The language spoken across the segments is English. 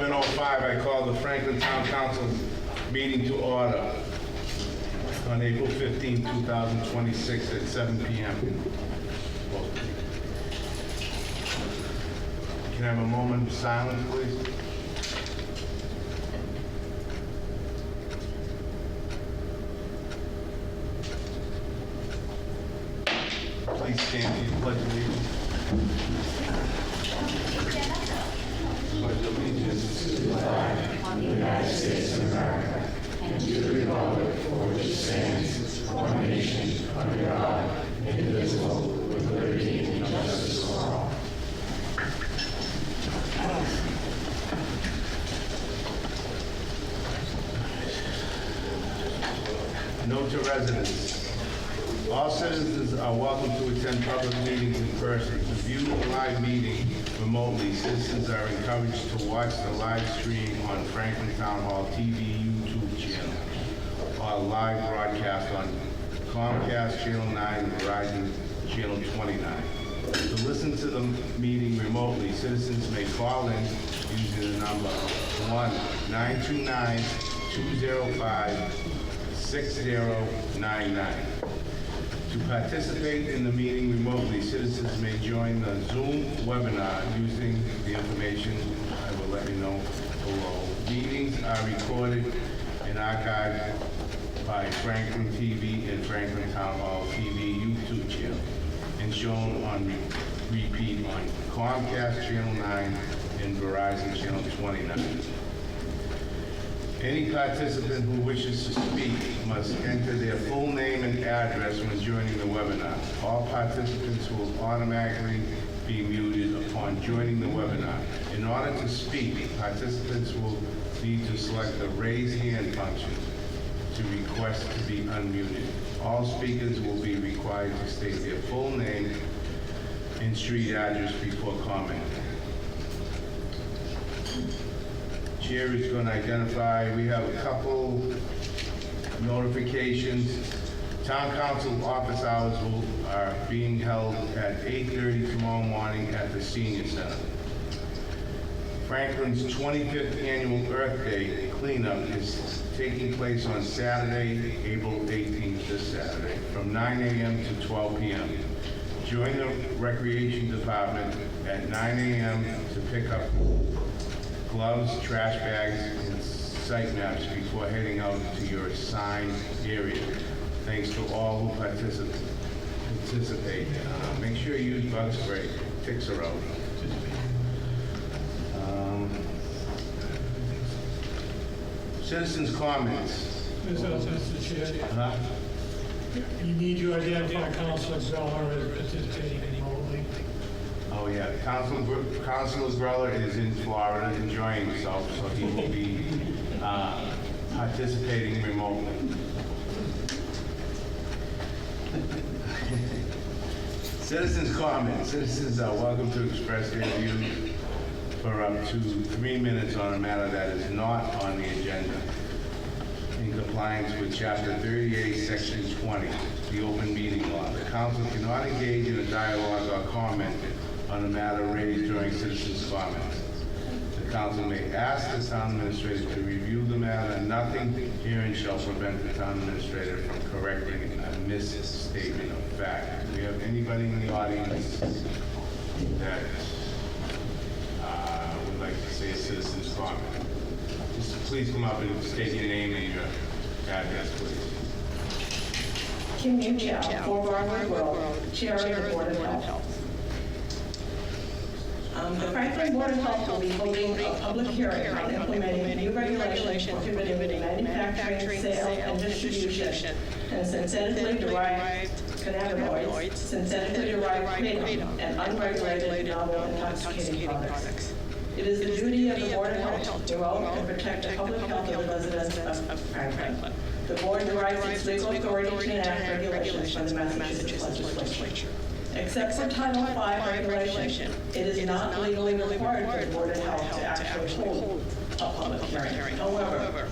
7:05, I call the Franklin Town Council meeting to order on April 15, 2026 at 7 p.m. Can I have a moment of silence, please? Please stand for your pledge of allegiance. Pledge allegiance to the flag of the United States of America and to the republic for which it stands, one nation, under God, indivisible, with liberty and justice for all. Note to residents. All citizens are welcome to attend public meetings in person. To view the live meeting remotely, citizens are encouraged to watch the live stream on Franklin Town Hall TV YouTube channel or live broadcast on Comcast Channel 9 and Verizon Channel 29. To listen to the meeting remotely, citizens may call in using the number 1-929-205-6099. To participate in the meeting remotely, citizens may join the Zoom webinar using the information I will let you know below. Meetings are recorded and archived by Franklin TV and Franklin Town Hall TV YouTube channel and shown on repeat on Comcast Channel 9 and Verizon Channel 29. Any participant who wishes to speak must enter their full name and address when joining the webinar. All participants will automatically be muted upon joining the webinar. In order to speak, participants will need to select the raise hand function to request to be unmuted. All speakers will be required to state their full name and street address before commenting. Chair is going to identify, we have a couple notifications. Town Council office hours are being held at 8:30 tomorrow morning at the Senior Center. Franklin's 25th annual Earth Day cleanup is taking place on Saturday, April 18th, this Saturday, from 9 a.m. to 12 p.m. Join the Recreation Department at 9 a.m. to pick up gloves, trash bags, and site maps before heading out to your assigned area. Thanks to all who participate. Make sure you use bug spray. Ticks are out. Citizens' comments. Mr. Chair, you need to identify Councilor Zeller as participating remotely. Oh yeah, Councilor Greller is in Florida enjoying himself, so he will be participating remotely. Citizens' comments. Citizens are welcome to express their views for up to 3 minutes on a matter that is not on the agenda, in compliance with Chapter 38, Section 20, the Open Meeting Law. The Council cannot engage in a dialogue or comment on a matter raised during citizens' comments. The Council may ask the Town Administrator to review the matter. Nothing herein shall prevent the Town Administrator from correcting a misstatement of fact. Do we have anybody in the audience that would like to say a citizen's comment? Just please come up and state your name and your address, please. Kim Chow, 4 Broadway Road, Chair of the Board of Health. The Franklin Board of Health will be holding a public hearing on implementing new regulations prohibiting the manufacturing, sale, and distribution and synthetically derived cannabinoids, synthetically derived kratom, and unregulated novel intoxicating products. It is the duty of the Board of Health to promote and protect the public health of the residents of Franklin. The board derives its legal authority to enact regulations from the Massachusetts legislature. Except for Title V regulation, it is not legally required for the Board of Health to actually hold a public hearing. However,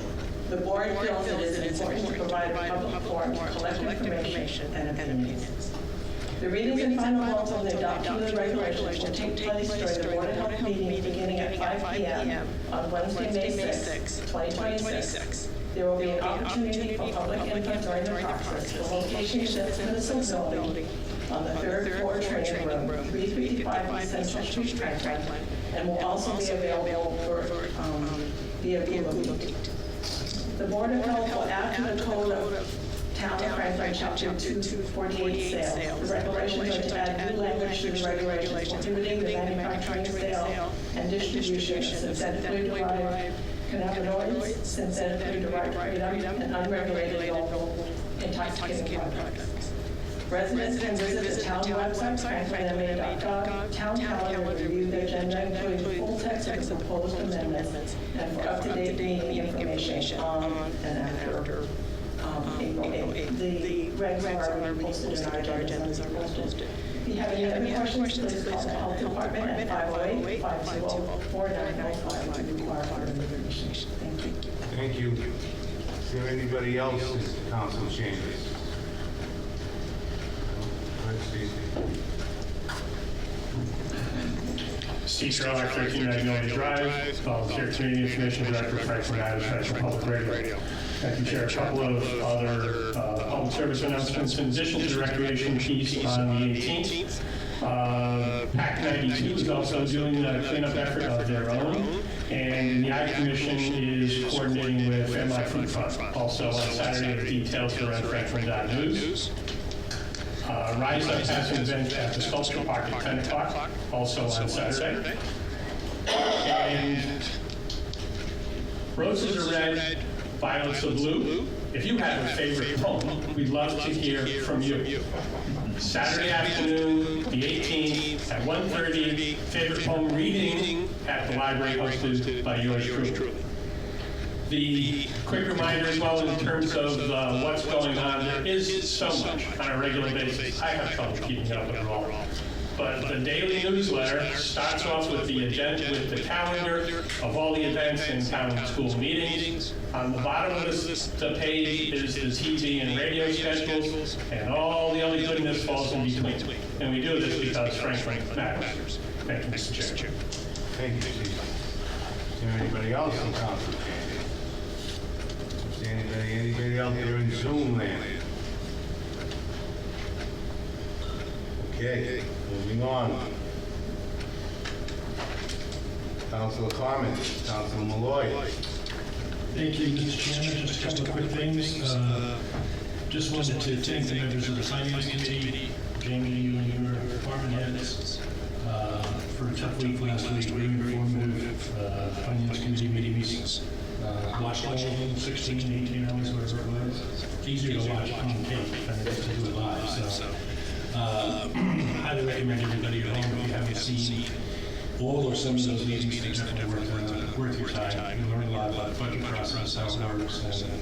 the board feels it is important to provide a public forum to collect information and opinions. The readings and final votes on the adoption of the regulations will take place during the Board of Health meeting beginning at 5 p.m. on Wednesday, May 6, 2026. There will be an opportunity for public input during the process. The location is at the municipal building on the third floor training room, 355 Central Street, Franklin, and will also be available for via Google Meet. The Board of Health will add to the code of Town of Franklin, Chapter 248 sales. The regulations are to add new language to the regulations prohibiting the manufacturing, sale, and distribution of synthetically derived cannabinoids, synthetically derived freedom, and unregulated illegal intoxicating products. Residents can visit the town website, franklinma.gov, town calendar, to review the agenda, including the full text of the proposed amendments, and for up-to-date meeting information on and after April 8th. The regs are already posted in our agendas are posted. If you have any other questions, please call the health department at 508-520-4995 to require further information. Thank you. Thank you. Is there anybody else in the council chambers? Steve Sherlock, 1399 Drive, volunteer community information director, Franklin National Public Radio. I can share a couple of other public service announcements in addition to the recreation piece on the 18th. PAC 92 is also doing a cleanup effort of their own, and the Ag Commission is coordinating with MI Food Fund. Also on Saturday, the details are on Franklin.news. Rise Up has an event at the Sculpture Park at 10 o'clock, also on Saturday. And roses are red, violets are blue. If you have a favorite poem, we'd love to hear from you. Saturday afternoon, the 18th, at 1:30, favorite poem reading at the library hosted by yours truly. The quick reminder as well in terms of what's going on, there is so much on a regular basis. I have trouble keeping up with it all. But the daily newsletter starts off with the agenda, with the calendar of all the events in town and school meetings. On the bottom of the page is the TV and radio schedules, and all the other goodness falls in between. And we do this because Franklin matters. Thank you, Mr. Chair. Thank you, Steve. Is there anybody else in council chambers? Is there anybody out there in Zoom land? Okay, moving on. Councilor comments, Councilor Malloy. Thank you, Mr. Chairman. Just a couple of quick things. Just wanted to thank the members of the Finance Committee, Jamie, you and your department heads, for a tough week last week. Very informative Finance Committee meetings. Watched all of them, 16, 18 hours, whatever it was. It's easier to watch on tape than it is to do it live. So, highly recommend everybody at home if you haven't seen all or some of those meetings, they're definitely worth your time. You learn a lot about the budget process, how it works, and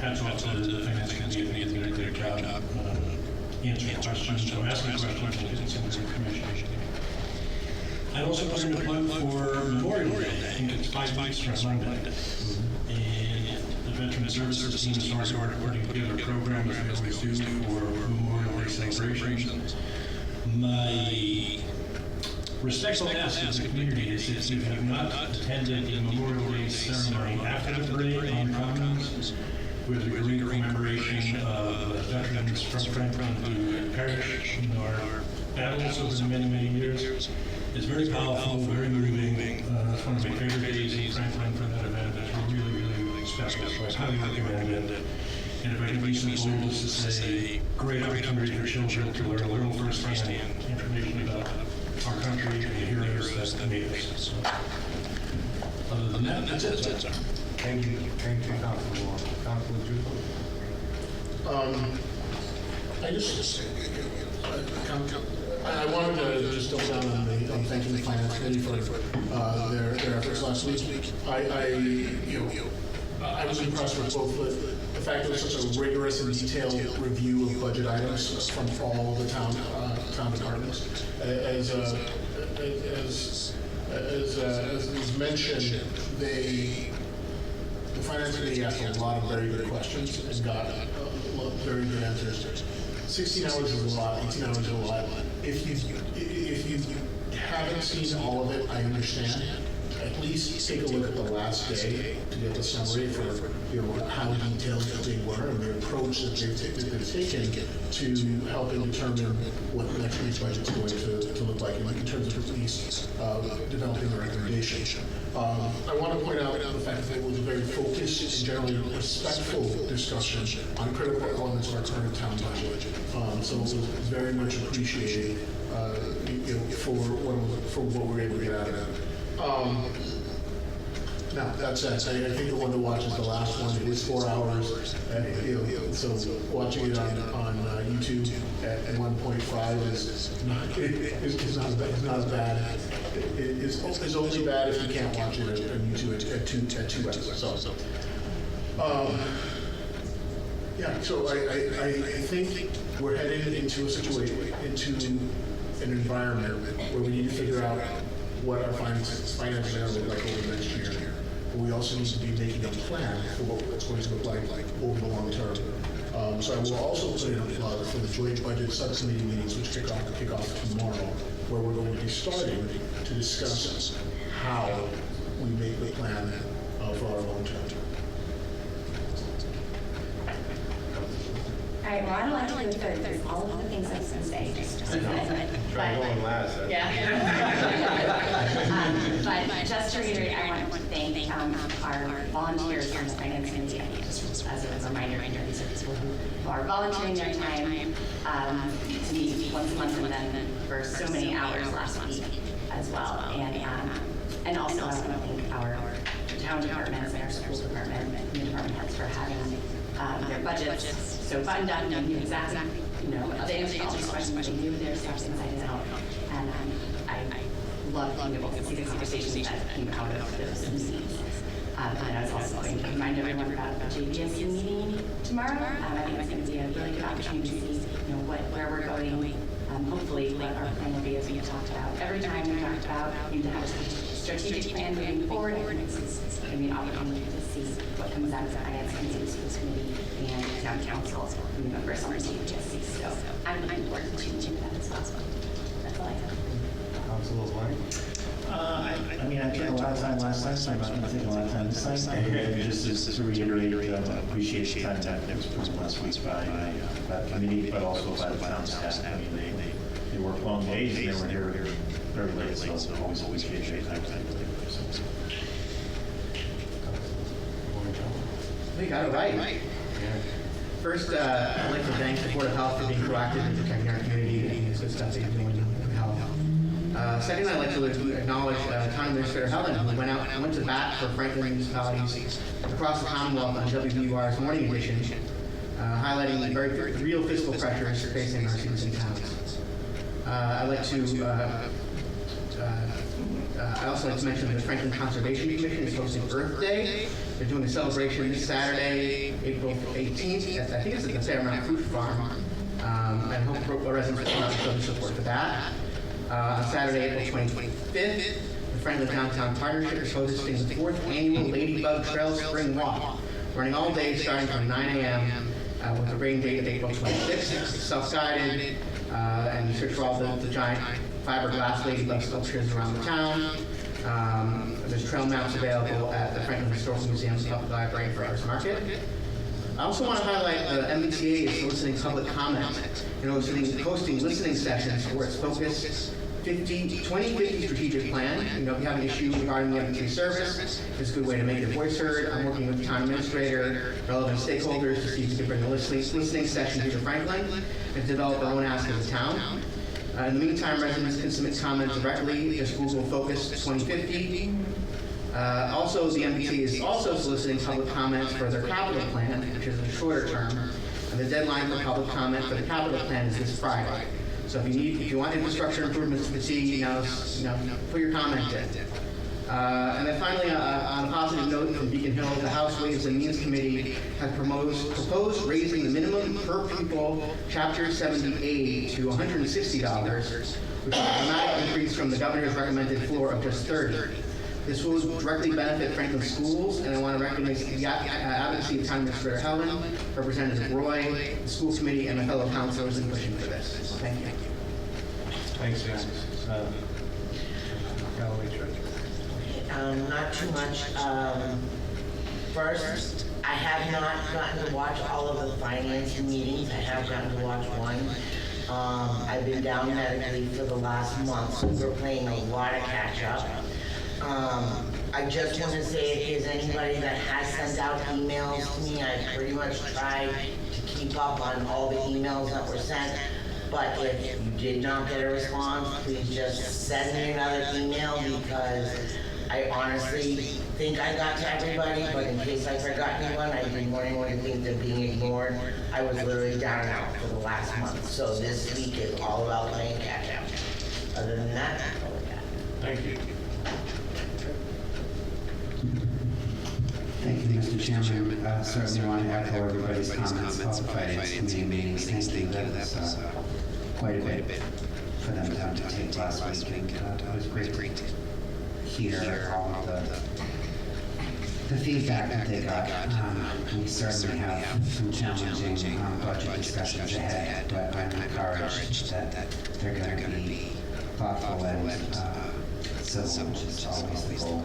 hats off to the Finance Committee. They did a great job answering questions, or asking questions, and getting some of the information. I also put in a plug for Memorial Day. I think it's 5 weeks from Monday. And the Veteran Services team has started putting together a program as we always do for Memorial Day celebrations. My respectful ask to the community is if you have not attended the Memorial Day ceremony after the parade on Commons, with a great commemoration of veterans from Franklin who perished in our battles over the many, many years. It's very powerful, very moving. It's one of my favorite days in Franklin for that event. It's really, really special. So I highly recommend it. And if I can be so bold as to say, great opportunity for children to learn a little first-hand information about our country and the heroes that made us. So, other than that, that's it, sir. Thank you, Councilor Moore. Councilor Juco. I wanted to just double down on thanking the Finance Committee for their efforts last week. I was impressed with both the fact that it was such a rigorous and detailed review of budget items from all the town departments. As was mentioned, the Finance Committee asked a lot of very good questions and got very good answers. 16 hours is a lot, 18 hours is a lot. If you haven't seen all of it, I understand. At least take a look at the last day to get the summary for how detailed they were and the approach that they've taken to helping determine what the next week's budget is going to look like in terms of at least developing a recommendation. I want to point out the fact that it was a very focused and generally respectful discussion on critical elements of our current town budget. So it was very much appreciated for what we were able to get out of it. Now, that said, I think the one to watch is the last one. It is 4 hours. So watching it on YouTube at 1.5 is not as bad. It's only bad if you can't watch it on YouTube at 2x. So, yeah. So I think we're headed into a situation, into an environment where we need to figure out what our finances are going to look like over the next year. But we also need to be making a plan for what it's going to look like over the long term. So I will also put in a plug for the joint budget subcommittee meetings, which kick off tomorrow, where we're going to be starting to discuss how we make the plan for our long term. All right, well, I don't like to go third because all of the things I was going to say just Try going last. Yeah. But just to reiterate, I want to thank our volunteers on the finance committee. Just as a reminder, these are people who are volunteering their time to meet once a month and then for so many hours last week as well. And also I want to thank our town departments and our school department and the department heads for having their budgets so buttoned up and knew exactly, they answered all these questions, they knew their steps inside and out. And I love being able to see the conversations that came out of those meetings. And I was also going to remind everyone about the JBSU meeting tomorrow. I think it's going to be a really good opportunity to see, where we're going. Hopefully, what our plan will be as we talked about. Every time we talked about we need to have a strategic plan moving forward. I think this is going to be an opportunity to see what comes out of the finance committee, schools committee, and town council members on the JBSC. So I'm looking forward to changing that as well. That's all I have. Councilor Blank? I mean, I took a lot of time last time, but I'm going to take a lot of time this time. And just to reiterate, appreciate the time that was put last week by the committee, but also by the town staff. I mean, they work long days, and they were here very late, so always appreciate your time. We got it right. First, I'd like to thank the Board of Health for being proactive in protecting our community and the good stuff they're doing with health. Second, I'd like to acknowledge Town Administrator Helen, who went to bat for Franklin municipalities across the Commonwealth on WBUR's Morning Edition, highlighting the very real fiscal pressures facing our cities and towns. I'd like to I also like to mention the Franklin Conservation Commission is hosting Earth Day. They're doing a celebration this Saturday, April 18th. I think it's at the Fairmount Fruit Farm. And I hope residents will come out and show their support for that. On Saturday, April 25th, the Franklin Downtown Partnership is hosting the 4th annual Ladybug Trail Spring Walk, running all day starting from 9 a.m. With a rain date of April 26th. It's self-guided, and you search for all the giant fiberglass ladybug sculptures around the town. There's trail maps available at the Franklin Historical Museum's Public Library and Farmers Market. I also want to highlight the MBTA is soliciting public comment and hosting listening sessions for its Focus 2050 strategic plan. If you have an issue regarding the MBTA service, it's a good way to make your voice heard. I'm working with the town administrator, relevant stakeholders to see if we can bring a listening session here to Franklin and develop our own ask of the town. In the meantime, residents can submit comments directly to Google Focus 2050. Also, the MBTA is also soliciting public comments for their capital plan, which is a shorter term. And the deadline for public comment for the capital plan is this Friday. So if you want infrastructure improvements to see, put your comment in. And then finally, on a positive note from Beacon Hill, the House Ways and Means Committee has proposed raising the minimum per pupil Chapter 70 aid to $160, which is a dramatic increase from the governor's recommended floor of just $30. This will directly benefit Franklin schools, and I want to recognize the advocacy of Town Administrator Helen, Representative Roy, the school committee, and my fellow councilors in pushing for this. So thank you. Thanks, Dennis. Callaway Church. Not too much. First, I have not gotten to watch all of the finance meetings. I have gotten to watch one. I've been down medically for the last month, so we're playing a lot of catch up. I just want to say if there's anybody that has sent out emails to me, I pretty much tried to keep up on all the emails that were sent. But if you did not get a response, please just send me another email because I honestly think I got to everybody, but in case I forgot anyone, I didn't want anyone to think they're being ignored. I was literally down and out for the last month, so this week is all about playing catch up. Other than that, that's all I got. Thank you. Thank you, Mr. Chairman. Certainly want to echo everybody's comments about the finance committee meetings. Thank you. That was quite a bit for them to take last week. It was great to hear all of the feedback that they got. We certainly have some challenging budget discussions ahead, but I'm encouraged that they're going to be thoughtful and civil, which is always the goal.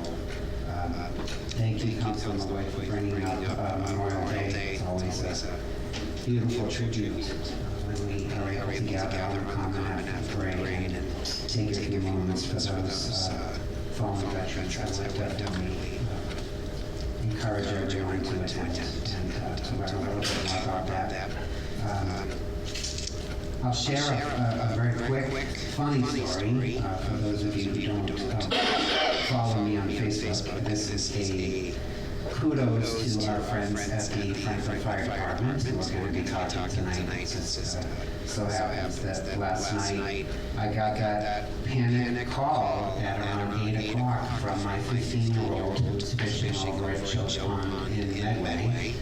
Thank you, Councilman Lloyd, for bringing up Memorial Day. It's always a beautiful tribute when we are able to gather on our common after the parade and take a few moments for those fallen veterans. I would definitely encourage everyone to attend and to learn a little bit more about that. I'll share a very quick, funny story for those of you who don't follow me on Facebook. This is a kudos to our friends at the Frankfurt Fire Department who are going to be talking tonight. It so happens that last night I got that panic call at around 8 o'clock from my 15-year-old who was fishing over at Chilch Pond in Medway.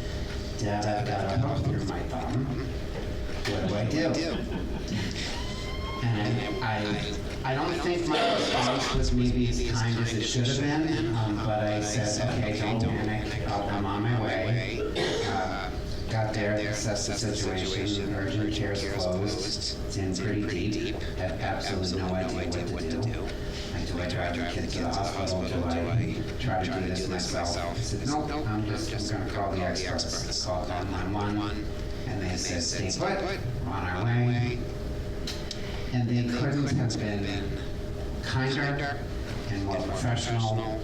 Dad, I've got a hook through my thumb. What do I do? And I don't think my response was maybe as kind as it should have been, but I said, okay, don't panic, I'm on my way. Got there, assessed the situation, urgent care's closed, it's in pretty deep, had absolutely no idea what to do. Do I drive the kid to the hospital? Do I try to do this myself? I said, nope, I'm going to call the experts. Called 911, and they said, stay put, we're on our way. And they couldn't have been kinder and more professional,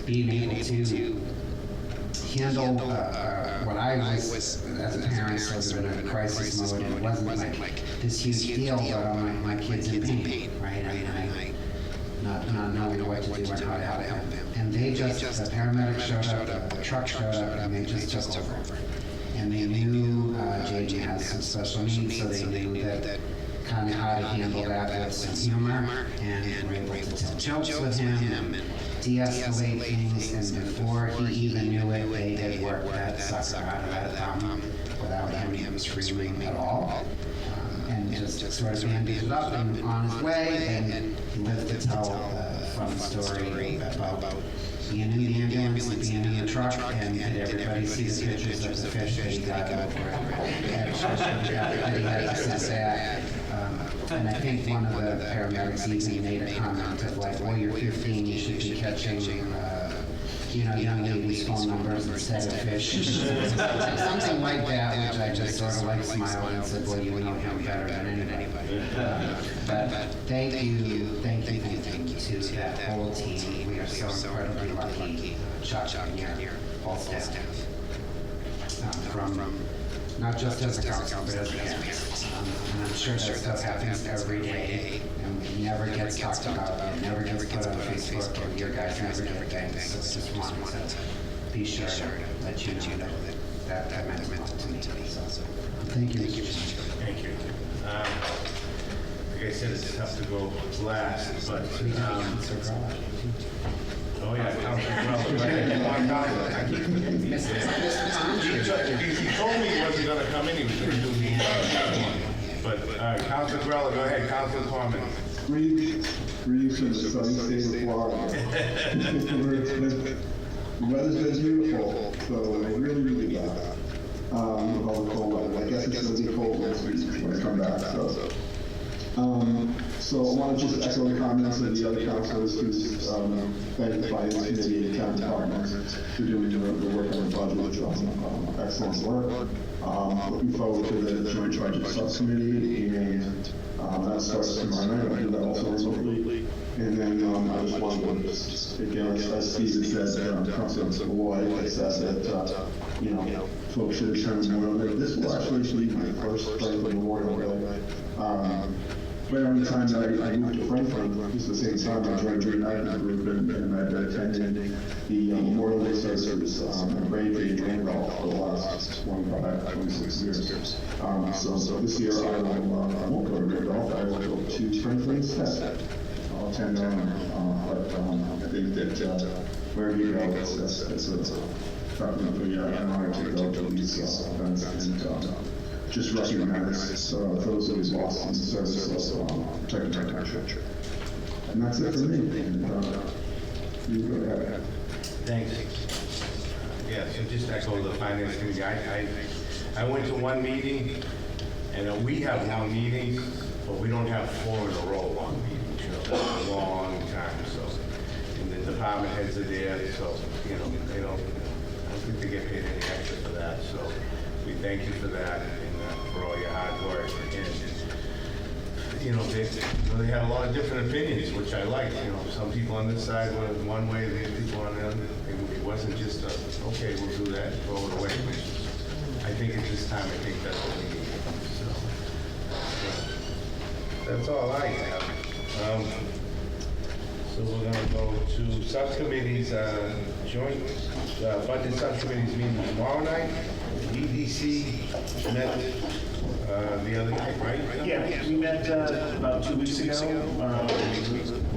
being able to handle what I was, as a parent, sort of in a crisis mode. It wasn't like this huge deal, but my kid's in pain, right? And I not knowing what to do or how to help him. And they just, the paramedics showed up, the truck showed up, and they just took over. And they knew JJ has some special needs, so they knew that kind of how to handle that with some humor, and were able to tell jokes with him and de-escalate things, and before he even knew it, they had worked that sucker out of that thumb without him screaming at all, and just sort of bandaged it up and on his way, and he lived to tell a fun story about being in the ambulance and being in the truck, and did everybody see the pictures of the fish that he got over it? That he had to send back. And I think one of the paramedics even made a comment of like, well, you're 15, you should be catching, young ladies' phone numbers instead of fish. Something like that, which I just sort of like smiled and said, well, you know him better than anybody. But thank you to that whole team. We are so incredibly lucky, Chuck and your whole staff. From not just as a council, but as a parent. And I'm sure that stuff happens every day, and it never gets talked about, it never gets put on Facebook, or your guys never get things. So I just wanted to be sure to let you know that meant a lot to me. So thank you, Mr. Chairman. Thank you. Like I said, it's tough to go last, but, oh yeah, Councilor Wells, go ahead. He told me he wasn't gonna come in, he was gonna do me. But, Councilor Grella, go ahead, Councilor Corman. Greetings from the sunny state of Florida. The weather's been beautiful, so I really got with all the cold weather. I guess it's going to be cold next week when I come back. So I want to just echo the comments of the other councilors who thank the Finance Committee and the town departments for doing the work on the budget. Excellent work. Looking forward to the joint budget subcommittee, and that starts tomorrow night. I'll do that also remotely. And then I just wanted to, again, as Steve said, Councilor Lloyd has said that, folks should return Memorial Day. This will actually be my first Franklin Memorial Day. Right around the time that I moved to Franklin, just the same time I joined the United Group and I've been attending the Memorial Day services and Braintree and Randolph for the last 26 years. So this year I won't go to Randolph, I will go to Franklin instead. I'll attend but I think that wherever you go, it's definitely an honor to go to these events and just recognize those who have lost in the service of protecting our country. And that's it for me. You go ahead. Thanks. Yeah, so just echo the Finance Committee. I went to one meeting, and we have long meetings, but we don't have 4 in a row long meetings. That's a long time. So, and the department heads are there, so they don't. I don't think they get paid any extra for that. So we thank you for that. For all your hard work, and they had a lot of different opinions, which I like. Some people on this side were one way, the other people on the other. It wasn't just okay, we'll do that, throw it away. I think at this time, I think that's what we need. So that's all I have. So we're going to go to subcommittees. Joint budget subcommittees meeting tomorrow night. EDC met the other night, right? Yeah, we met about 2 weeks ago.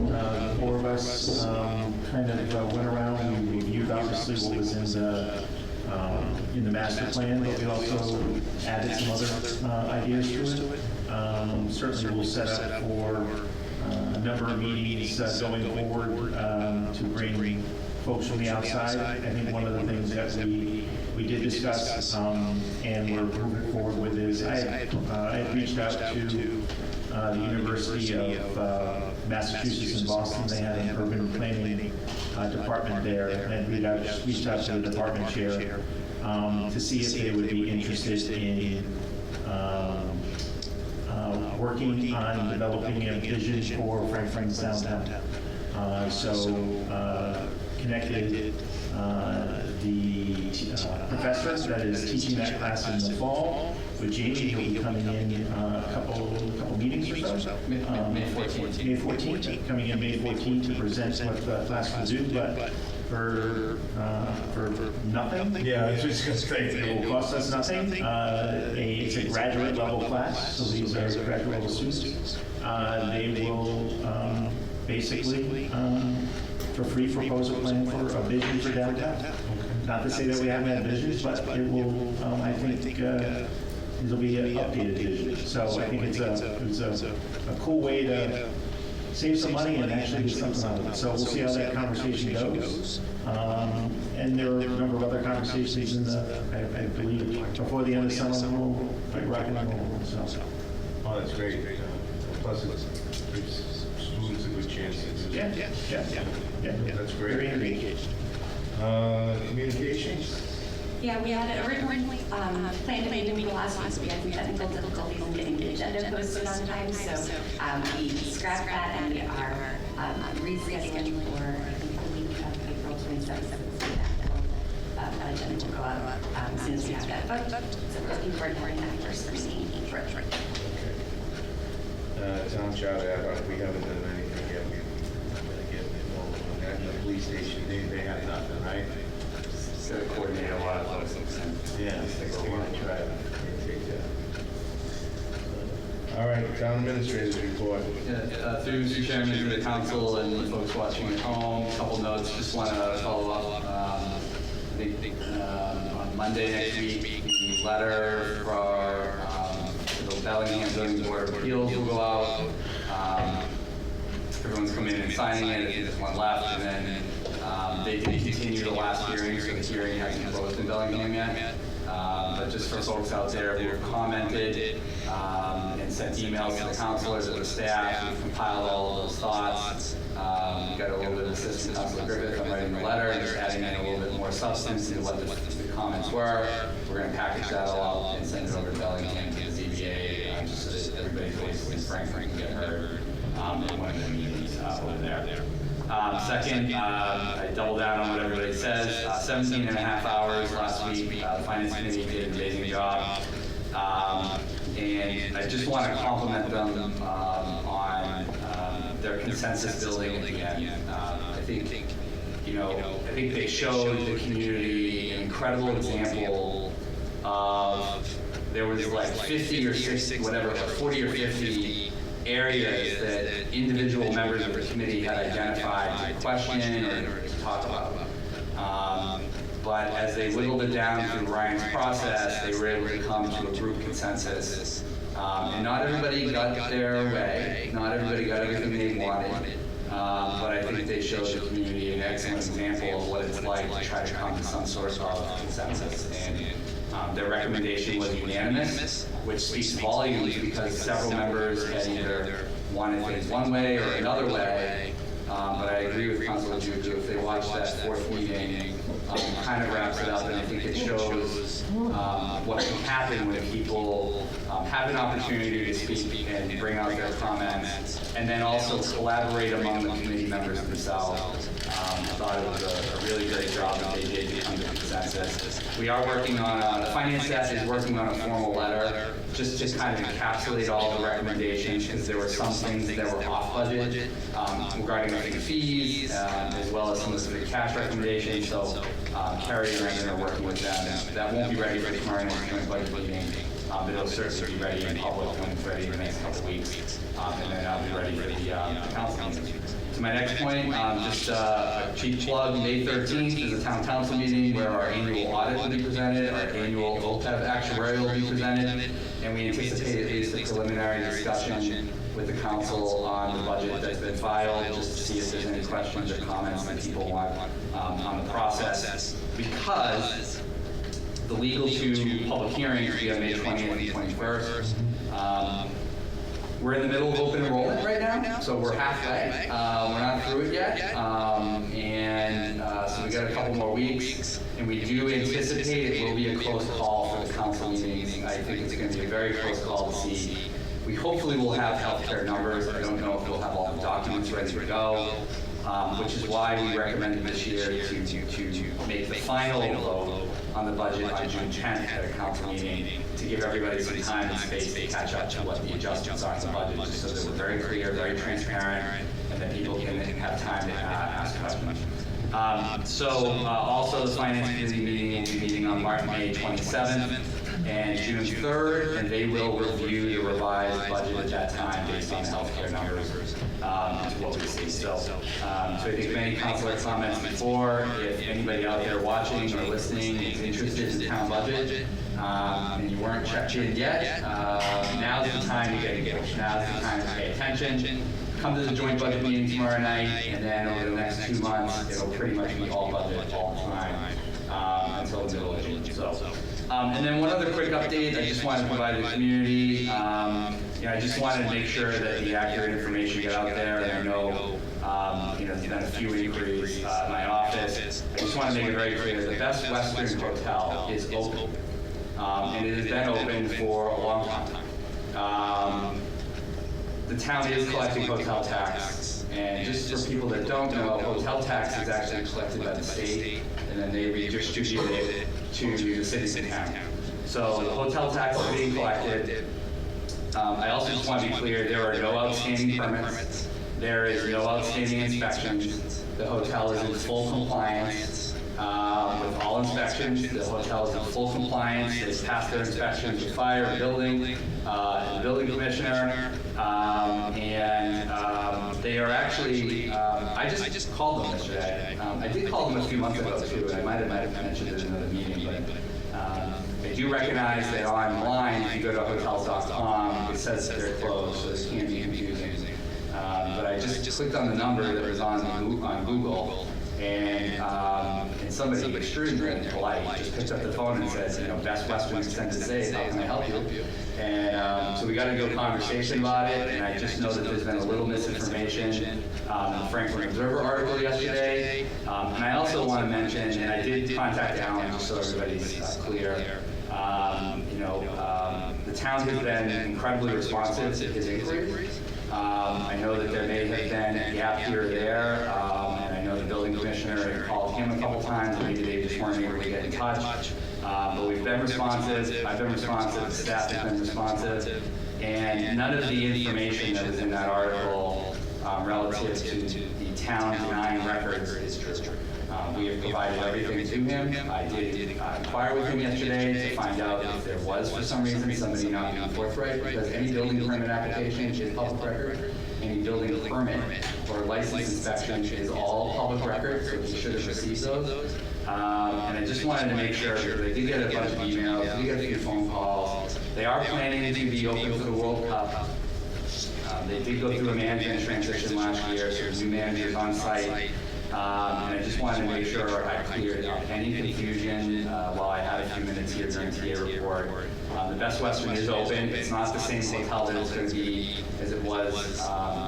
The 4 of us kind of went around. We reviewed obviously what was in the master plan, but we also added some other ideas to it. Certainly we'll set up for a number of meetings going forward to bring folks from the outside. I think one of the things that we did discuss and we're moving forward with is I had reached out to the University of Massachusetts in Boston. They had an urban planning department there, and reached out to the department chair to see if they would be interested in working on developing a vision for Franklin's downtown. Connected the professor that is teaching that class in the fall with Jamie. He'll be coming in a couple meetings or so. May 14th. Coming in May 14th to present what the class will do, but for nothing. Yeah, I was just going to say. It will cost us nothing. It's a graduate level class, so these are graduate level students. They will basically for free propose a plan for a vision for downtown. Not to say that we haven't had visions, but it will, I think, it'll be an updated vision. So I think it's a cool way to save some money and actually get something out of it. So we'll see how that conversation goes. And there are a number of other conversations I believe, before the end of the summer, we'll be rocking and rolling. So. Oh, that's great. Plus, it gives students a good chance to do that. Yeah. That's great. Very engaged. Communications? Yeah, we had originally planned to make a meeting last week, so we had some technical difficulties in getting the agenda posted on time, so we scrapped that and we are rescheduling for, I think, the week of April 27th. That agenda will go out as soon as we have that booked, so we're looking forward to having that first meeting. Okay. Town charter, we haven't done anything yet. We're going to get involved in that. And the police station, they have nothing, right? Just got to coordinate a lot of things. Yeah, we're going to try to take that. All right, town administrators report. Through Mr. Chairman, through the council and folks watching at home, a couple notes. Just want to follow up. I think on Monday next week, the letter for the Bellingham Zoning Board of Appeals will go out. everyone's come in and signing it, I think there's one left, and then they did continue the last hearing, so the hearing hasn't closed in Bellingham yet. But just for folks out there who have commented and sent emails to the counselors and the staff, we've compiled all of those thoughts. We got a little bit of assistance from Councilor Griffith. I'm writing the letter and just adding in a little bit more substance into what the comments were. We're going to package that all up and send it over to Bellingham to the ZBA, just so that everybody's voice in Frankfurt can get heard in one of the meetings over there. Second, I double down on what everybody says. 17 and a half hours last week. The Finance Committee did an amazing job. And I just want to compliment them on their consensus building at the end. I think they showed the community an incredible example of, there was like 50 or 60, whatever, like 40 or 50 areas that individual members of the committee had identified to question or to talk about. But as they whittled it down through Ryan's process, they were able to come to a group consensus. And not everybody got their way, not everybody got everything they wanted, but I think they showed the community an excellent example of what it's like to try to come to some sort of consensus. And their recommendation was unanimous, which speaks volumes because several members had either wanted things one way or another way. But I agree with Councilor Juju, if they watch that fourth meeting, kind of wraps it up, and I think it shows what can happen when people have an opportunity to speak and bring out their comments, and then also collaborate among the committee members themselves. I thought it was a really great job that they did to come to consensus. We are working on, the finance staff is working on a formal letter just to kind of encapsulate all the recommendations, because there were some things that were off budget regarding the fees, as well as some of the cash recommendations. So Carrie and Brandon are working with them. That won't be ready for tomorrow night's joint budget meeting, but it'll certainly be ready in public when it's ready in the next couple of weeks, and then I'll be ready for the council meeting. To my next point, just a cheap plug, May 13th is a town council meeting where our annual audit will be presented, our annual OPEB actuarial will be presented, and we anticipate at least a preliminary discussion with the council on the budget that's been filed, just to see if there's any questions or comments that people want on the process, because the legal two public hearings will be on May 20th and 21st. We're in the middle of open enrollment right now, so we're halfway. We're not through it yet, so we got a couple more weeks, and we do anticipate it will be a close call for the council meetings. I think it's going to be a very close call to see. We hopefully will have healthcare numbers. I don't know if we'll have all the documents ready to go, which is why we recommended this year to make the final vote on the budget on June 10th at a council meeting, to give everybody some time and space to catch up to what the adjustments are in the budget, just so that we're very clear, very transparent, and that people can have time to ask questions. Also the Finance Committee meeting will be meeting on May 27th and June 3rd, and they will review the revised budget at that time based on healthcare numbers to what we see. So I think many councilor comments before, if anybody out there watching or listening is interested in the town budget, and you weren't checked in yet, now's the time to get engaged. Now's the time to pay attention. Come to the joint budget meeting tomorrow night, and then over the next 2 months, it'll pretty much be all budget all the time until the middle of June. And then one other quick update I just wanted to provide the community. I just wanted to make sure that the accurate information got out there, and I know there's been a few inquiries in my office. I just want to make it very clear, the Best Western Hotel is open, and it has been open for a long time. The town is collecting hotel tax, and just for people that don't know, hotel tax is actually collected by the state, and then they redistribute it to the cities and town. So the hotel tax is being collected. I also just want to be clear, there are no outstanding permits. There is no outstanding inspections. The hotel is in full compliance with all inspections. The hotel is in full compliance. They've passed their inspections with fire and building, and the building commissioner. They are actually, I just called them yesterday. I did call them a few months ago too, and I might have mentioned it in another meeting, but I do recognize that online, if you go to hotels.com, it says that they're closed, so this can be confusing. but I just clicked on the number that was on Google, and somebody extremely polite just picked up the phone and says, Best Western Extended Stay, how can I help you? And so we got into a conversation about it, and I just know that there's been a little misinformation in the Franklin Observer article yesterday. And I also want to mention, and I did contact Alan just so everybody's clear, the town has been incredibly responsive to his inquiries. I know that there may have been a gap here or there, and I know the building commissioner had called him a couple times, and maybe they just weren't able to get in touch. But we've been responsive, I've been responsive, the staff has been responsive, and none of the information that was in that article relative to the town denying records is true. We have provided everything to him. I did inquire with him yesterday to find out if there was, for some reason, somebody not being forthright, because any building permit application is public record. Any building permit or license inspection is all public record, so he should have received those. And I just wanted to make sure, because I did get a bunch of emails, I did get a few phone calls. They are planning to be open for the World Cup. They did go through a management transition last year, so there's new managers on site. And I just wanted to make sure I cleared up any confusion while I had a few minutes here during TA report. The Best Western is open. It's not the same hotel that it's going to be as it was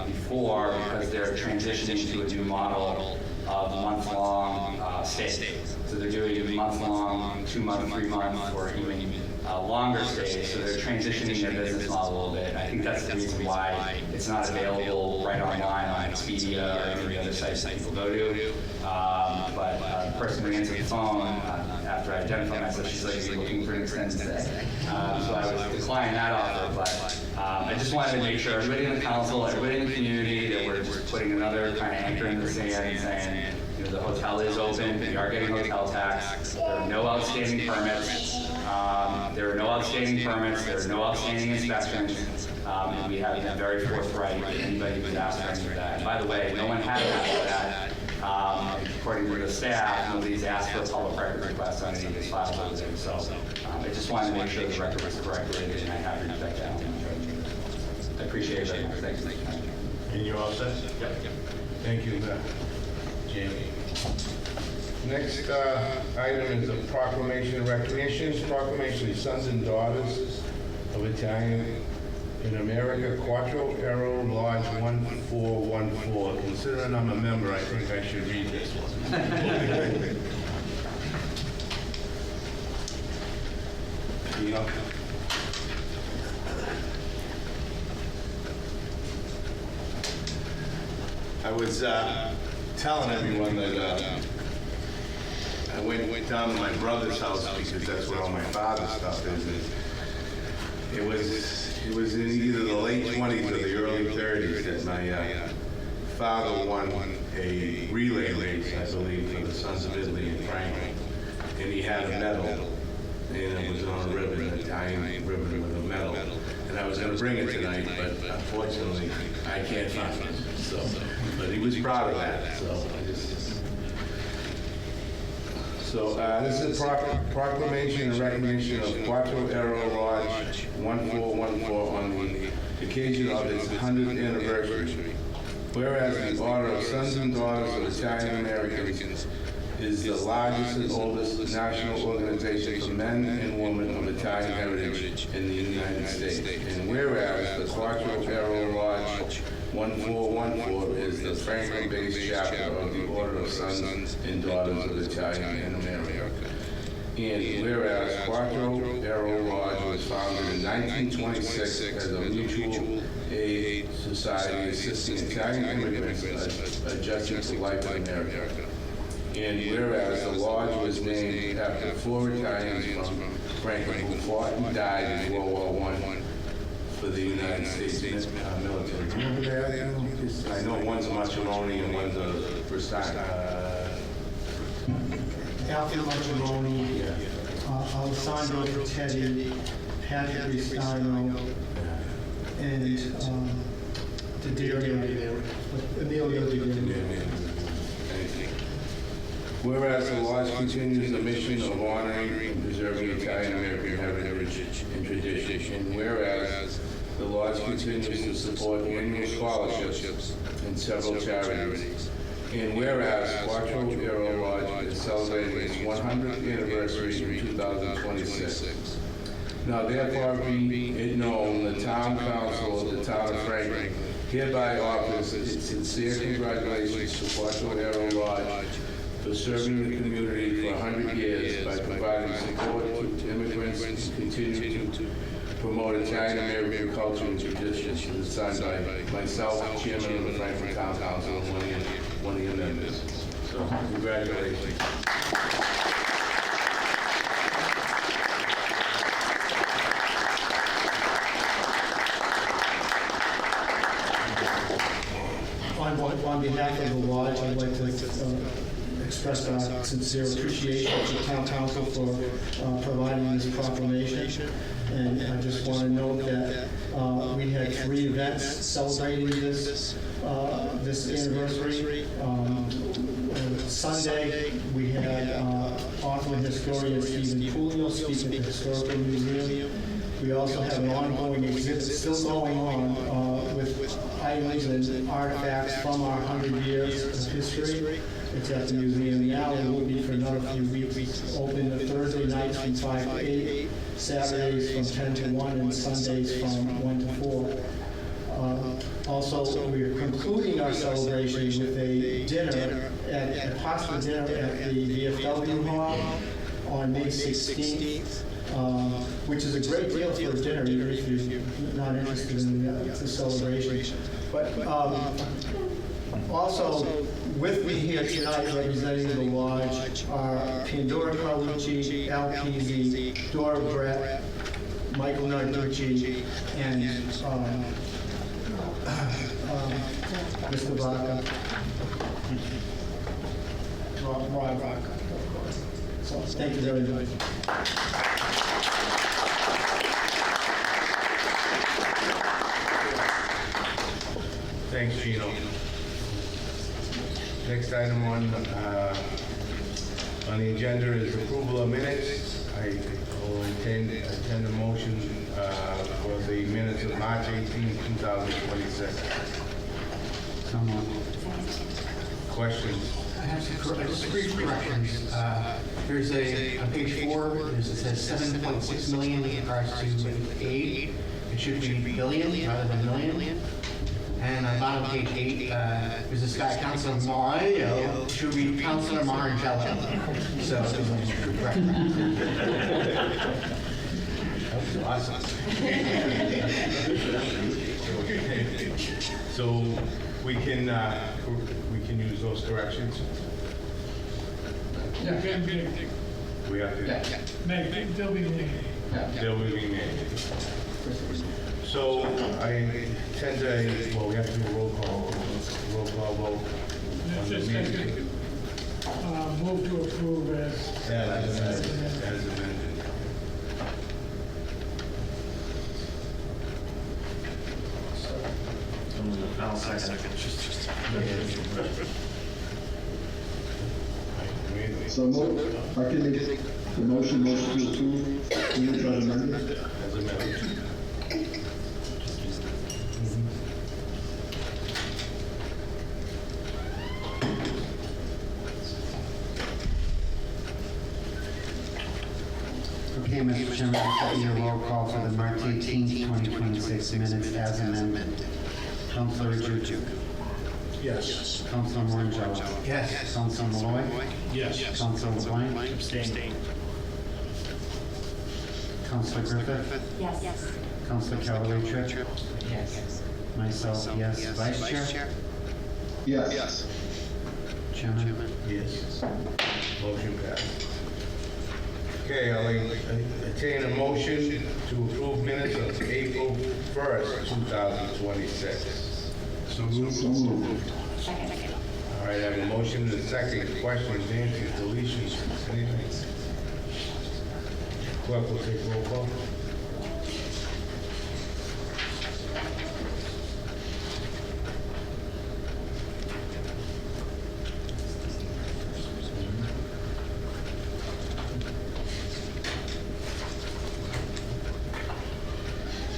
before, because they're transitioning to a new model of month-long stay. So they're doing month-long, 2-month, 3-month, or even longer stays. So they're transitioning their business model a little bit. And I think that's the reason why it's not available right online on Expedia or any of the other sites that people go to. But the person who answered the phone after I identified myself, she's like, "You're looking for an extended stay." So I was declining that offer, but I just wanted to make sure everybody in the council, everybody in the community, that we're just putting another kind of anchor in the sand, saying, the hotel is open, we are getting hotel tax, there are no outstanding permits, there are no outstanding inspections, and we have been very forthright with anybody who's asked for any of that. And by the way, no one has asked for that. According to the staff, nobody's asked for a public record request on any of these files over there. So I just wanted to make sure the record was correctly, and I have your feedback down. I appreciate it very much. Thanks. And you're all set? Yep. Thank you, Jamie. Next item is a proclamation of recognition. Proclamation of Sons and Daughters of Italian in America, Quattro Aero Lodge 1414. Considering I'm a member, I think I should read this one. I was telling everyone that I went down to my brother's house because that's where all my father's stuff is. And it was in either the late 20s or the early 30s that my father won a relay race, I believe, for the Sons of Italy in Franklin. And he had a medal, and it was on a ribbon, an Italian ribbon with a medal. And I was going to bring it tonight, but unfortunately, I can't find it. So, but he was proud of that. So this is a proclamation and recognition of Quattro Aero Lodge 1414 on the occasion of its 100th anniversary. Whereas the Order of Sons and Daughters of Italian Americans is the largest and oldest national organization for men and women of Italian heritage in the United States. And whereas the Quattro Aero Lodge 1414 is the Franklin-based chapter of the Order of Sons and Daughters of Italian in America. And whereas Quattro Aero Lodge was founded in 1926 as a mutual aid society assisting Italian immigrants adjusting to life in America. And whereas the lodge was named after 4 Italians from Franklin who fought and died in World War I for the United States military. Remember that? I know one's a Maccheroni and one's a Versailles. Alfred Maccheroni, Alessandro Tetti, Patrick Ristano, and Emilio D'Ario. Whereas the lodge continues the mission of honoring and preserving Italian American heritage and tradition, and whereas the Lodge continues to support annual scholarships and several charities. And whereas Quattro Aero Lodge is celebrating its 100th anniversary in 2026. Now therefore be it known, the Town Council of the Town of Franklin hereby offers its sincere congratulations to Quattro Aero Lodge for serving the community for 100 years by providing support to immigrants and continuing to promote Italian-American culture and traditions as signed by myself, Chairman of the Franklin Town Council, and one of your members. So, congratulations. On behalf of the lodge, I'd like to express our sincere appreciation to town council for providing this proclamation. And I just want to note that we had 3 events celebrating this anniversary. Sunday, we had author and historian Stephen Coolio speak at the Historical Museum. We also have an ongoing exhibit still going on with items and artifacts from our 100 years of history. It's at the museum now and will be for another few weeks. Open Thursday nights from 5 to 8, Saturdays from 10 to 1, and Sundays from 1 to 4. Also, we are concluding our celebration with a dinner, a pasta dinner at the VFW Hall on May 16th. Which is a great deal for a dinner, even if you're not interested in the celebration. But also, with me here tonight representing the lodge are Pandora Carlucci, Al Peasy, Dora Brett, Michael Narducci, and Mr. Vaca, Rob Vaca, of course. So thank you very much. Thanks, Gino. Next item on the agenda is approval of minutes. I will attend a motion for the minutes of March 18, 2026. So moved. Questions? I have some just brief corrections. There's on page 4, it says 7.6 million in regards to aid. It should be billion rather than million. And on bottom page 8, there's this guy, Councilor Mario, should be Councilor Marangello. So, correct. That was awesome. So we can use those corrections? Yeah, We have to. they'll be made. They'll be made. So I tend to, well, we have to do a roll call vote. On the Just meeting. move to approve as As amended. I'll second. So I can make the motion to approve minutes as amended. As amended. Okay, Mr. Chairman, this will be a roll call for the March 18, 2026 minutes as amended. Councilor Juju. Yes. Councilor Morangella. Yes. Councilor Malloy. Yes. Councilor LeBlanc. Abstain. Councilor Griffith. Yes. Councilor Callaway Tripp. Yes. Myself, yes. Vice Chair. Yes. Chairman. Yes. Motion passed. Okay, I'll entertain a motion to approve minutes of April 1st, 2026. So moved. Second. All right, I have a motion and a second. Questions, answers, deletions, anything? Clerk will take roll call.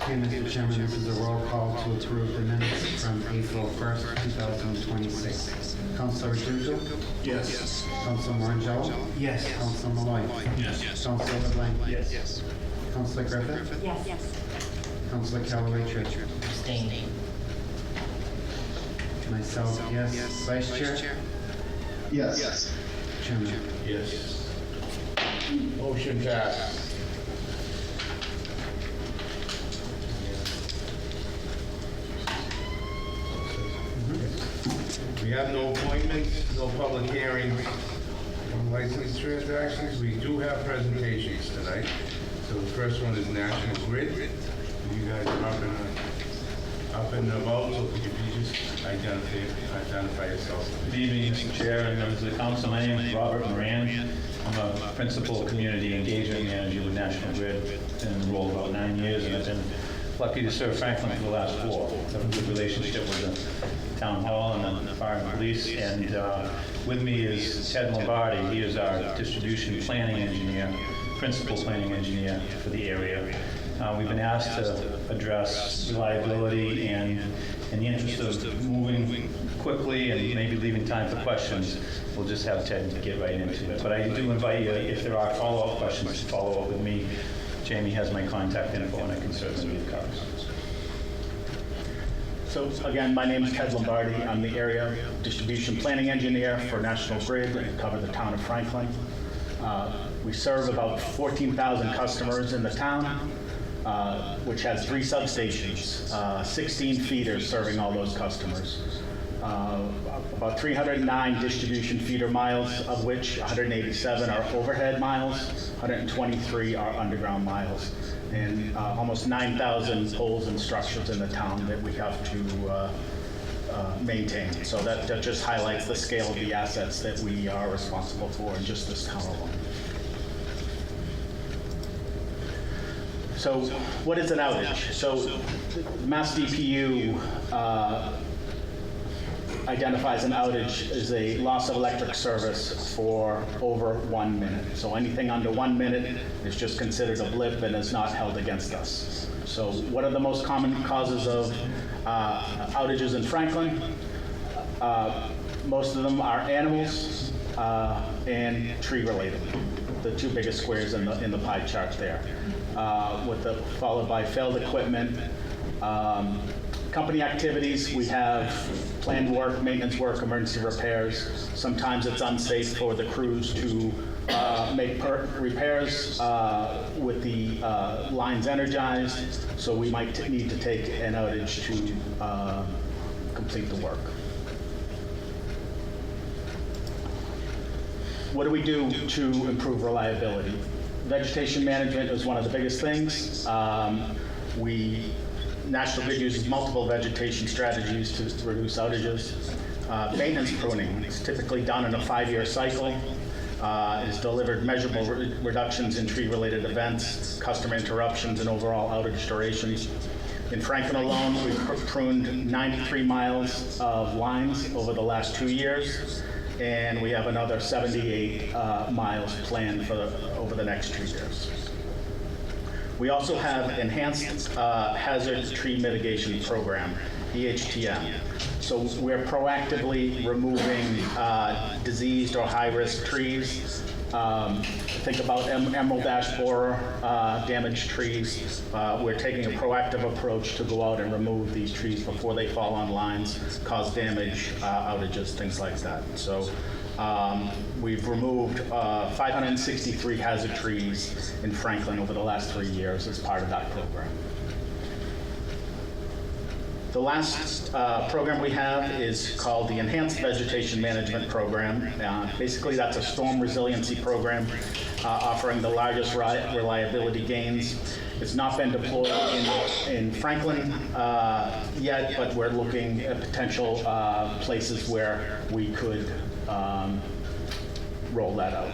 Okay, Mr. Chairman, this is a roll call to approve the minutes from April 1st, 2026. Councilor Rizzuto? Yes. Councilor Morangella? Yes. Councilor Malloy? Yes. Councilor LeBlanc? Yes. Councilor Griffith? Yes. Councilor Callaway Church? Abstaining. Myself, yes. Vice Chair? Yes. Chairman? Yes. Motion passed. We have no appointments, no public hearings, no license transactions. We do have presentations tonight. So the first one is NationGrid. You guys are up and about, so if you just identify yourself. Good evening, Mr. Chair and members of the council. My name is Robert Moran. I'm a principal community engagement manager with National Grid in the role about 9 years, and I've been lucky to serve Franklin for the last 4. I have a good relationship with the town hall and the fire and police, and with me is Ted Lombardi. He is our distribution planning engineer, principal planning engineer for the area. We've been asked to address reliability, and in the interest of moving quickly and maybe leaving time for questions, we'll just have Ted get right into it. But I do invite you, if there are follow-up questions, to follow up with me. Jamie has my contact info, and I can certainly leave cards. So again, my name is Ted Lombardi. I'm the area distribution planning engineer for National Grid and cover the town of Franklin. We serve about 14,000 customers in the town, which has 3 substations, 16 feeders serving all those customers. About 309 distribution feeder miles, of which 187 are overhead miles, 123 are underground miles, and almost 9,000 poles and structures in the town that we have to maintain. So that just highlights the scale of the assets that we are responsible for in just this town alone. So what is an outage? So Mass DPU identifies an outage as a loss of electric service for over 1 minute. So anything under 1 minute is just considered a blip and is not held against us. So what are the most common causes of outages in Franklin? Most of them are animals and tree related, the 2 biggest squares in the pie chart there, followed by failed equipment. Company activities, we have planned work, maintenance work, emergency repairs. Sometimes it's unsafe for the crews to make repairs with the lines energized, so we might need to take an outage to complete the work. What do we do to improve reliability? Vegetation management is one of the biggest things. National Grid uses multiple vegetation strategies to reduce outages. Maintenance pruning is typically done in a 5-year cycle. It has delivered measurable reductions in tree-related events, customer interruptions, and overall outage durations. In Franklin alone, we've pruned 93 miles of lines over the last 2 years, and we have another 78 miles planned over the next 2 years. We also have Enhanced Hazard Tree Mitigation Program, EHTM. So we're proactively removing diseased or high-risk trees. Think about emerald ash borer damaged trees. We're taking a proactive approach to go out and remove these trees before they fall on lines, cause damage, outages, things like that. So we've removed 563 hazard trees in Franklin over the last 3 years as part of that program. The last program we have is called the Enhanced Vegetation Management Program. Basically, that's a storm resiliency program offering the largest reliability gains. It's not been deployed in Franklin yet, but we're looking at potential places where we could roll that out.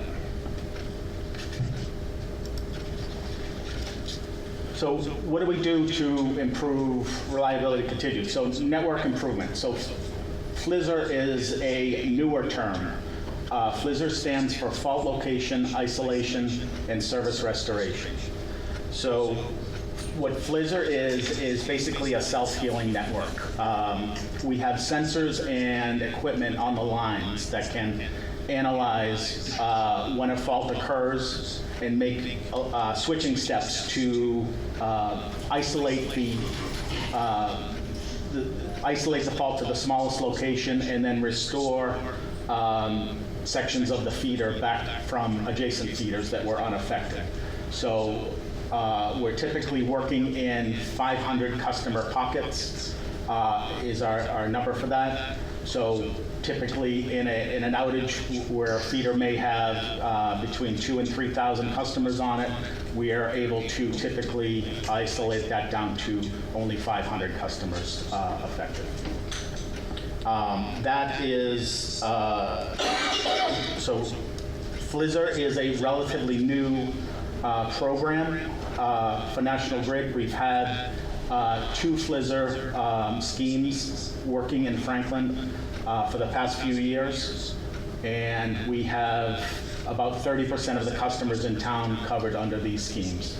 So what do we do to improve reliability continued? So network improvement. So FLISR is a newer term. FLISR stands for Fault Location, Isolation, and Service Restoration. So what Flizzr is basically a self-healing network. We have sensors and equipment on the lines that can analyze when a fault occurs and make switching steps to isolate the fault to the smallest location and then restore sections of the feeder back from adjacent feeders that were unaffected. So we're typically working in 500 customer pockets is our number for that. So typically in an outage where a feeder may have between 2,000 and 3,000 customers on it, we are able to typically isolate that down to only 500 customers affected. That is, so Flizzr is a relatively new program for National Grid. We've had 2 Flizzr schemes working in Franklin for the past few years, and we have about 30% of the customers in town covered under these schemes.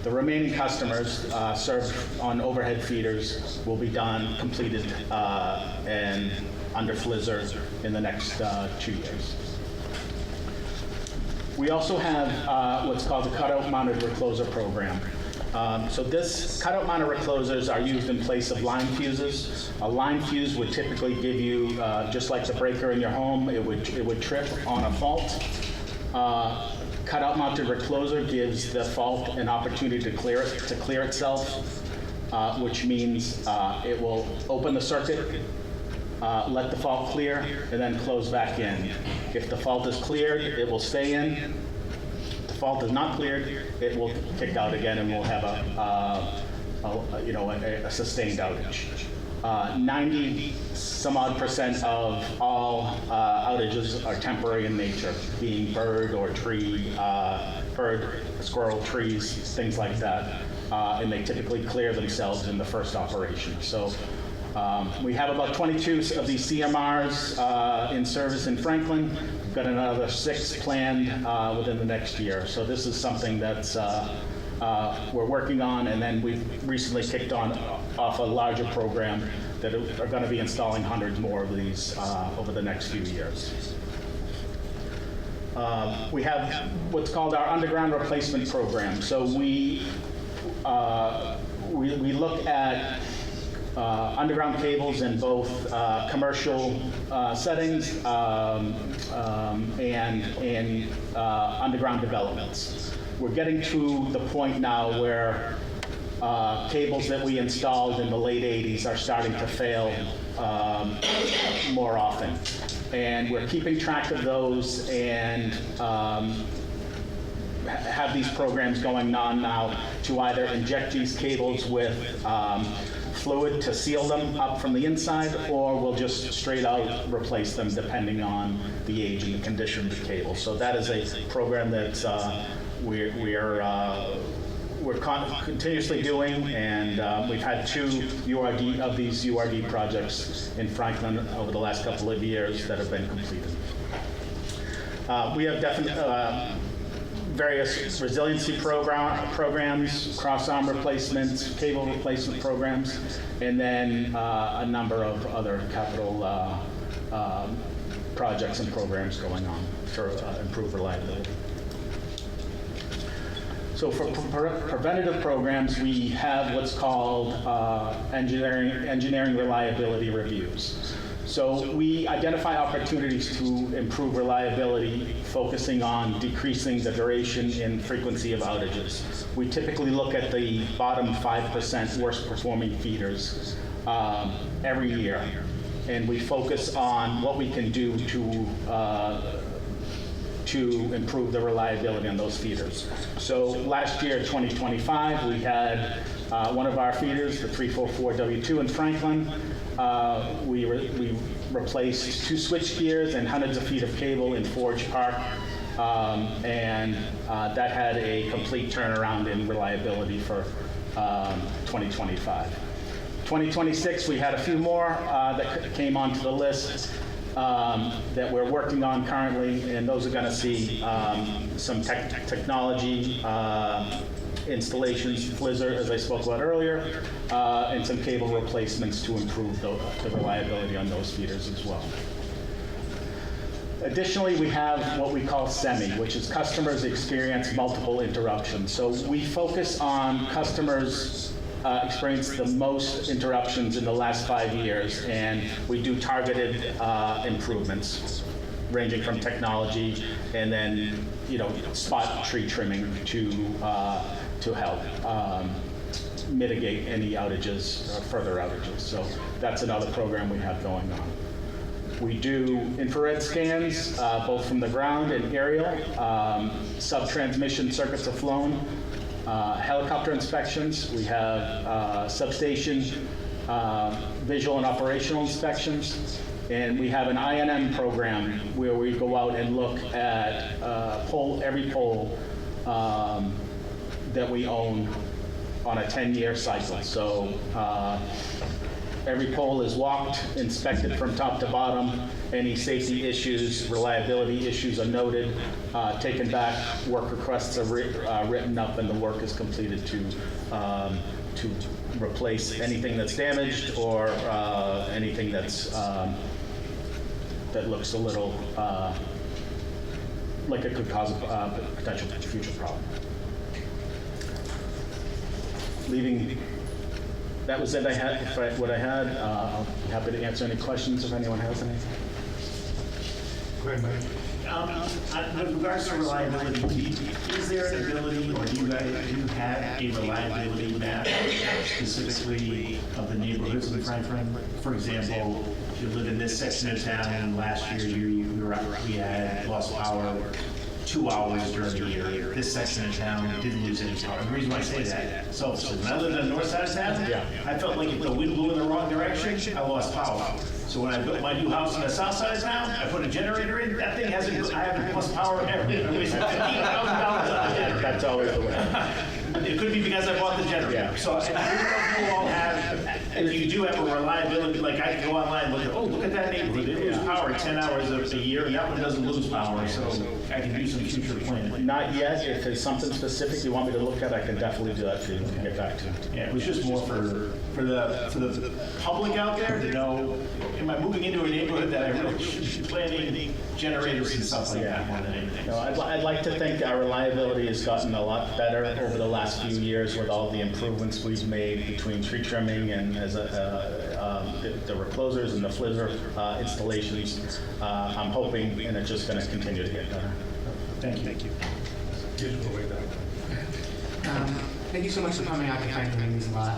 The remaining customers served on overhead feeders will be completed and under Flizzr in the next 2 years. We also have what's called the cutout mounted recloser program. So this cutout mounted reclosers are used in place of line fuses. A line fuse would typically give you, just like the breaker in your home, it would trip on a fault. Cutout mounted recloser gives the fault an opportunity to clear itself, which means it will open the circuit, let the fault clear, and then close back in. If the fault is cleared, it will stay in. If the fault is not cleared, it will kick out again, and we'll have a sustained outage. 90-some-odd% of all outages are temporary in nature, being bird, squirrel, trees, things like that, and they typically clear themselves in the first operation. So we have about 22 of these CMRs in service in Franklin. We've got another 6 planned within the next year. So this is something that's we're working on, and then we've recently kicked off a larger program that are going to be installing hundreds more of these over the next few years. We have what's called our underground replacement program. So we look at underground cables in both commercial settings and in underground developments. We're getting to the point now where cables that we installed in the late 80s are starting to fail more often. And we're keeping track of those and have these programs going on now to either inject these cables with fluid to seal them up from the inside, or we'll just straight out replace them depending on the age and the condition of the cable. So that is a program that we're continuously doing, and we've had 2 of these URD projects in Franklin over the last couple of years that have been completed. We have various resiliency programs, cross-arm replacements, cable replacement programs, and then a number of other capital projects and programs going on to improve reliability. So for preventative programs, we have what's called engineering reliability reviews. So we identify opportunities to improve reliability, focusing on decreasing the duration and frequency of outages. We typically look at the bottom 5% worst performing feeders every year, and we focus on what we can do to improve the reliability on those feeders. So last year, 2025, we had one of our feeders, the 344W2 in Franklin. We replaced 2 switch gears and hundreds of feet of cable in Forge Park, and that had a complete turnaround in reliability for 2025. 2026, we had a few more that came onto the list that we're working on currently, and those are going to see some technology installations, Flizzer, as I spoke about earlier, and some cable replacements to improve the reliability on those feeders as well. Additionally, we have what we call SEMI, which is customers experience multiple interruptions. So we focus on customers experienced the most interruptions in the last 5 years, and we do targeted improvements, ranging from technology and then, spot tree trimming to help mitigate any outages, some further outages. So that's another program we have going on. We do infrared scans, both from the ground and aerial. Sub-transmission circuits are flown. Helicopter inspections. We have substation visual and operational inspections. And we have an INM program where we go out and look at every pole that we own on a 10-year cycle. So every pole is walked, inspected from top to bottom. Any safety issues, reliability issues are noted, taken back, work requests are written up, and the work is completed to replace anything that's damaged or anything that's that looks a little like it could cause a potential future problem. That was it. What I had. I'm happy to answer any questions if anyone has any. Go ahead, Mike. With regards to reliability, is there an ability, or do you have a reliability map specifically of the neighborhoods in Franklin? For example, if you live in this section of town, and last year we had lost power 2 hours during the year. This section of town didn't lose any power. The reason why I say that, so when I lived on the north side of town, I felt like if the wind blew in the wrong direction, I lost power. So when I built my new house on the south side of town, I put a generator in. That thing I haven't lost power ever. I wasted $15,000 on a generator. That's always the way. It could be because I bought the generator. Yeah. So I don't know if you all have, if you do have a reliability, like I can go online and look at that neighborhood. They lose power 10 hours a year, and that one doesn't lose power. So I can do some future planning. Not yet. If there's something specific you want me to look at, I can definitely do that for you and get back to you. Yeah, it was just more for the public out there to know, am I moving into a neighborhood that I really should be planning generators and stuff like that more than anything? No, I'd like to think our reliability has gotten a lot better over the last few years with all the improvements we've made between tree trimming and the reclosers and the Flizzer installations. I'm hoping, and it's just going to continue to get better. Thank you. Thank you. Thank you so much for coming out to Franklin. It means a lot.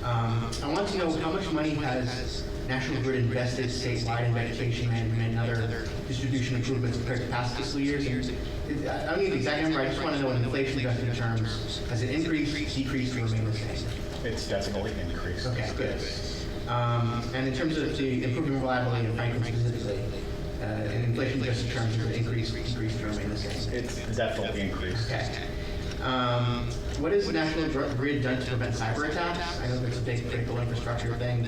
I want to know how much money has National Grid invested statewide in vegetation management and other distribution improvements compared to past fiscal years? I don't need the exact number. I just want to know in inflation-adjusted terms, has it increased, decreased, or remained the same? It's definitely increased. Okay, good. And in terms of the improving reliability in Franklin specifically, in inflation-adjusted terms, has it increased, decreased, or remained the same? It's definitely increased. Okay. What has National Grid done to prevent cyber attacks? I know that's a big critical infrastructure thing.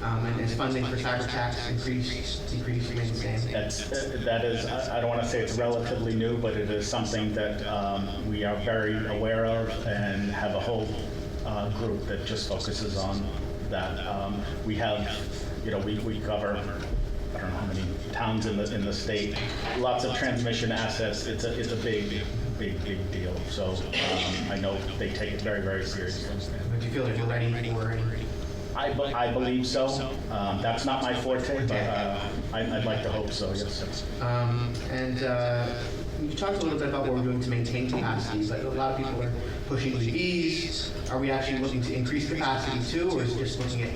And is funding for cyber attacks increased, decreased, remain the same? That is, I don't want to say it's relatively new, but it is something that we are very aware of and have a whole group that just focuses on that. We have, we cover, I don't know how many towns in the state, lots of transmission assets. It's a big deal. So I know they take it very, very seriously. Do you feel like you're ready for it? I believe so. That's not my forte, but I'd like to hope so, yes. And you talked a little bit about what we're doing to maintain capacity, but a lot of people are pushing EVs. Are we actually looking to increase capacity too, or is it just looking at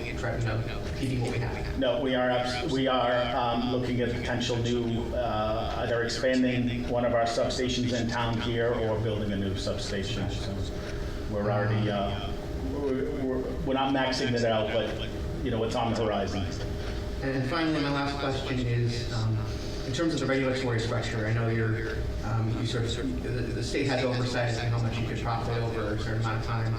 keeping what we have? No, we are looking at potential new, either expanding one of our substations in town here or building a new substation. So we're already, we're not maxing it out, but it's on the horizon. And finally, my last question is, in terms of the regulatory structure, I know the state has oversight on how much you could profit over a certain amount of time.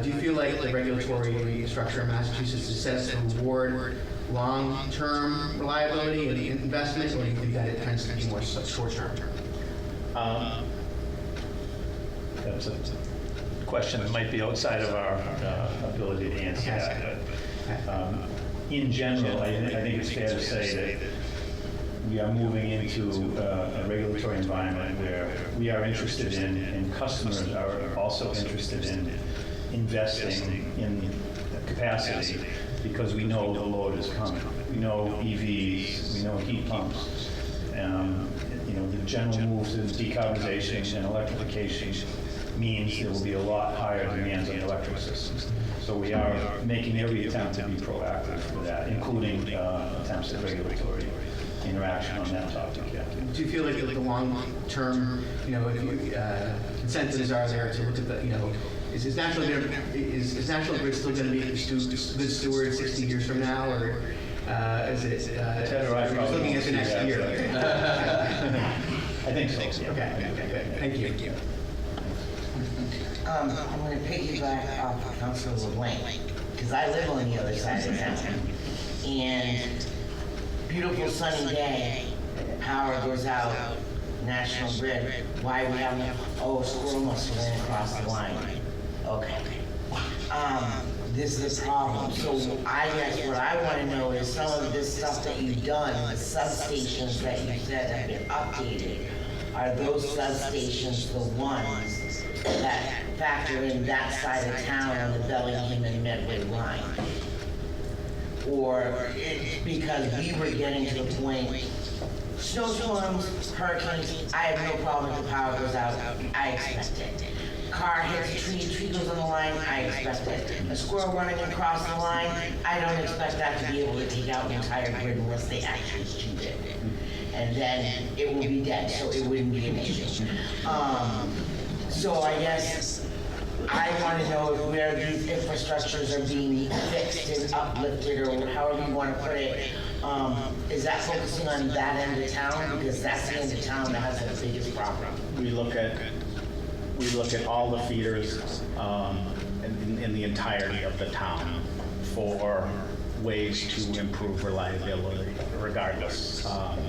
Do you feel like the regulatory structure in Massachusetts is set up to reward long-term reliability and investment, or do you think that it tends to be more short-term? That's a question that might be outside of our ability to answer that. But, in general, I think it's fair to say that we are moving into a regulatory environment where we are interested in, and customers are also interested in investing in capacity because we know the load is coming. We know EVs, we know heat pumps. The general move to decarbonization and electrification means there will be a lot higher demands on electric systems. So we are making every attempt to be proactive for that, including attempts at regulatory interaction on that topic. Yeah. Do you feel like the long-term, incentives are there to look at the, is National Grid still going to be a good steward 60 years from now, or is it looking at the next year? I think so. Yeah. Okay. Thank you. I'm going to piggyback off of Councilor LeBlanc, because I live on the other side of town. And beautiful sunny day, power goes out, National Grid. Why we haven't? Oh, a squirrel must have ran across the line. Okay. This is a problem. So I guess what I want to know is some of this stuff that you've done, the substations that you said have been updated, are those substations the ones that factor in that side of town on the Bellingham and Medway line? Or because we were getting to the point, snowstorms, hurricanes, I have no problem if the power goes out, I expect it. Car hits a tree goes on the line, I expect it. A squirrel running across the line, I don't expect that to be able to take out the entire grid unless they actually shoot it. And then it will be dead, so it wouldn't be an issue. So I guess I want to know where these infrastructures are being fixed and uplifted, or however you want to put it. Is that focusing on that end of town? Because that's the end of town that has the biggest problem. We look at all the feeders in the entirety of the town for ways to improve reliability regardless.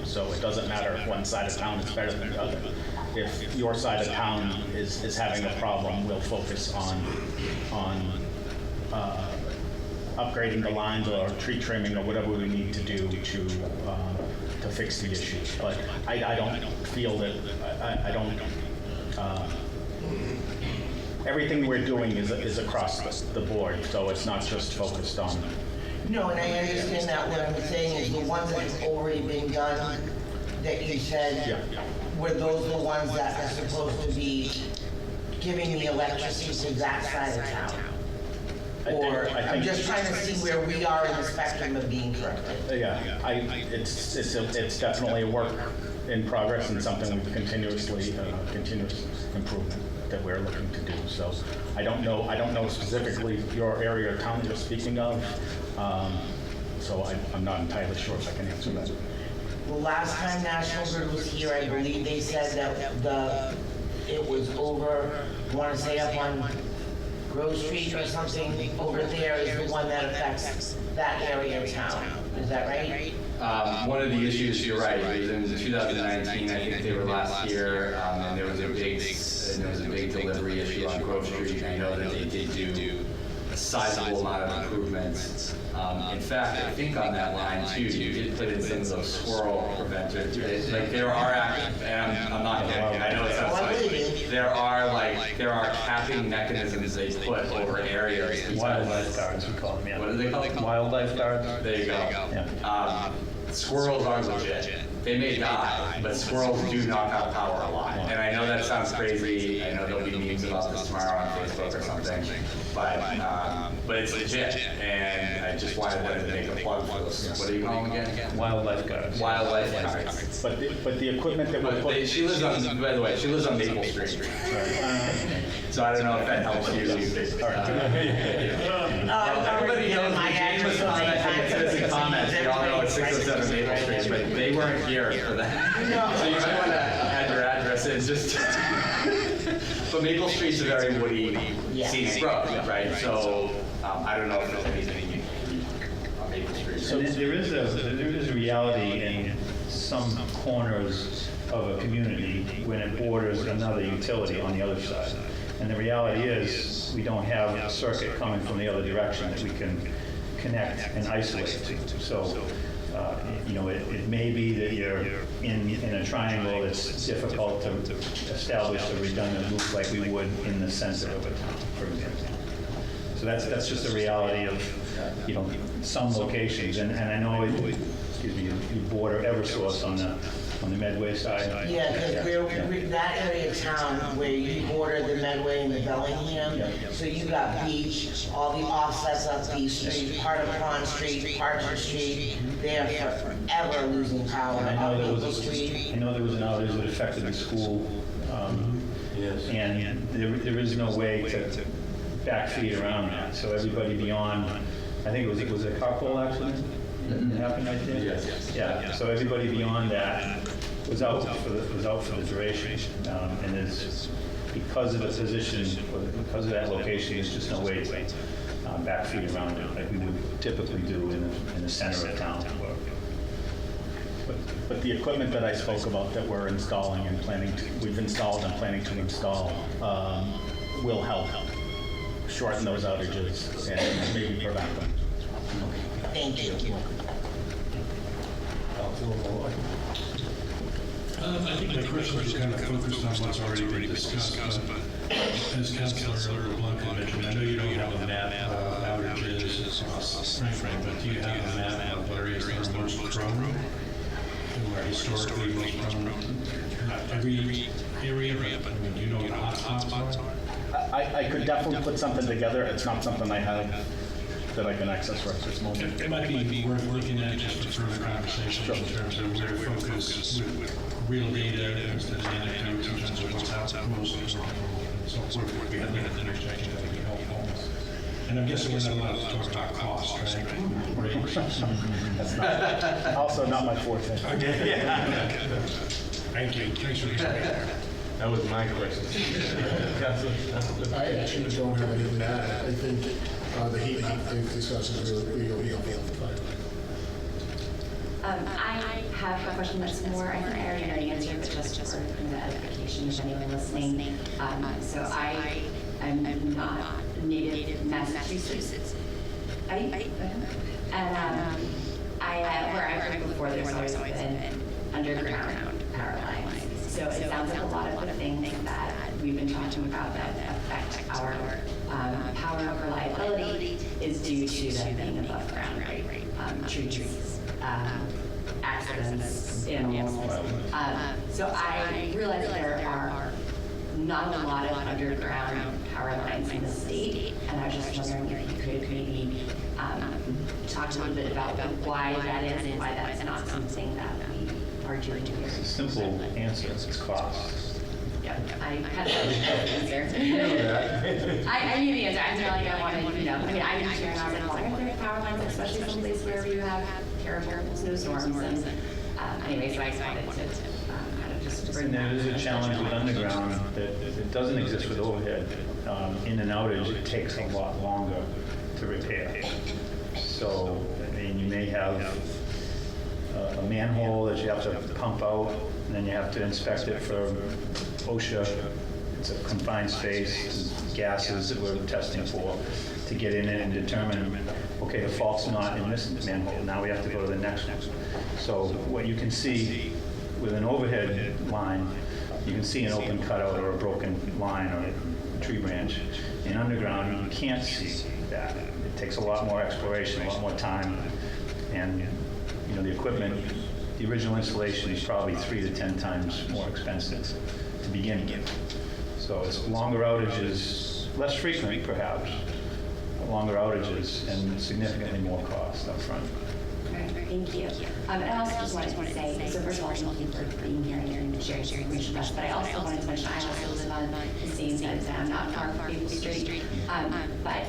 So it doesn't matter if one side of town is better than the other. If your side of town is having a problem, we'll focus on upgrading the lines or tree trimming or whatever we need to do to fix the issues. But I don't feel that, I don't, everything we're doing is across the board, so it's not just focused on. No, and I understand that. What I'm saying is the ones that have already been done, that you said, were those the ones that are supposed to be giving the electricity to that side of town? Or I'm just trying to see where we are in the spectrum of being corrected. Yeah, it's definitely a work in progress and something continuous improvement that we're looking to do. So I don't know specifically your area or town you're speaking of. So I'm not entirely sure if I can answer that. The last time National Grid was here, I believe they said that it was over, I want to say up on Grove Street or something, over there is the one that affects that area of town. Is that right? One of the issues, you're right, it was in 2019, I think they were last year, and there was a big delivery issue on Grove Street. I know that they did do a sizable amount of improvements. In fact, I think on that line too, you did put in some of those squirrel preventers. Like there are, and I'm not kidding, I know it sounds like, there are capping mechanisms they put over areas. Wildlife guards, we call them, yeah. What are they called? Wildlife guards. There you go. Yeah. Squirrels are legit. They may die, but squirrels do knock out power a lot. And I know that sounds crazy. I know there'll be memes about this tomorrow on Facebook or something. But it's legit. And I just wanted them to make a plug for those. What do you call them again? Wildlife guards. Wildlife guards. But the equipment that we're putting. She lives on, by the way, she lives on Maple Street. So I don't know if that helps you. Everybody knows my address on the comments. We all know it's 607 Maple Street, but they weren't here for that. So you might want to add your address in just. But Maple Street's a very woody, scenic road, right? So I don't know if there's anything on Maple Street. So there is a reality in some corners of a community when it borders another utility on the other side. And the reality is, we don't have a circuit coming from the other direction that we can connect and isolate to. So, it may be that you're in a triangle that's difficult to establish a redundant loop like we would in the center of a town, for example. So that's just the reality of, some locations. And I know, you border Eversource on the Medway side. Yeah, because we're that area of town where you border the Medway and the Bellingham, so you got Beach, all the offsets up Beach Street, part of Pond Street, Parker Street, they're forever losing power And I know on there Maple was Street. an outage that affected the school. Yes. And there is no way to backfeed around that. So everybody beyond, I think was it a carpool accident that happened right there? Yes. Yeah, so everybody beyond that was out for the duration. And it's because of the position, or because of that location, there's just no way to backfeed around it like we would typically do in the center of town. But the equipment that I spoke about that we're installing and we've installed and planning to install will help shorten those outages and maybe prevent them. Thank you. I think my question was kind of focused on what's already been discussed, but as Councilor LeBlanc mentioned, I know you don't have a map of outages across Franklin, but do you have a map of areas that are most prone, who are historically most prone? Not every area, but I mean, do you know what the hot spots are? I could definitely put something together. It's not something I have that I can access right this moment. It might be worth looking at just for further conversation in terms of where to focus with real data instead of anecdotes in terms of what's out most and so forth. We have that at the next meeting, that would be helpful. And I'm guessing we're not allowed to talk about cost, right? That's also not my forte. Thank you. Thanks for explaining. That was my question. I actually don't have anything to add. I think the heat discussion is really helpful. I have a question that's more, I think I already know the answer, but just for the edification of anyone listening. So I am not native Massachusetts. And where I lived before, there's always been underground power lines. So it sounds like a lot of the things that we've been talking about that affect our power reliability is due to them being above ground, right? Trees, accidents, animals. So I realize there are not a lot of underground power lines in the state, and I was just wondering if you could maybe talk a little bit about why that is and why that's not something that we are doing here. It's a simple answer, it's cost. Yeah, I had the answer. I knew the answer. I feel like I wanted, I mean, I was hearing, I was like, why are there power lines, especially someplace where you have terrible snowstorms? And anyways, so I just wanted to kind of just bring And that. there is a challenge with underground that it doesn't exist with overhead. In an outage, it takes a lot longer to repair. So, I mean, you may have a manhole that you have to pump out, and then you have to inspect it for OSHA. It's a confined space, gases that we're testing for, to get in it and determine, okay, the fault's not in this manhole, now we have to go to the next one. So what you can see with an overhead line, you can see an open cutout or a broken line or a tree branch. In underground, you can't see that. It takes a lot more exploration, a lot more time, and the equipment, the original installation is probably 3 to 10 times more expensive to begin with. So it's longer outages, less frequent perhaps, but longer outages and significantly more cost up front. Great, thank you. And I also just wanted to say, so first of all, thank you for being here and sharing information with us, but I also wanted to mention, I also live on the same side of town, not far from Maple Street. But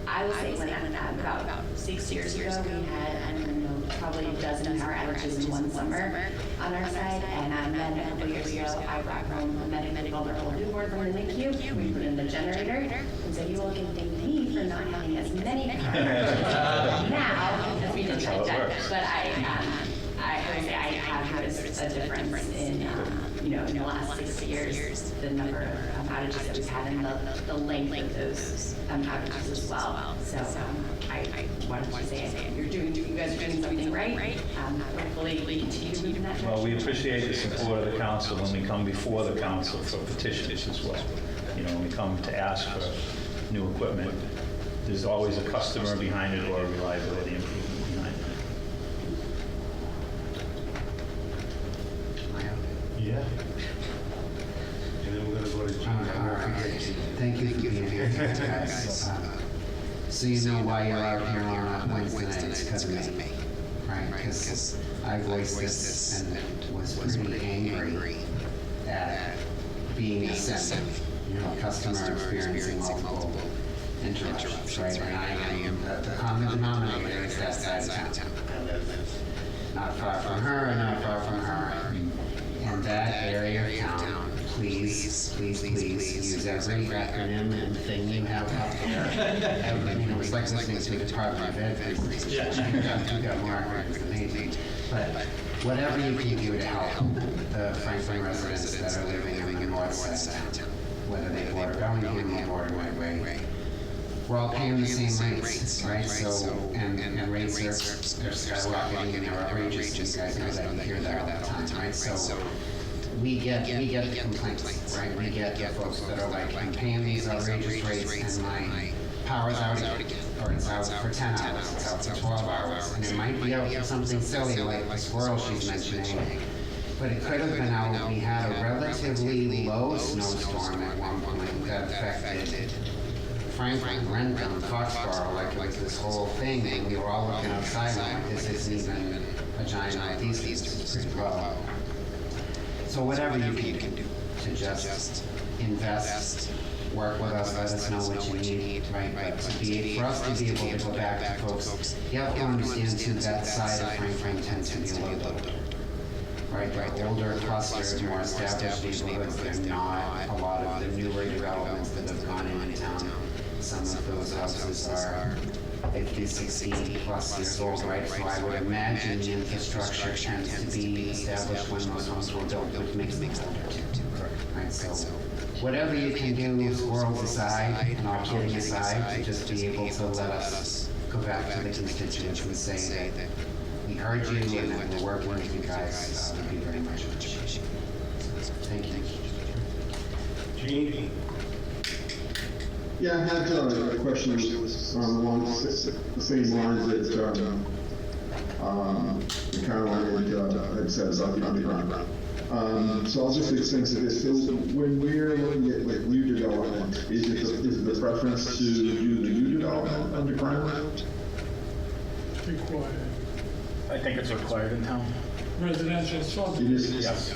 I will say when about 6 years ago, we had, probably a dozen power outages in one summer on our side, and then a couple years ago, I brought home a medically vulnerable newborn from the NICU. We put in the generator, and so you all can thank me for not having as many power outages now as we did back then. But I would say I have noticed a difference in, in the last 6 years, the number of outages that we've had and the length of those outages as well. So I wanted to say you guys are doing something right. Hopefully we continue to move in that direction. Well, we appreciate the support of the council when we come before the council for petitions as well. You know, when we come to ask for new equipment, there's always a customer behind it or a reliability improvement behind it. Yeah. And then we're gonna go to Gene. Thank you for being here, guys. So you know why you're out here on Wednesday night, it's because of me, right? Because I voiced this and was pretty angry at being a center, you know, customer experiencing multiple interruptions, right? And I am, the common denominator is that side of town. I live not far from her and not far from her. In that area of town, please use every acronym and thing you have up there. You know, it's like listening to the Department of Ed. You've got more acronyms than me. But whatever you can do to help the Franklin residents that are living in the north side of town, whether they border Bellingham or border my way, we're all paying the same rates, right? So, and rates are skyrocketing and they're outrageous. You guys know that, you hear that all the time, right? So we get the complaints, right? We get the folks that are like, I'm paying these outrageous rates and my power's out again, or it's out for 10 hours, it's out for 12 hours, and it might be out for something silly like the squirrel she's mentioning, but it could have been out. We had a relatively low snowstorm at one point that affected Franklin, Renton, Foxborough, like it was this whole thing, and we were all looking outside like this isn't even a giant northeast, this is pretty low. So whatever you can do to just invest, work with us, let us know what you need, right? But for us to be able to go back to folks, you have to understand too that side of Franklin tends to be a little older. Right, the older clusters, more established neighborhoods, there's not a lot of the newer developments that have gone into town. Some of those houses are 50, 60 plus years old, right? So I would imagine the infrastructure tends to be established when those homes were built, which makes them older too. Right, so whatever you can do, squirrels aside, and all kidding aside, to just be able to let us go back to the constituents and say that we heard you and that we're working with you guys, would be very much appreciated. Thank you. Gene? Yeah, I had a question along the same lines that Caroline had said about the underground. So I'll just extend to this. So when we're looking at like new development, is it the preference to do the new development underground? Required. I think it's required in town. Residential It subdivision. is? Yes.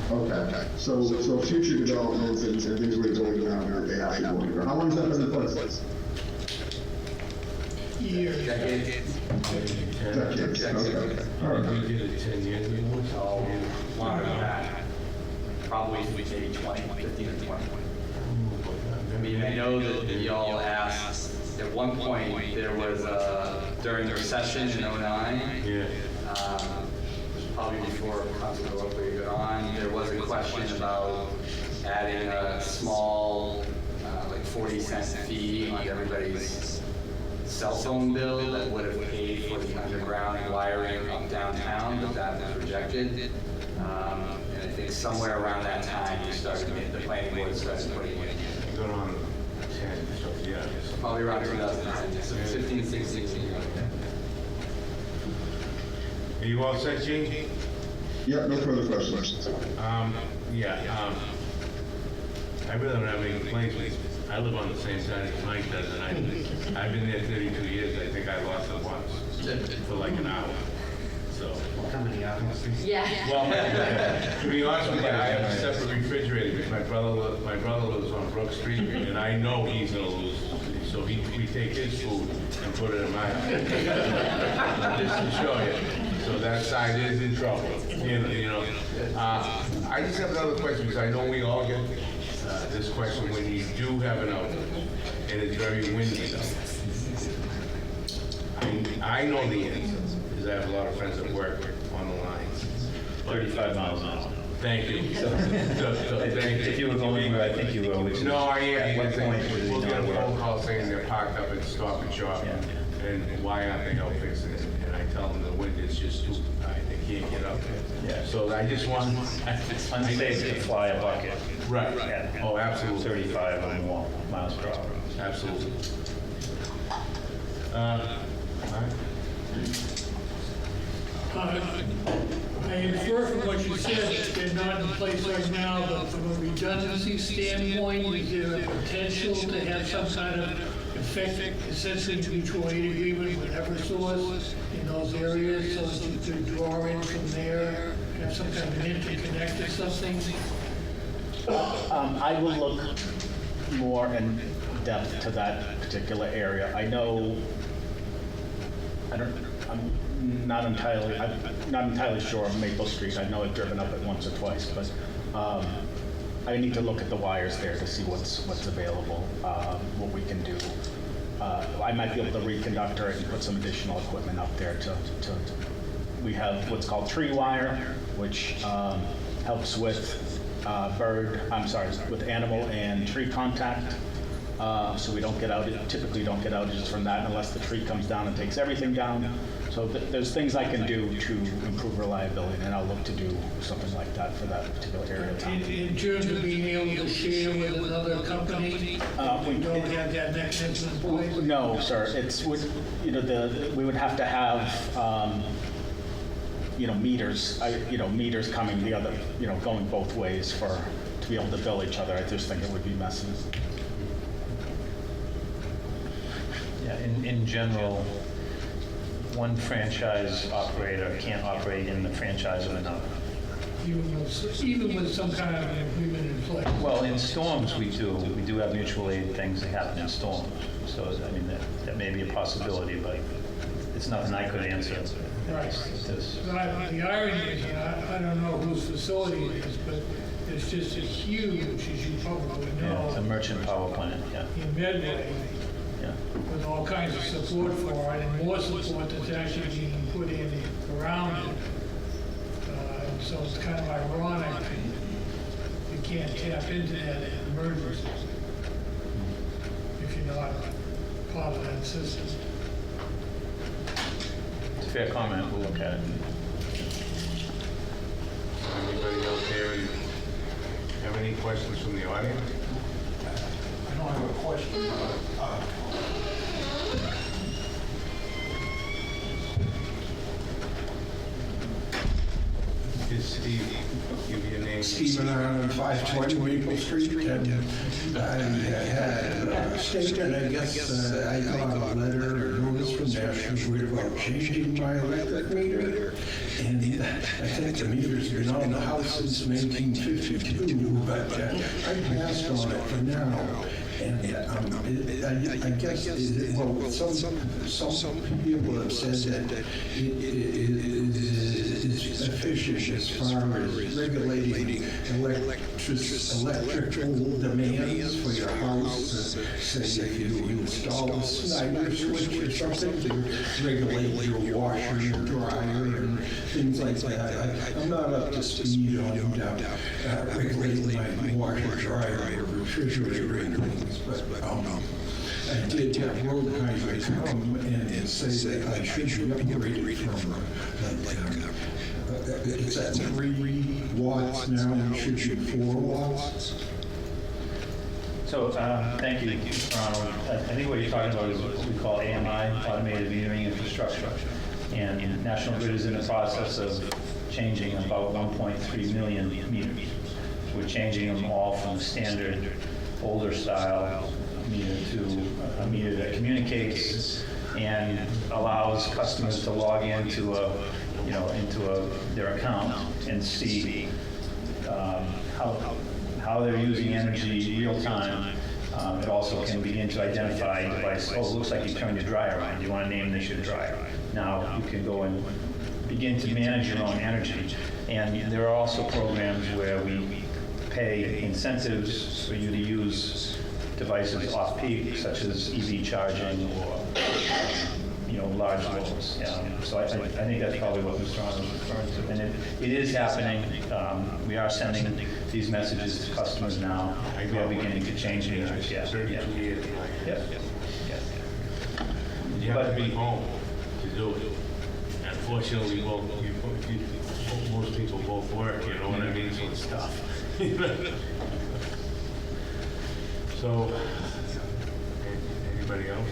Okay. So future developments and things we're doing now, they have to go underground. How long has that been in place? Years. Decades. Okay. All right. We did it 10 years ago. So, longer than that, probably maybe 15 or 20. I mean, I know that y'all asked, at one point, there was during the recession in '09, probably before Councilor Oakley got on, there was a question about adding a small, like 40-cent fee on everybody's cell phone bill that would have paid for the underground wiring up downtown, but that was rejected. And I think somewhere around that time, the planning board started putting it in. Going on 10, so yeah. Probably around 2010, so 15, 16, something like that. Are you all set, Gene? Yeah, no further questions. I really don't have any complaints. I live on the same side as Mike does, and I've been there 32 years. I think I lost it once for like an hour. So. How many hours? Yeah. Well, to be honest with you, I have a separate refrigerator because my brother lives on Brook Street, and I know he's gonna lose. So we take his food and put it in my house. Just to show you. So that side is in trouble. You know. I just have another question because I know we all get this question when you do have an outage and it's very windy though. I know the answer because I have a lot of friends that work on the lines. 35 miles an hour. Thank you. So, Thank if you were going where I think you were, which is, No, I at am. what point did We'll it get a not phone work? call saying they're parked up at Stop and Shop. Yeah. And why aren't they out fixing it? And I tell them the wind is just too high, they can't get up there. Yeah. So I just want. It's unsafe to fly a bucket. Right. At Oh, absolutely. 35 or more miles per hour. Absolutely. All right. I infer from what you said that they're not in place right now, but from a redundancy standpoint, is there a potential to have some kind of effective, essentially mutual aid agreement with Eversource in those areas, so that you could draw in from there, have some kind of an interconnect or something? I will look more in depth to that particular area. I'm not entirely sure of Maple Street. I know I've driven up it once or twice, but I need to look at the wires there to see what's available, what we can do. I might be able to reconductor it and put some additional equipment up there we have what's called tree wire, which helps with with animal and tree contact. So we typically don't get outages from that unless the tree comes down and takes everything down. So there's things I can do to improve reliability, and I'll look to do something like that for that particular area of town. In terms of being able to share with another company, we don't have that mechanism in place? No, sir. We would have to have meters. Meters coming the other, going both ways to be able to bill each other. I just think it would be messy. Yeah, in general, one franchise operator can't operate in the franchise of another. Even with some kind of an agreement in place? Well, in storms, we do have mutual aid things that happen in storms. So, I mean, that may be a possibility, but it's nothing I could answer. Right. The irony is, I don't know whose facility it is, but it's just a huge, as you probably know. Yeah, it's a merchant power plant, yeah. In Medway, Yeah. with all kinds of support for it, and more support that's actually being put in around it. So it's kind of ironic that you can't tap into that emergency if you're not part of that system. It's a fair comment, we'll look at it. Anybody out there have any questions from the audience? I don't have a question. Steve, give me your name. Stephen Arnold, 520 Maple Street, and I had a statement, I guess, I got a letter or notice from NationGrid about changing my electric meter, and I think the meter's been on the house since 1952, but I passed on it for now. And I guess, some people have said that it is efficient as far as regulating electrical demands for your house. Say if you install a Snyder switch or something to regulate your washer and dryer and things like that. I'm not up to speed on regulating my washer, dryer, or refrigerator and things, but I did have road highways come and say that I should be upgraded from it's at 3 watts now, and it should be 4 watts. So, thank you, Ronald. I think what you're talking about is what we call AMI, Automated Metering Infrastructure. And NationGrid is in the process of changing about 1.3 million meters. We're changing them all from standard, older style meter to a meter that communicates and allows customers to log into their account and see how they're using energy real time. It also can begin to identify a device. Oh, it looks like you turned your dryer on. You want to name this your dryer. Now you can go and begin to manage your own energy. And there are also programs where we pay incentives for you to use devices off-peak, such as EV charging or large loads. So I think that's probably what Mr. Arnold was referring to. And it is happening. We are sending these messages to customers now. We are beginning to change meters. Yeah. 32 years. Yep. You have to be home to do it. Unfortunately, most people both work, you know what I mean, so it's tough. So, anybody else?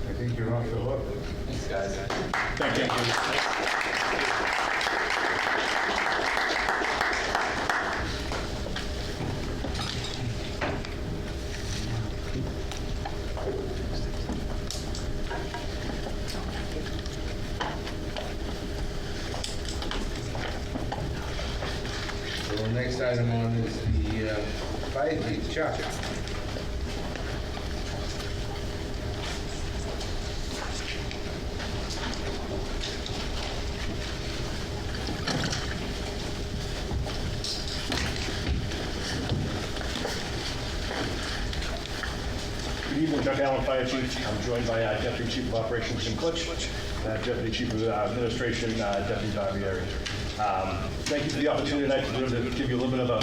I think you're off the hook. Thanks, guys. Thank you. So the next item on is the fire chief, Chuck. Good evening, Chuck Allen, Fire Chief. I'm joined by Deputy Chief of Operations Jim Klitsch, Deputy Chief of Administration Deputy Barbieri. Thank you for the opportunity tonight to give you a little bit of a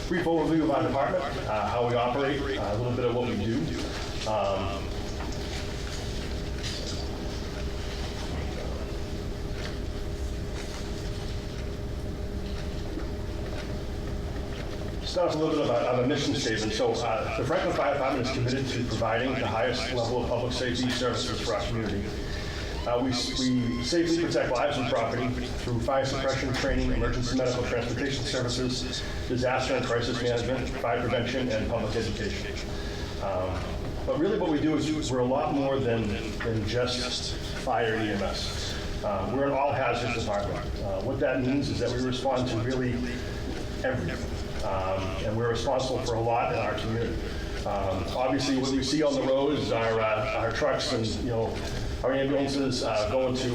brief overview of our department, how we operate, a little bit of what we do. Start off a little bit of a mission statement. So the Franklin Fire Department is committed to providing the highest level of public safety services for our community. We safely protect lives and property through fire suppression, training, emergency medical transportation services, disaster and crisis management, fire prevention, and public education. But really what we do is we're a lot more than just fire and EMS. We're an all hazards department. What that means is that we respond to really everything. And we're responsible for a lot in our community. Obviously, what you see on the roads are our trucks and our ambulances going to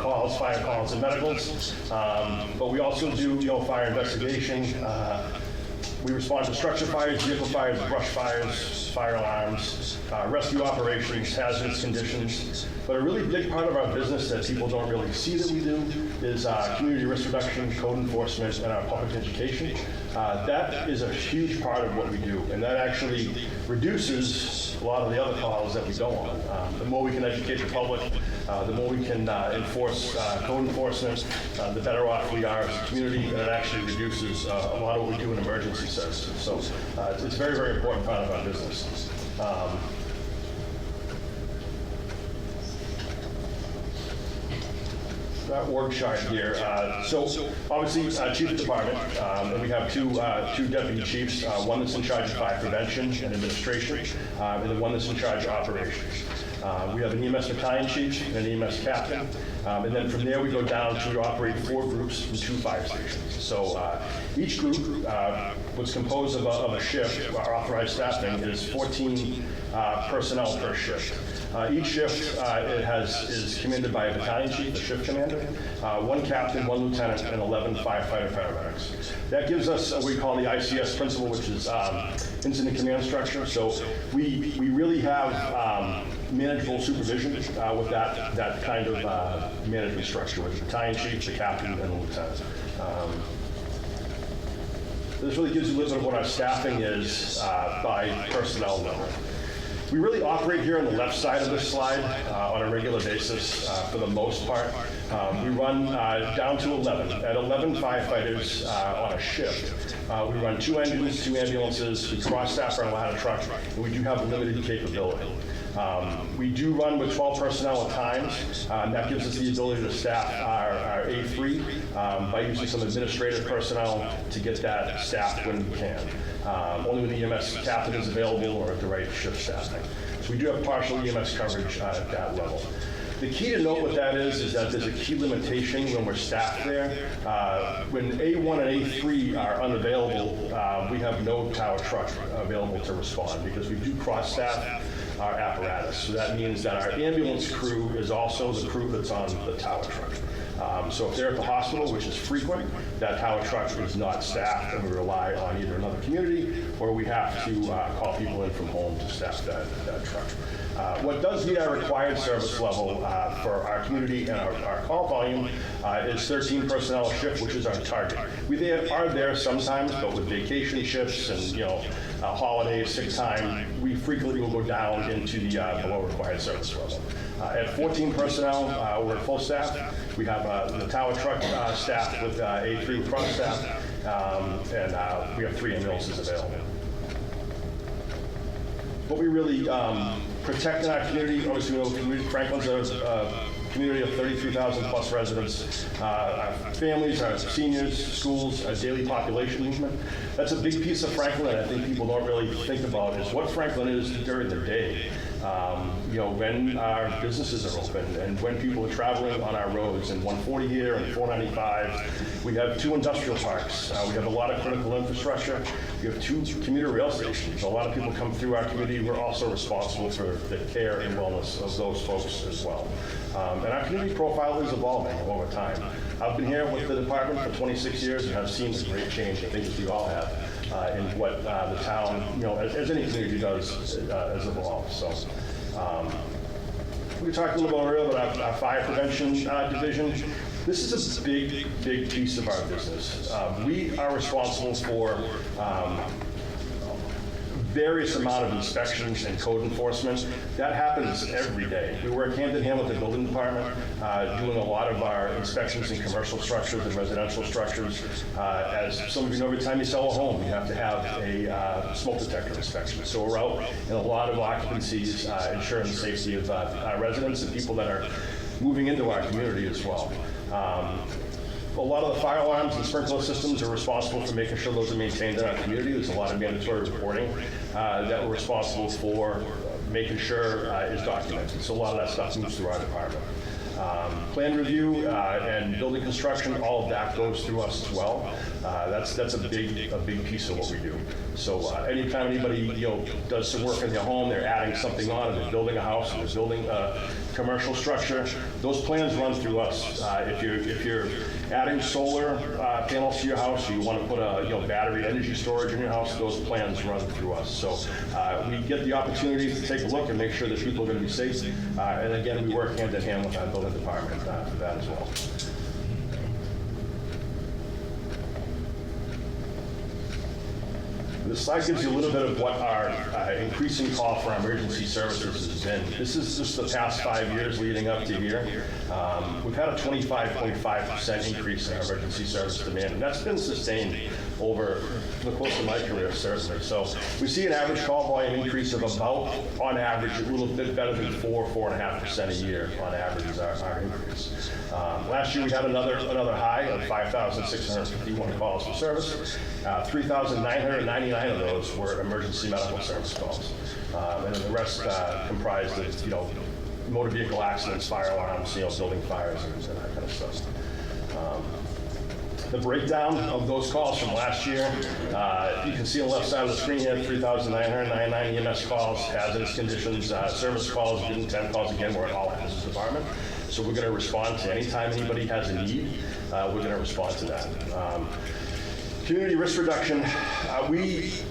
calls, fire calls, and medicals. But we also do fire investigation. We respond to structure fires, vehicle fires, brush fires, fire alarms, rescue operations, hazardous conditions. But a really big part of our business that people don't really see that we do is community risk reduction, code enforcement, and our public education. That is a huge part of what we do, and that actually reduces a lot of the other calls that we go on. The more we can educate the public, the more we can enforce code enforcement, the better off we are as a community, and it actually reduces a lot of what we do in emergency services. So it's a very, very important part of our business. That org chart here. So obviously, chief of department, and we have two deputy chiefs, one that's in charge of fire prevention and administration, and then one that's in charge of operations. We have an EMS battalion chief and an EMS captain, and then from there we go down to operate 4 groups from 2 fire stations. So each group was composed of a shift. Our authorized staffing is 14 personnel per shift. Each shift is commanded by a battalion chief, a shift commander, 1 captain, 1 lieutenant, and 11 firefighter paramedics. That gives us what we call the ICS principle, which is incident command structure. So we really have manageable supervision with that kind of management structure with the battalion chief, the captain, and the lieutenant. This really gives you a little bit of what our staffing is by personnel level. We really operate here on the left side of this slide on a regular basis for the most part. We run down to 11. At 11 firefighters on a shift, we run 2 engines, 2 ambulances, we cross-staff our ladder truck, and we do have limited capability. We do run with 12 personnel at times, and that gives us the ability to staff our A3 by using some administrative personnel to get that staffed when we can. Only when the EMS captain is available or at the right shift staffing. So we do have partial EMS coverage at that level. The key to note with that is that there's a key limitation when we're staffed there. When A1 and A3 are unavailable, we have no tower truck available to respond because we do cross-staff our apparatus. So that means that our ambulance crew is also the crew that's on the tower truck. So if they're at the hospital, which is frequent, that tower truck is not staffed, and we rely on either another community or we have to call people in from home to staff that truck. What does meet our required service level for our community and our call volume is 13 personnel a shift, which is our target. We are there sometimes, but with vacation shifts and holidays, sick time, we frequently will go down into the below required service level. At 14 personnel, we're at full staff. We have the tower truck staff with A3 front staff, and we have 3 ambulances available. What we really protect in our community, obviously, Franklin's a community of 33,000 plus residents. Our families, our seniors, schools, our daily population movement. That's a big piece of Franklin that I think people don't really think about is what Franklin is during the day. When our businesses are open and when people are traveling on our roads, and 140 here and 495. We have 2 industrial parks. We have a lot of critical infrastructure. We have 2 commuter rail stations. A lot of people come through our community. We're also responsible for the care and wellness of those folks as well. And our community profile is evolving over time. I've been here with the department for 26 years and I've seen a great change, I think as we all have, in what the town, as any community does, has evolved. So we talked a little bit earlier about our fire prevention division. This is a big, big piece of our business. We are responsible for various amount of inspections and code enforcement. That happens every day. We work hand in hand with the building department, doing a lot of our inspections in commercial structures and residential structures. As some of you know, every time you sell a home, you have to have a smoke detector inspection. So we're out in a lot of occupancies, ensuring the safety of our residents and people that are moving into our community as well. A lot of the fire alarms and sprinkler systems are responsible for making sure those are maintained in our community. There's a lot of mandatory reporting that we're responsible for making sure is documented. So a lot of that stuff moves through our department. Plan review and building construction, all of that goes through us as well. That's a big piece of what we do. So anytime anybody does some work in their home, they're adding something on, or they're building a house, or they're building a commercial structure, those plans run through us. If you're adding solar panels to your house, or you want to put a battery energy storage in your house, those plans run through us. So we get the opportunity to take a look and make sure that people are going to be safe. And again, we work hand in hand with our building department for that as well. This slide gives you a little bit of what our increasing call for our emergency services has been. This is just the past 5 years leading up to here. We've had a 25.5% increase in our emergency service demand, and that's been sustained over the course of my career, certainly. So we see an average call volume increase of about, on average, a little bit better than 4.5% a year on average is our increase. Last year we had another high of 5,651 calls for service. 3,999 of those were emergency medical service calls. And then the rest comprised of, motor vehicle accidents, fire alarms, building fires, and that kind of stuff. The breakdown of those calls from last year, you can see on the left side of the screen here, 3,999 EMS calls, hazardous conditions, service calls, didn't attend calls. Again, we're an all hazardous department. So we're going to respond to anytime anybody has a need, we're going to respond to that. Community risk reduction,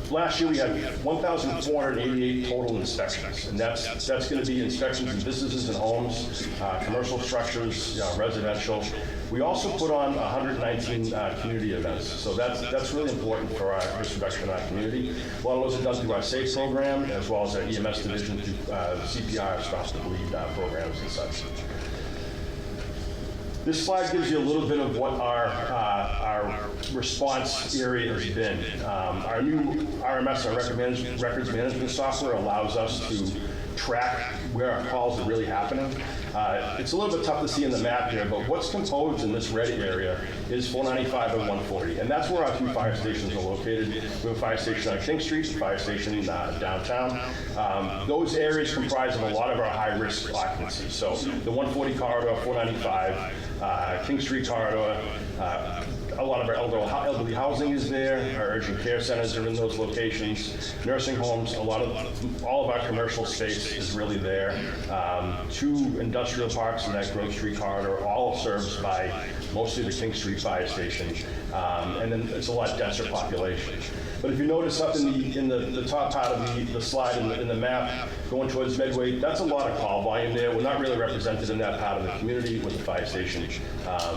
last year we had 1,488 total inspections, and that's going to be inspections in businesses and homes, commercial structures, residential. We also put on 119 community events, so that's really important for our risk reduction in our community. A lot of those are done through our SAFE program, as well as our EMS division through CPR, Stop the Bleed programs and such. This slide gives you a little bit of what our response area has been. Our new RMS, our records management software, allows us to track where our calls are really happening. It's a little bit tough to see in the map here, but what's composed in this red area is 495 and 140, and that's where our 2 fire stations are located. We have a fire station on King Street, a fire station downtown. Those areas comprise of a lot of our high-risk occupancy. So the 140 corridor, 495, King Street corridor, a lot of our elderly housing is there. Our urgent care centers are in those locations. Nursing homes, all of our commercial space is really there. 2 industrial parks in that Grove Street corridor, all serviced by mostly the King Street Fire Station. And then it's a lot denser population. But if you notice up in the top part of the slide in the map, going towards Medway, that's a lot of call volume there. We're not really represented in that part of the community with the fire station.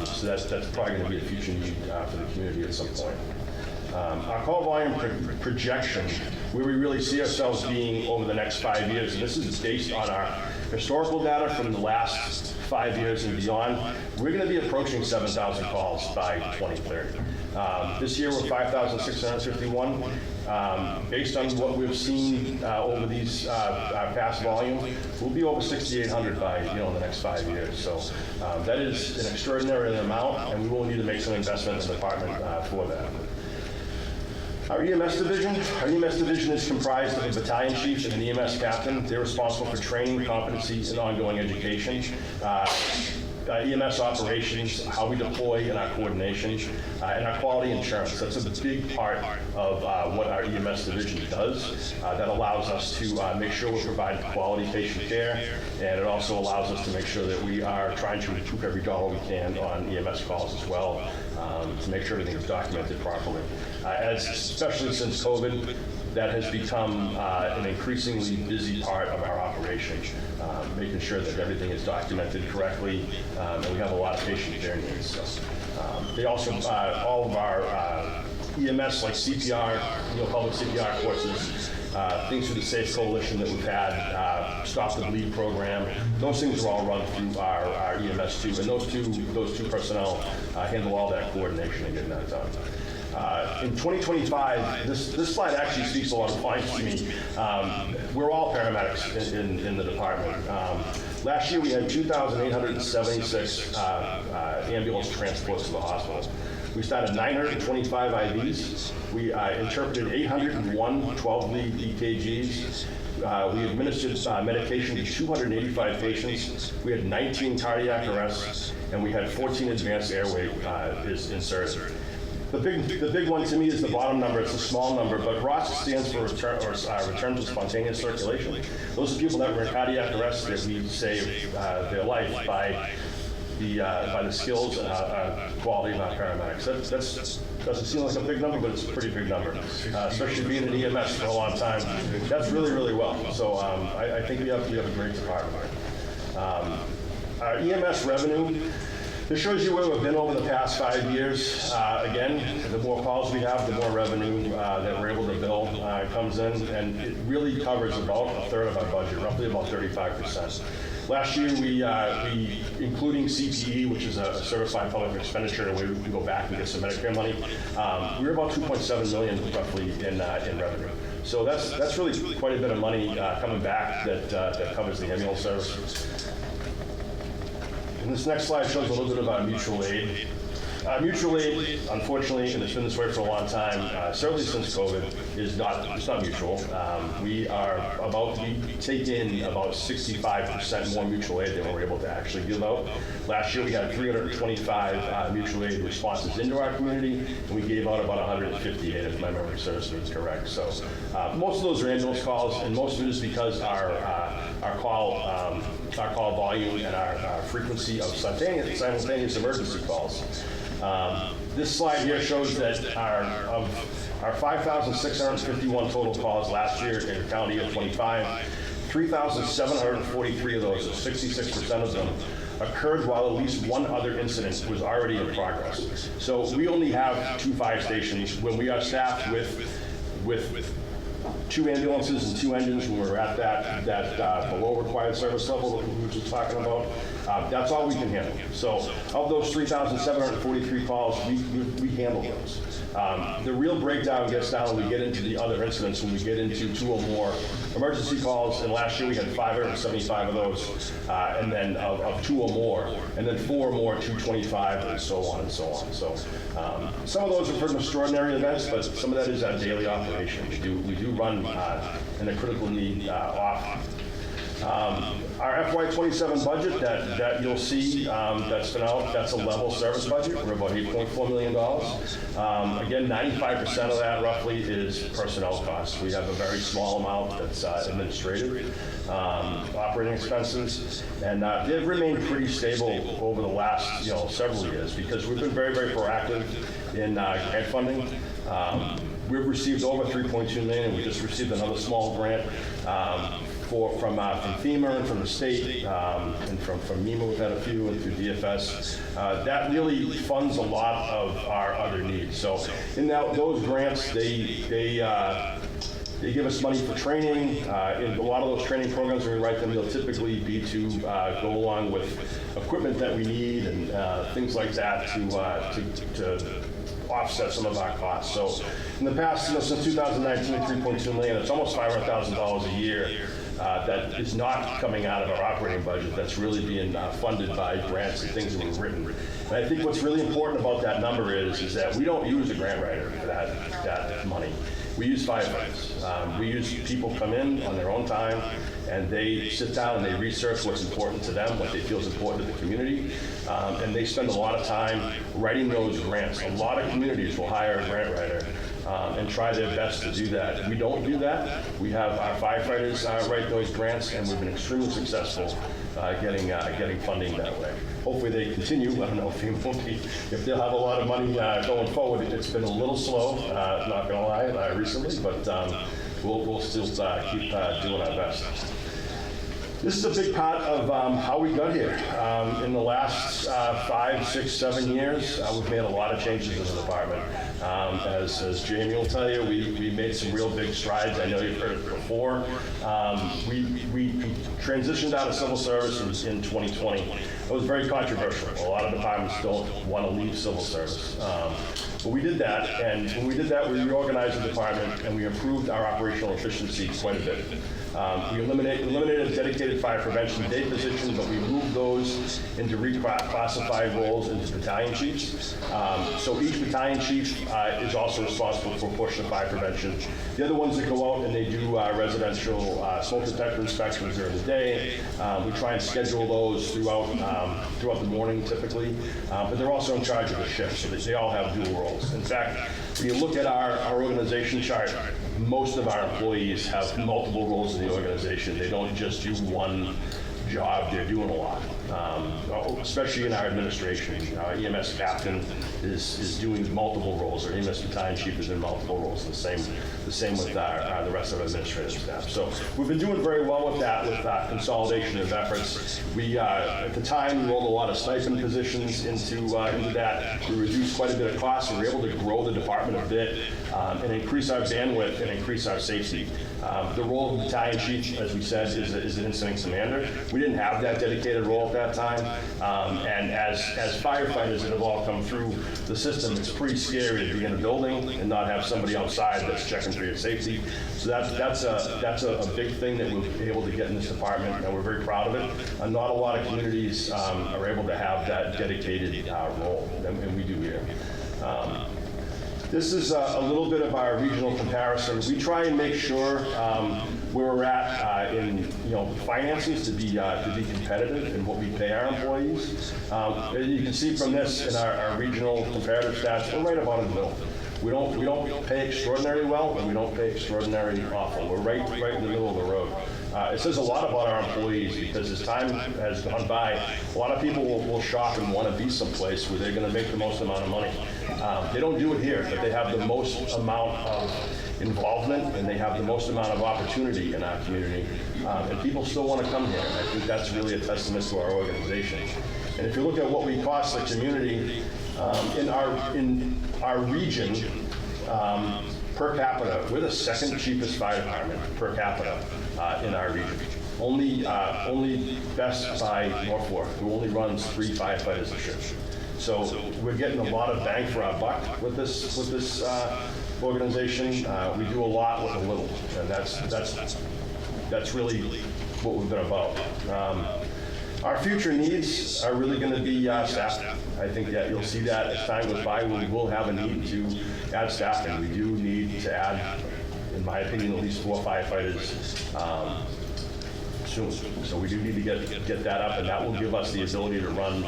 So that's probably going to be a future need for the community at some point. Our call volume projection, where we really see ourselves being over the next 5 years, and this is based on our historical data from the last 5 years and beyond, we're going to be approaching 7,000 calls by 2030. This year we're 5,651. Based on what we've seen over these past volumes, we'll be over 6,800 by the next 5 years. So that is an extraordinary amount, and we will need to make some investment in the department for that. Our EMS division is comprised of a battalion chief and an EMS captain. They're responsible for training, competencies, and ongoing education. EMS operations, how we deploy and our coordination, and our quality insurance. That's a big part of what our EMS division does. That allows us to make sure we're providing quality patient care, and it also allows us to make sure that we are trying to recoup every dollar we can on EMS calls as well, to make sure everything is documented properly. Especially since COVID, that has become an increasingly busy part of our operation, making sure that everything is documented correctly, and we have a lot of patient care needs. So, they also, all of our EMS, like CPR, public CPR courses, things through the SAFE Coalition that we've had, Stop the Bleed program, those things are all run through our EMS too, and those two personnel handle all that coordination and getting that done. In 2025, this slide actually speaks a lot of volumes to me. We're all paramedics in the department. Last year we had 2,876 ambulance transports to the hospital. We started 925 IVs. We interpreted 801 12-lead EKGs. We administered medication to 285 patients. We had 19 cardiac arrests, and we had 14 advanced airway inserted. The big one to me is the bottom number. It's a small number, but ROS stands for return to spontaneous circulation. Those are people that were in cardiac arrest that we saved their life by the skills and quality of our paramedics. That doesn't seem like a big number, but it's a pretty big number, especially being in EMS for a long time. That's really, really well. So I think we have a great department. Our EMS revenue. This shows you where we've been over the past 5 years. Again, the more calls we have, the more revenue that we're able to bill comes in, and it really covers about a third of our budget, roughly about 35%. Last year, we including CPE, which is a certified public expenditure, where we can go back and get some Medicare money, we were about $2.7 million roughly in revenue. So that's really quite a bit of money coming back that covers the ambulance service. And this next slide shows a little bit about mutual aid. Mutual aid, unfortunately, and it's been this way for a long time, certainly since COVID, it's not mutual. We are about to take in about 65% more mutual aid than we were able to actually give out. Last year we had 325 mutual aid responses into our community, and we gave out about 158, if my memory serves me correct. So most of those are ambulance calls, and most of it is because our call volume and our frequency of simultaneous emergency calls. This slide here shows that our 5,651 total calls last year in the calendar year 25, 3,743 of those, so 66% of them, occurred while at least one other incident was already in progress. So we only have 2 fire stations. When we are staffed with 2 ambulances and 2 engines, when we're at that below required service level that we were just talking about, that's all we can handle. So of those 3,743 calls, we handle those. The real breakdown gets down when we get into the other incidents, when we get into 2 or more emergency calls, and last year we had 575 of those, and then of 2 or more, and then 4 or more, 225, and so on and so on. So some of those are pretty extraordinary events, but some of that is our daily operation. We do run in a critical need off. Our FY27 budget that you'll see that's been out, that's a level service budget. We're about $8.4 million. Again, 95% of that roughly is personnel costs. We have a very small amount that's administrative, operating expenses, and they've remained pretty stable over the last several years because we've been very, very proactive in grant funding. We've received over $3.2 million. We just received another small grant from FEMA and from the state, and from MEMA we've had a few, and through DFS. That really funds a lot of our other needs. So in those grants, they give us money for training. In a lot of those training programs, when we write them, they'll typically be to go along with equipment that we need and things like that to offset some of our costs. So in the past, since 2019, $3.2 million, it's almost $500,000 a year that is not coming out of our operating budget. That's really being funded by grants and things that we've written. And I think what's really important about that number is that we don't use a grant writer for that money. We use firefighters. We use people come in on their own time, and they sit down and they research what's important to them, what they feel is important to the community, and they spend a lot of time writing those grants. A lot of communities will hire a grant writer and try their best to do that. We don't do that. We have our firefighters write those grants, and we've been extremely successful getting funding that way. Hopefully they continue. I don't know if they'll have a lot of money going forward. It's been a little slow, not gonna lie, recently, but we'll still keep doing our best. This is a big part of how we got here. In the last 5, 6, 7 years, we've made a lot of changes in the department. As Jamie will tell you, we made some real big strides. I know you've heard it before. We transitioned out of civil service in 2020. It was very controversial. A lot of departments don't want to leave civil service. But we did that, and when we did that, we reorganized the department and we improved our operational efficiency quite a bit. We eliminated dedicated fire prevention day positions, but we moved those into reclassified roles into battalion chiefs. So each battalion chief is also responsible for push and fire prevention. The other ones that go out and they do residential smoke detector inspections during the day. We try and schedule those throughout the morning typically, but they're also in charge of the shift, so they all have dual roles. In fact, when you look at our organization chart, most of our employees have multiple roles in the organization. They don't just do one job, they're doing a lot, especially in our administration. Our EMS captain is doing multiple roles, or EMS battalion chief is in multiple roles, the same with the rest of our administrative staff. So we've been doing very well with that, with consolidation of efforts. We, at the time, we rolled a lot of stipend positions into that. We reduced quite a bit of costs, and we were able to grow the department a bit and increase our bandwidth and increase our safety. The role of battalion chief, as we said, is an incident commander. We didn't have that dedicated role at that time, and as firefighters that have all come through the system, it's pretty scary to be in a building and not have somebody outside that's checking for your safety. So that's a big thing that we've been able to get in this department, and we're very proud of it. Not a lot of communities are able to have that dedicated role, and we do here. This is a little bit of our regional comparison. We try and make sure where we're at in finances to be competitive in what we pay our employees. You can see from this in our regional comparative stats, we're right about in the middle. We don't pay extraordinarily well, and we don't pay extraordinarily awful. We're right in the middle of the road. It says a lot about our employees, because as time has gone by, a lot of people will shop and want to be someplace where they're going to make the most amount of money. They don't do it here, but they have the most amount of involvement, and they have the most amount of opportunity in our community. And people still want to come here, and I think that's really a testament to our organization. And if you look at what we cost the community in our region, per capita, we're the second cheapest fire department per capita in our region. Only best by Norfolk, who only runs 3 firefighters a shift. So we're getting a lot of bang for our buck with this organization. We do a lot with a little, and that's really what we've been about. Our future needs are really going to be staff. I think that you'll see that as time goes by, we will have a need to add staff, and we do need to add, in my opinion, at least 4 firefighters soon. So we do need to get that up, and that will give us the ability to run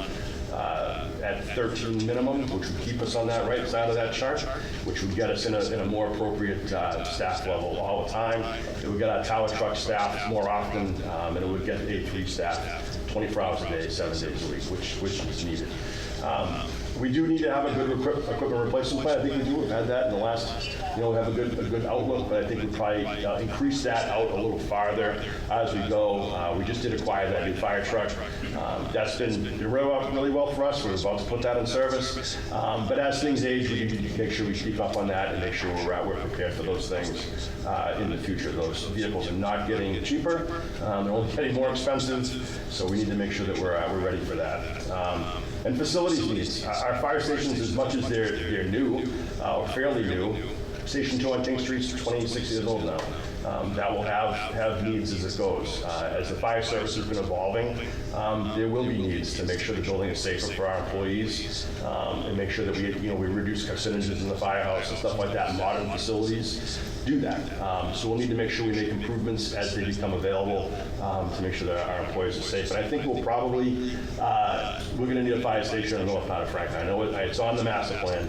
at 13 minimum, which would keep us on that right side of that chart, which would get us in a more appropriate staff level all the time. It would get our tower truck staff more often, and it would get A3 staff 24 hours a day, 7 days a week, which is needed. We do need to have a good equipment replacement plan. I think we do. We've had that in the last, have a good outlook, but I think we probably increase that out a little farther as we go. We just did acquire that new fire truck. That's been really well for us. We're about to put that in service. But as things age, we need to make sure we keep up on that and make sure we're prepared for those things in the future. Those vehicles are not getting cheaper. They're only getting more expensive. So we need to make sure that we're ready for that. And facilities needs. Our fire stations, as much as they're new, or fairly new, Station 2 on King Street is 26 years old now. That will have needs as it goes. As the fire service has been evolving, there will be needs to make sure the building is safer for our employees and make sure that we reduce carcinogens in the firehouse and stuff like that. Modern facilities do that. So we'll need to make sure we make improvements as they become available to make sure that our employees are safe. And I think we'll probably, we're going to need a fire station in the north part of Franklin. I know it's on the master plan.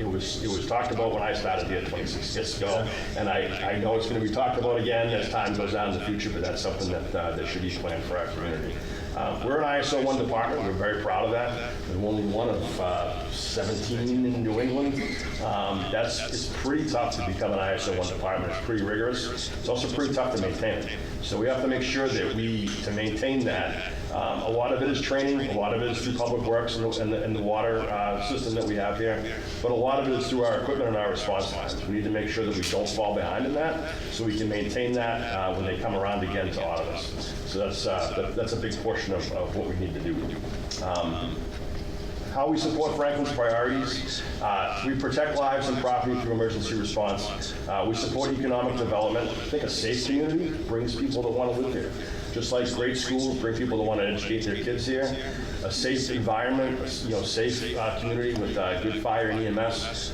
It was talked about when I started here 26 years ago, and I know it's going to be talked about again as time goes on in the future, but that's something that should be planned for our community. We're an ISO 1 department. We're very proud of that. We're only one of 17 in New England. It's pretty tough to become an ISO 1 department. It's pretty rigorous. It's also pretty tough to maintain. So we have to make sure that to maintain that, a lot of it is training, a lot of it is through Public Works and the water system that we have here, but a lot of it is through our equipment and our response times. We need to make sure that we don't fall behind in that, so we can maintain that when they come around again to audit us. So that's a big portion of what we need to do. How we support Franklin's priorities. We protect lives and property through emergency response. We support economic development. I think a safe community brings people that want to live here. Just like great schools bring people that want to educate their kids here. A safe environment, safe community with good fire and EMS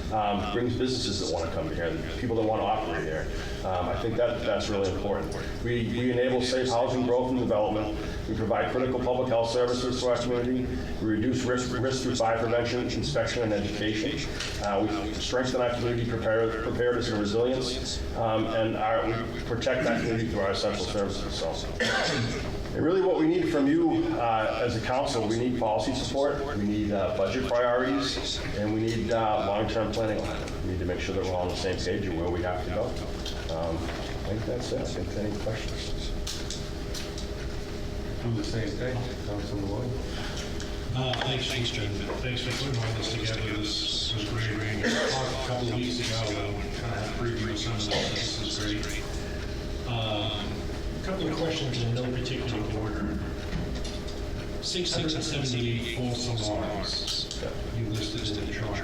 brings businesses that want to come here, people that want to operate here. I think that's really important. We enable safe housing growth and development. We provide critical public health services to our community. We reduce risk through fire prevention, inspection, and education. We strengthen our community preparedness and resilience, and we protect our community through our essential services. So, and really what we need from you as a council, we need policy support, we need budget priorities, and we need long-term planning alignment. We need to make sure that we're all on the same page of where we have to go. I think that's it. I think any questions? Do the same thing, Councilman Lloyd. Thanks, Chairman. Thanks for putting all this together. This was great. We talked a couple of weeks ago, kind of preview some of this. This is great. A couple of questions in no particular order. 678 false alarms you listed in the chart.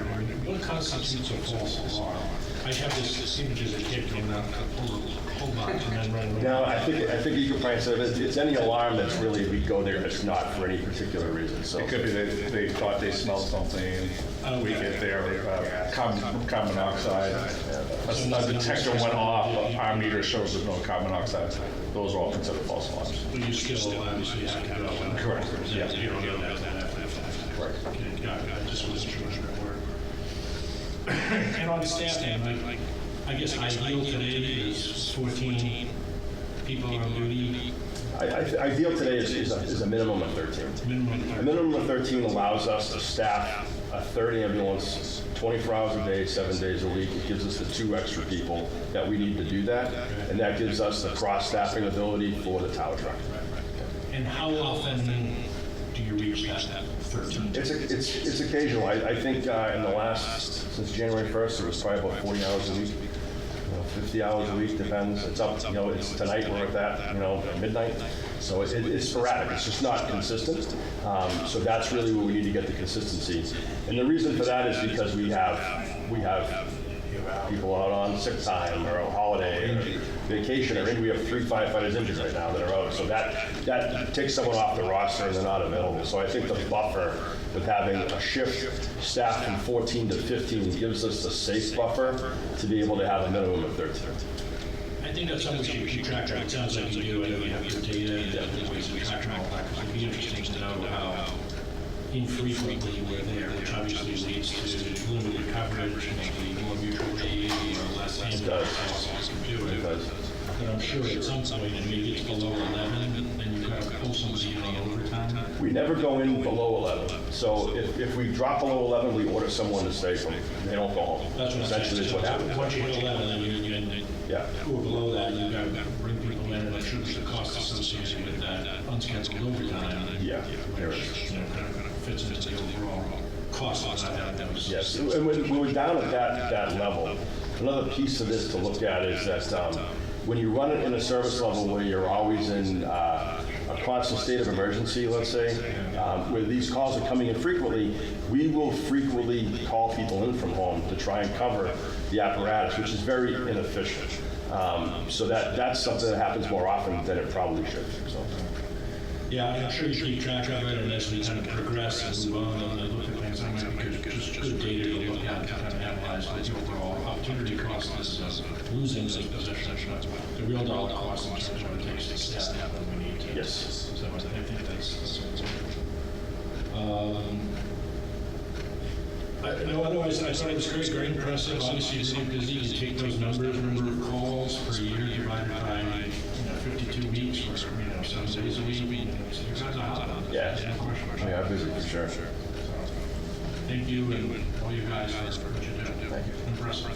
What constitutes a false alarm? I have this image as a kid going out to pull on and then run away. No, I think you can probably say that it's any alarm that's really, we go there, it's not for any particular reason. So It could be they thought they smelled something, we get there, carbon monoxide, a detector went off, but our meter shows there's no carbon monoxide. Those are all considered false alarms. But you still obviously have to go. Correct. Yeah, you don't know that. Correct. Okay, got it. I just wasn't sure that word. And on staffing, I guess ideal today is 14 people on duty. Ideal today is a minimum of 13. A minimum of 13 allows us to staff a third ambulance 24 hours a day, 7 days a week. It gives us the 2 extra people that we need to do that, and that gives us the cross-staffing ability for the tower truck. And how often do you reach that 13? It's occasional. I think in the last, since January 1st, it was probably about 40 hours a week. 50 hours a week, depends. It's up, it's tonight we're at that, at midnight. So it's sporadic, it's just not consistent. So that's really where we need to get the consistency. And the reason for that is because we have people out on sick time or a holiday or vacation, or we have 3 firefighters injured right now that are out. So that takes someone off the roster and they're not available. So I think the buffer with having a shift staffed from 14 to 15 gives us the safe buffer to be able to have a minimum of 13. I think that's something you keep track of. It sounds like you do. I know you have your data and ways of tracking all that. It'd be interesting to know how infrequently you were there, which obviously leads to limited coverage, maybe more mutual aid or less ambulance. It does. But I'm I'm sure at some point, and maybe it's below 11, then you've got to pull somebody in on overtime. We never go in below 11. So if we drop below 11, we order someone to stay from, they don't go home. That's what I'm saying. Essentially is what happens. Once you hit 11, then you Yeah. who are below that, you've got to bring people in, and I'm sure there's a cost associated with that unscheduled overtime. Yeah, there is. You know, kind of fits into the overall cost of that. Yes, and when we're down at that level, another piece of this to look at is that when you run it in a service level where you're always in a constant state of emergency, let's say, where these calls are coming in frequently, we will frequently call people in from home to try and cover the apparatus, which is very inefficient. So that's something that happens more often than it probably should. So. Yeah, I'm sure you keep track of it, and as we kind of progress and move on and look at things, that might be just good data to look at to kind of analyze what the overall opportunity cost is of losing this position, the real dollar cost in terms of what it takes to staff when we need to. Yes. So I think that's otherwise, I thought it was very impressive. Obviously, you're so busy. You take those number of calls per year divided by 52 weeks, or 7 days a week. You guys are hot on this. Yeah. No question. We are busy for sure. So, thank you and all you guys for what you do. Thank you. Impressive.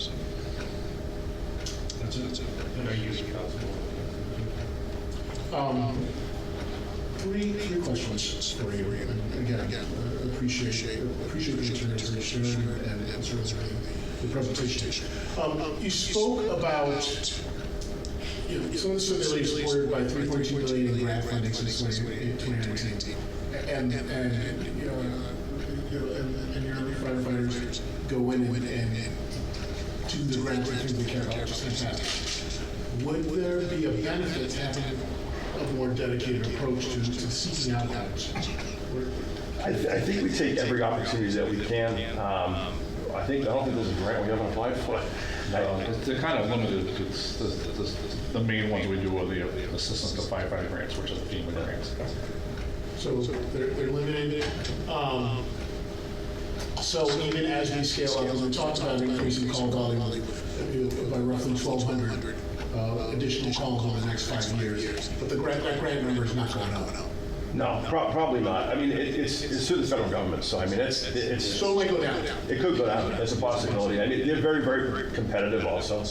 That's it. Thank you. Three questions for you. And again, appreciate the information and sort of the presentation. You spoke about some of the facilities supported by $3.2 billion in grant funding since 2019, and your firefighters go in and do the grants and things they care about, which is fantastic. Would there be a benefit to having a more dedicated approach to seeking out grants? I think we take every opportunity that we can. I don't think there's a grant we haven't applied for. They're kind of limited to the main ones we do are the assistance to firefighter grants, which are the FEMA grants. So they're limited. So even as we scale up, as we talked about increasing call volume by roughly 1,200 additional calls over the next 5 years, but that grant number is not going up. No, probably not. I mean, it's through the federal government, so I mean, it's so it might go down. It could go down. That's a possibility. I mean, they're very, very competitive also.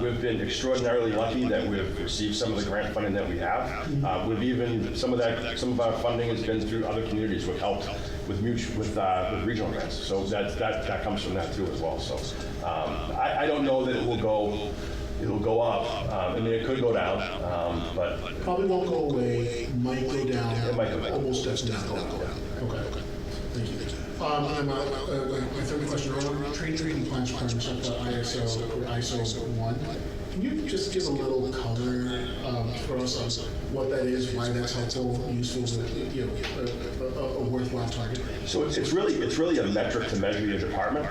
We've been extraordinarily lucky that we've received some of the grant funding that we have. We've even some of our funding has been through other communities. We've helped with regional grants, so that comes from that too as well. So I don't know that it will go. It'll go up. I mean, it could go down, but probably won't go away. Might go down. It might go down. Almost definitely go down. Okay. Thank you. And my third question around training compliance requirements of the ISO 1. Can you just give a little color for us on what that is, why that's helpful, useful, a worthwhile target? So it's really a metric to measure your department.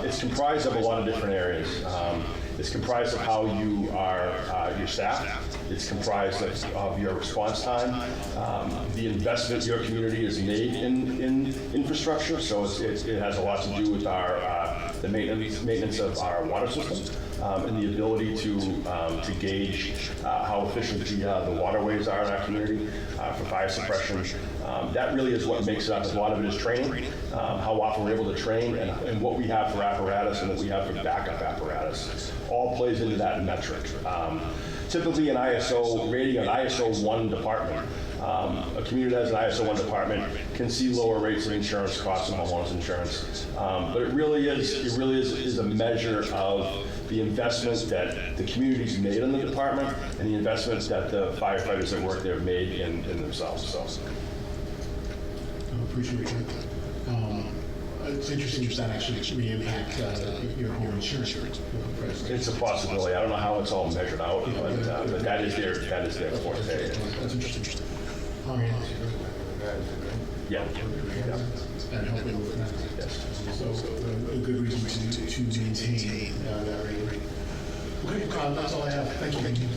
It's comprised of a lot of different areas. It's comprised of how you are your staff. It's comprised of your response time, the investment your community has made in infrastructure. So it has a lot to do with the maintenance of our water system. And the ability to gauge how efficient the waterways are in our community for fire suppression. That really is what makes it up. A lot of it is training, how often we're able to train, and what we have for apparatus and what we have for backup apparatus. All plays into that metric. Typically an ISO rating, an ISO 1 department, a community that has an ISO 1 department can see lower rates of insurance costs and homeowners insurance. But it really is a measure of the investments that the community's made in the department and the investments that the firefighters that work there have made in themselves. So. I appreciate that. It's interesting if that actually may impact your home insurance. It's a possibility. I don't know how it's all measured out, but that is their forte. That's interesting. Yeah. And helping with that. Yes. So a good reason to maintain that rating. Okay, that's all I have. Thank you.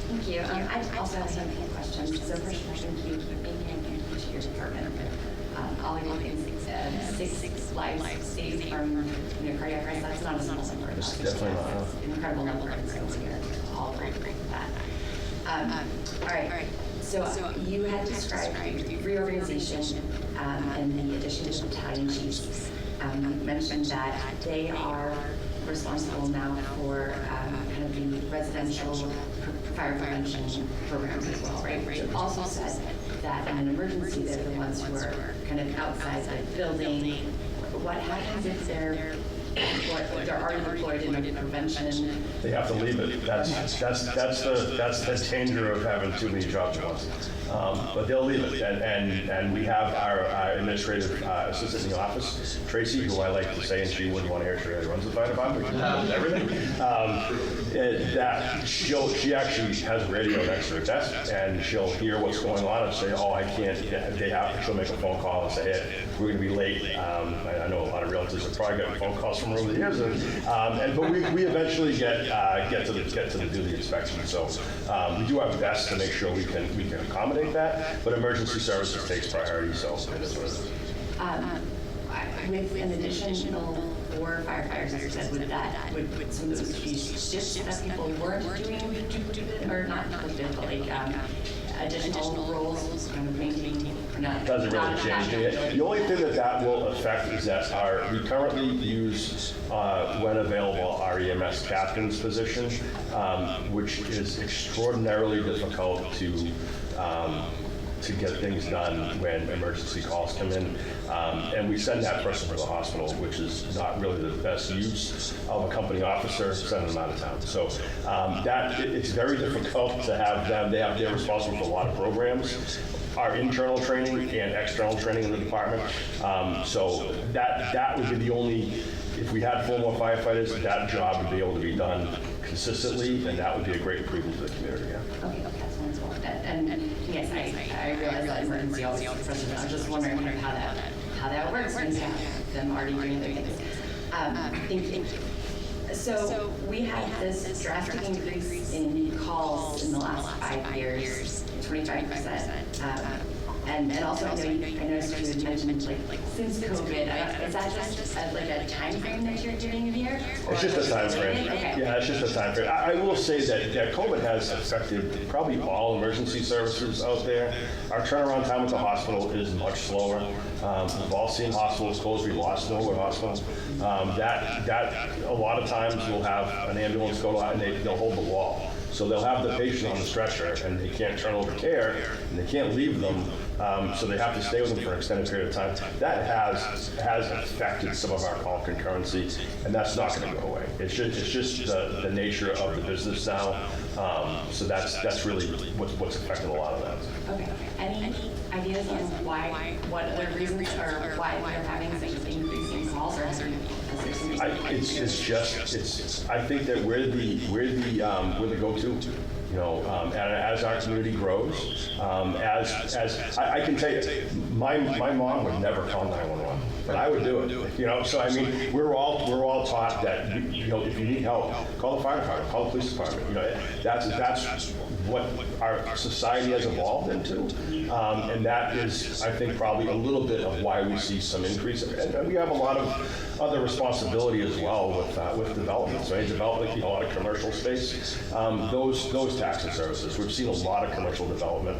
Thank you. I also have some questions. So first question, can you keep making to your department? All in six lives saved from cardiac arrest. That's not a small number. It's definitely not. An incredible number of incidents here. All great. All right. So you had described reorganization and the addition of battalion chiefs. You mentioned that they are responsible now for kind of the residential fire prevention programs as well, right? You also said that in an emergency, they're the ones who are kind of outside the building. What happens if they're already deployed in the prevention? They have to leave it. That's the danger of having too many jobs at once. But they'll leave it, and we have our administrative assistant in the office, Tracy, who I like to say, and she wouldn't want to hear, she really runs the fire department, she knows everything. That she actually has a radio next to her desk, and she'll hear what's going on and say, oh, I can't. She'll make a phone call and say, hey, we're going to be late. I know a lot of realtors have probably gotten phone calls from over the years, but we eventually get to do the inspection. So we do our best to make sure we can accommodate that, but emergency services takes priority, so it is what it is. With an additional 4 firefighters, as you said, would some of those be shifts that people weren't doing, or not duplicative, but like additional roles, kind of maintaining? Doesn't really change it. The only thing that will affect is that we currently use, when available, our EMS captain's position, which is extraordinarily difficult to get things done when emergency calls come in. And we send that person to the hospital, which is not really the best use of a company officer, sending them out of town. So it's very difficult to have them. They're responsible for a lot of programs, our internal training and external training in the department. So that would be the only, if we had 4 more firefighters, that job would be able to be done consistently, and that would be a great improvement to the community. Yeah. Okay, that's wonderful. And yes, I realize that emergency always comes first. I was just wondering how that works when you have them already doing their things. Thank you. So we had this drastic increase in calls in the last 5 years, 25%. And also, I noticed you had mentioned, like since COVID, is that just like a time frame that you're giving here? It's just a time frame. Okay. Yeah, it's just a time frame. I will say that COVID has affected probably all emergency services out there. Our turnaround time at the hospital is much slower. We've all seen hospitals close. We lost Norwood Hospital. That a lot of times we'll have an ambulance go out and they'll hold the wall. So they'll have the patient on the stretcher and they can't turn over care and they can't leave them. So they have to stay with them for an extended period of time. That has affected some of our call concurrency, and that's not going to go away. It's just the nature of the business now. So that's really what's affecting a lot of that. Okay. Any ideas on what are the reasons or why they're having such increasing calls, or is there something? I think that we're the go-to. You know, as our community grows, as I can tell you, my mom would never call 911, but I would do it. You know, so I mean, we're all taught that if you need help, call the fire department, call the police department. You know, that's what our society has evolved into, and that is, I think, probably a little bit of why we see some increase. And we have a lot of other responsibility as well with development. So any development, a lot of commercial space, those tax and services. We've seen a lot of commercial development,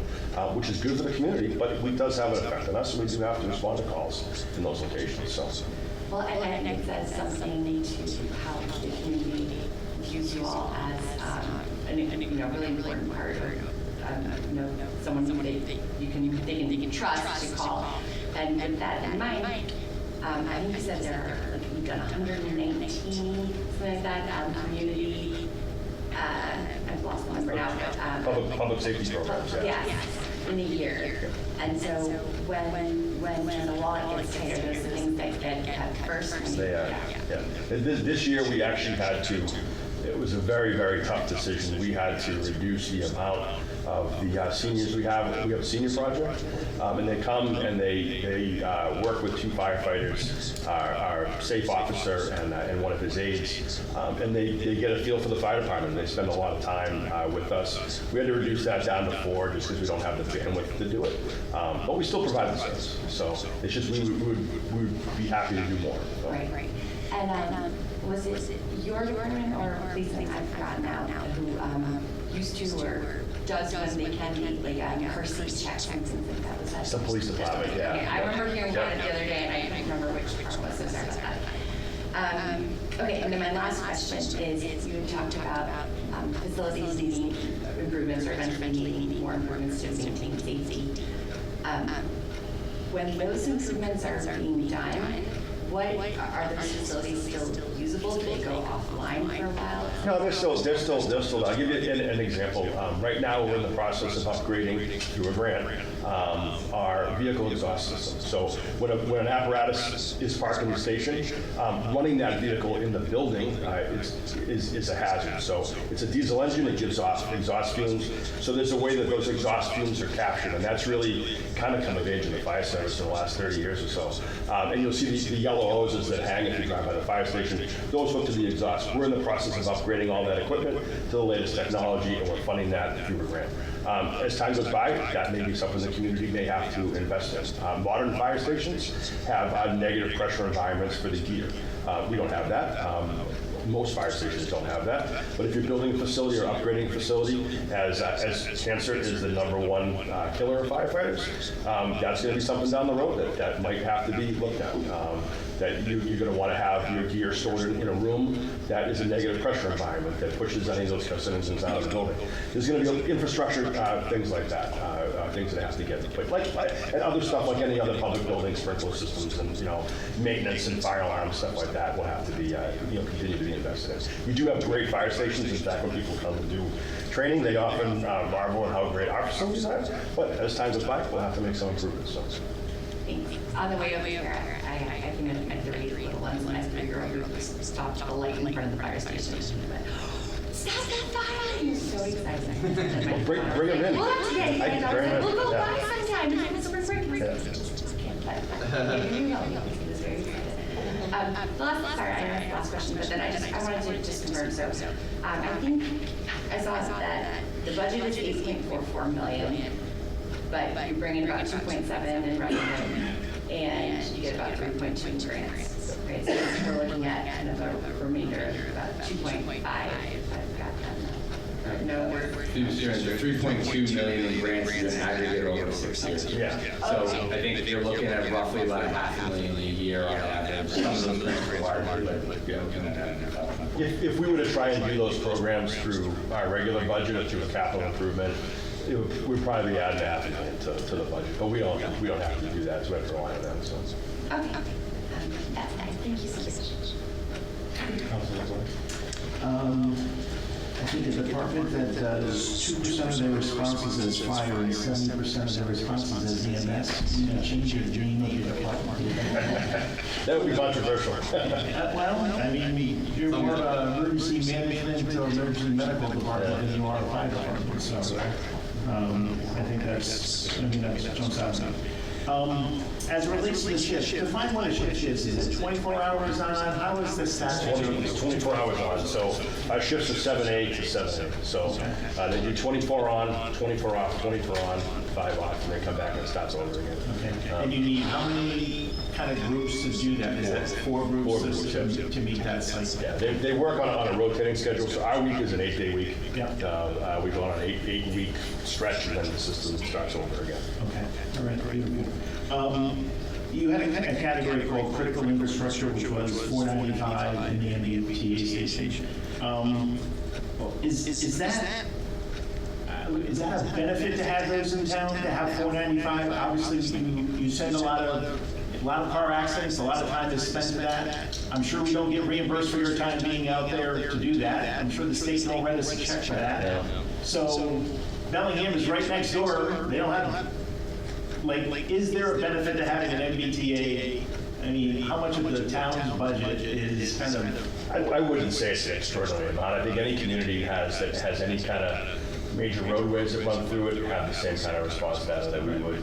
which is good for the community, but it does have an effect on us, and we do have to respond to calls in those locations. So. Well, and I think that's something to how the community views you all as a really important part of someone they can trust to call. And with that in mind, I think you said you've done 119, something like that, community. I've lost the number now. But, public safety programs. Yeah, in a year. And so when the wallet gets tighter, there's the things that get cut first. This year we actually had to. It was a very, very tough decision. We had to reduce the amount of the seniors we have. We have a senior project, and they come and they work with 2 firefighters, our safe officer and one of his aides, and they get a feel for the fire department. They spend a lot of time with us. We had to reduce that down to 4 just because we don't have the bandwidth to do it, but we still provide the service. So it's just we would be happy to do more. So. Right. And was it your department or please, I've forgotten now, who used to or does when they can be, like Hersey's checks and things like that. Was that? It's the police department, yeah. Okay, I remember hearing about it the other day, and I couldn't remember which part it was, so sorry about that. Okay, and then my last question is, you had talked about facilities needing improvements or eventually needing more improvements to maintain safety. When those improvements are being done, what are those facilities still usable? Do they go offline for a while? No, they're still, I'll give you an example. Right now, we're in the process of upgrading through a grant our vehicle exhaust system. So when an apparatus is parked in the station, running that vehicle in the building is a hazard. So it's a diesel engine, it gives off exhaust fumes. So there's a way that those exhaust fumes are captured, and that's really kind of come of age in the fire service in the last 30 years or so. And you'll see the yellow hoses that hang if you drive by the fire station, those hook to the exhaust. We're in the process of upgrading all that equipment to the latest technology, and we're funding that through the grant. As time goes by, that may be something the community may have to invest in. Modern fire stations have negative pressure environments for the gear. We don't have that. Most fire stations don't have that. But if you're building a facility or upgrading a facility, as cancer is the #1 killer of firefighters, that's going to be something down the road that might have to be looked at. That you're going to want to have your gear stored in a room that is a negative pressure environment that pushes any of those carcinogens out of the building. There's going to be infrastructure things like that, things that have to get in place, and other stuff like any other public building, sprinkler systems, and maintenance and fire alarms, stuff like that will have to be continue to be invested in. We do have great fire stations. In fact, when people come to do training, they often marvel at how great our facilities are. But as time goes by, we'll have to make some improvements. So. On the way over here, I think I met 3 little ones, and I 3-year-old who stopped the light in front of the fire station. And went, "Stop that fire!" He was so excited. Well, bring them in. Well, today, I my can daughter bring said, them in. "We'll go Yeah. by sometime." And I was like, "Bring." Yeah. He was very excited. Last question, but then I wanted to just confirm. So, I think I saw that the budget is $8.44 million. But you bring in about 2.7 in revenue, and you get about 3.2 in grants, right? So we're looking at kind of a remainder of about 2.5, if I've got that. No, we're... The 3.2 million in grants is an aggregate over 6 years. Yeah. So I think you're looking at roughly about $500,000 a year on average. Some of those grants are larger, but you're looking at that. If we were to try and do those programs through our regular budget or through a capital improvement, we'd probably be adding $500,000 to the budget, but we don't have to do that, so we have to rely on them. So. Okay. That's nice. Thank you so much. I think a department that does 2% of their responses as fire and 70% of their responses as EMS, you know, change your dream of your department. That would be controversial. Well, I mean, you're more of an emergency management or emergency medical department than you are a fire department, so I think that jumps out to me. As it relates to the shift, define what a shift is. Is it 24 hours on? How is this statutory? It's 24 hours on, so our shifts are 7A to 7A. So they do 24 on, 24 off, 24 on, 5 off, and they come back and it starts over again. Okay. And you need how many kind of groups to do that? Is that 4 groups to meet that cycle? Yeah, they work on a rotating schedule. So our week is an 8-day week. Yeah. We go on an 8-week stretch, and then the system starts over again. Okay. All right. Beautiful. You had a category called critical infrastructure, which was $495 in the MBTA station. Is that a benefit to have those in town, to have $495? Obviously, you send a lot of car accidents, a lot of time is spent to that. I'm sure we don't get reimbursed for your time being out there to do that. I'm sure the state don't write us a check for that. So Bellingham is right next door. They don't have, is there a benefit to having an MBTA? I mean, how much of the town's budget is kind of... I wouldn't say it's an extraordinary amount. I think any community that has any kind of major roadways that run through it have the same kind of response data that we would,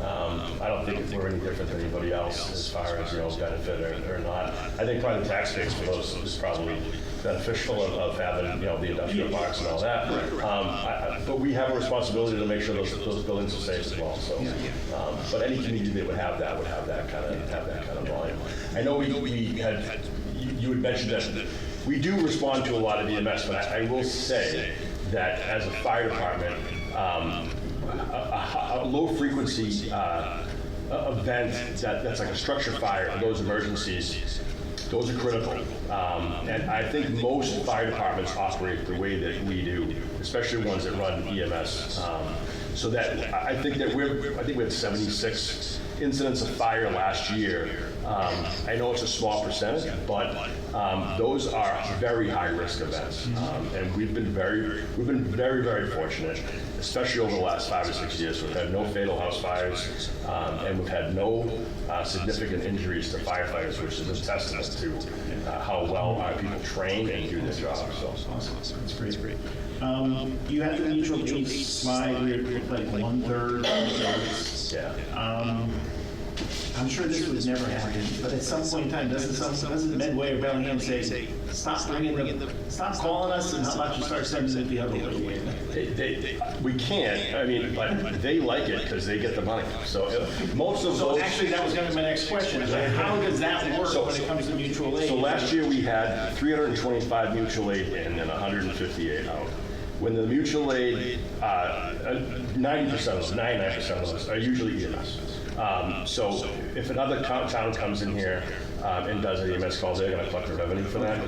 I don't think we're any different than anybody else as far as, benefit or not. I think probably the tax base for those is probably beneficial of having, the industrial parks and all that. But we have a responsibility to make sure those buildings are safe as well. So, but any community that would have that kind of volume. I know you had mentioned that we do respond to a lot of EMS, but I will say that as a fire department, a low-frequency event that's like a structure fire, and those emergencies, those are critical. And I think most fire departments operate the way that we do, especially ones that run EMS. So that I think we had 76 incidents of fire last year. I know it's a small percentage, but those are very high-risk events, and we've been very, very fortunate, especially over the last 5 or 6 years. We've had no fatal house fires, and we've had no significant injuries to firefighters, which is a testament to how well our people train and do their job. So, Awesome. That's great. You had the mutual aid slide where it looked like 1/3. yeah. I'm sure this would never happen, but at some point in time, doesn't Medway or Bellingham say, stop calling us, and how about you start sending it the other way? We can't. I mean, but they like it because they get the money. So most of those. Actually, that was going to be my next question. How does that work when it comes to mutual aid? So last year we had 325 mutual aid in and 158 out. When the mutual aid, 90% of those, 99% of those are usually EMS. So if another town comes in here and does an EMS call, they're going to collect the revenue for that.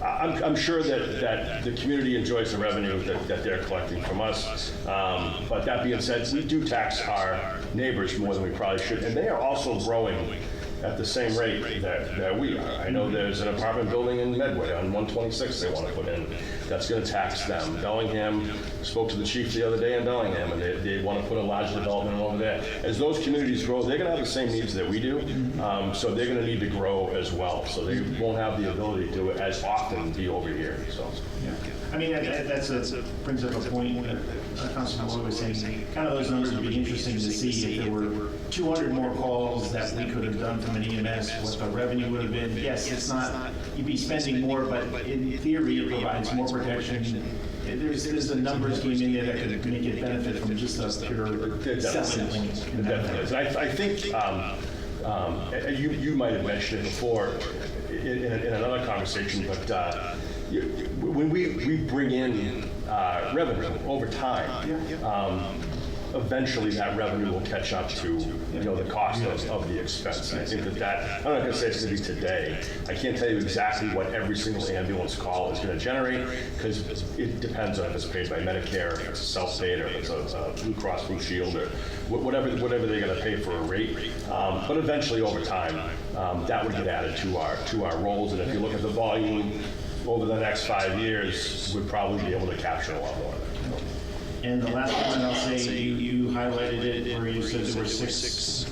I'm sure that the community enjoys the revenue that they're collecting from us. But that being said, we do tax our neighbors more than we probably should, and they are also growing at the same rate that we are. I know there's an apartment building in Medway on 126 they want to put in. That's going to tax them. Bellingham, spoke to the chief the other day in Bellingham, and they want to put a large development over there. As those communities grow, they're going to have the same needs that we do, so they're going to need to grow as well. So they won't have the ability to do it as often be over here. So. Yeah. I mean, that brings up a point that Councilman Lloyd was saying. Kind of those numbers would be interesting to see if there were 200 more calls that we could have done from an EMS, what the revenue would have been. Yes, it's not, you'd be spending more, but in theory, it provides more protection. There's a numbers game in there that could make it benefit from just a pure selling thing. I think you might have mentioned it before in another conversation, but when we bring in revenue over time, eventually that revenue will catch up to the cost of the expense. And I think that I'm not going to say it's going to be today. I can't tell you exactly what every single ambulance call is going to generate because it depends on if it's paid by Medicare, if it's self-paid, or if it's a Blue Cross Blue Shield, or whatever they're going to pay for a rate. But eventually, over time, that would get added to our rolls. And if you look at the volume over the next 5 years, we'd probably be able to capture a lot more of it. And the last point I'll say, you highlighted it where you said there were 6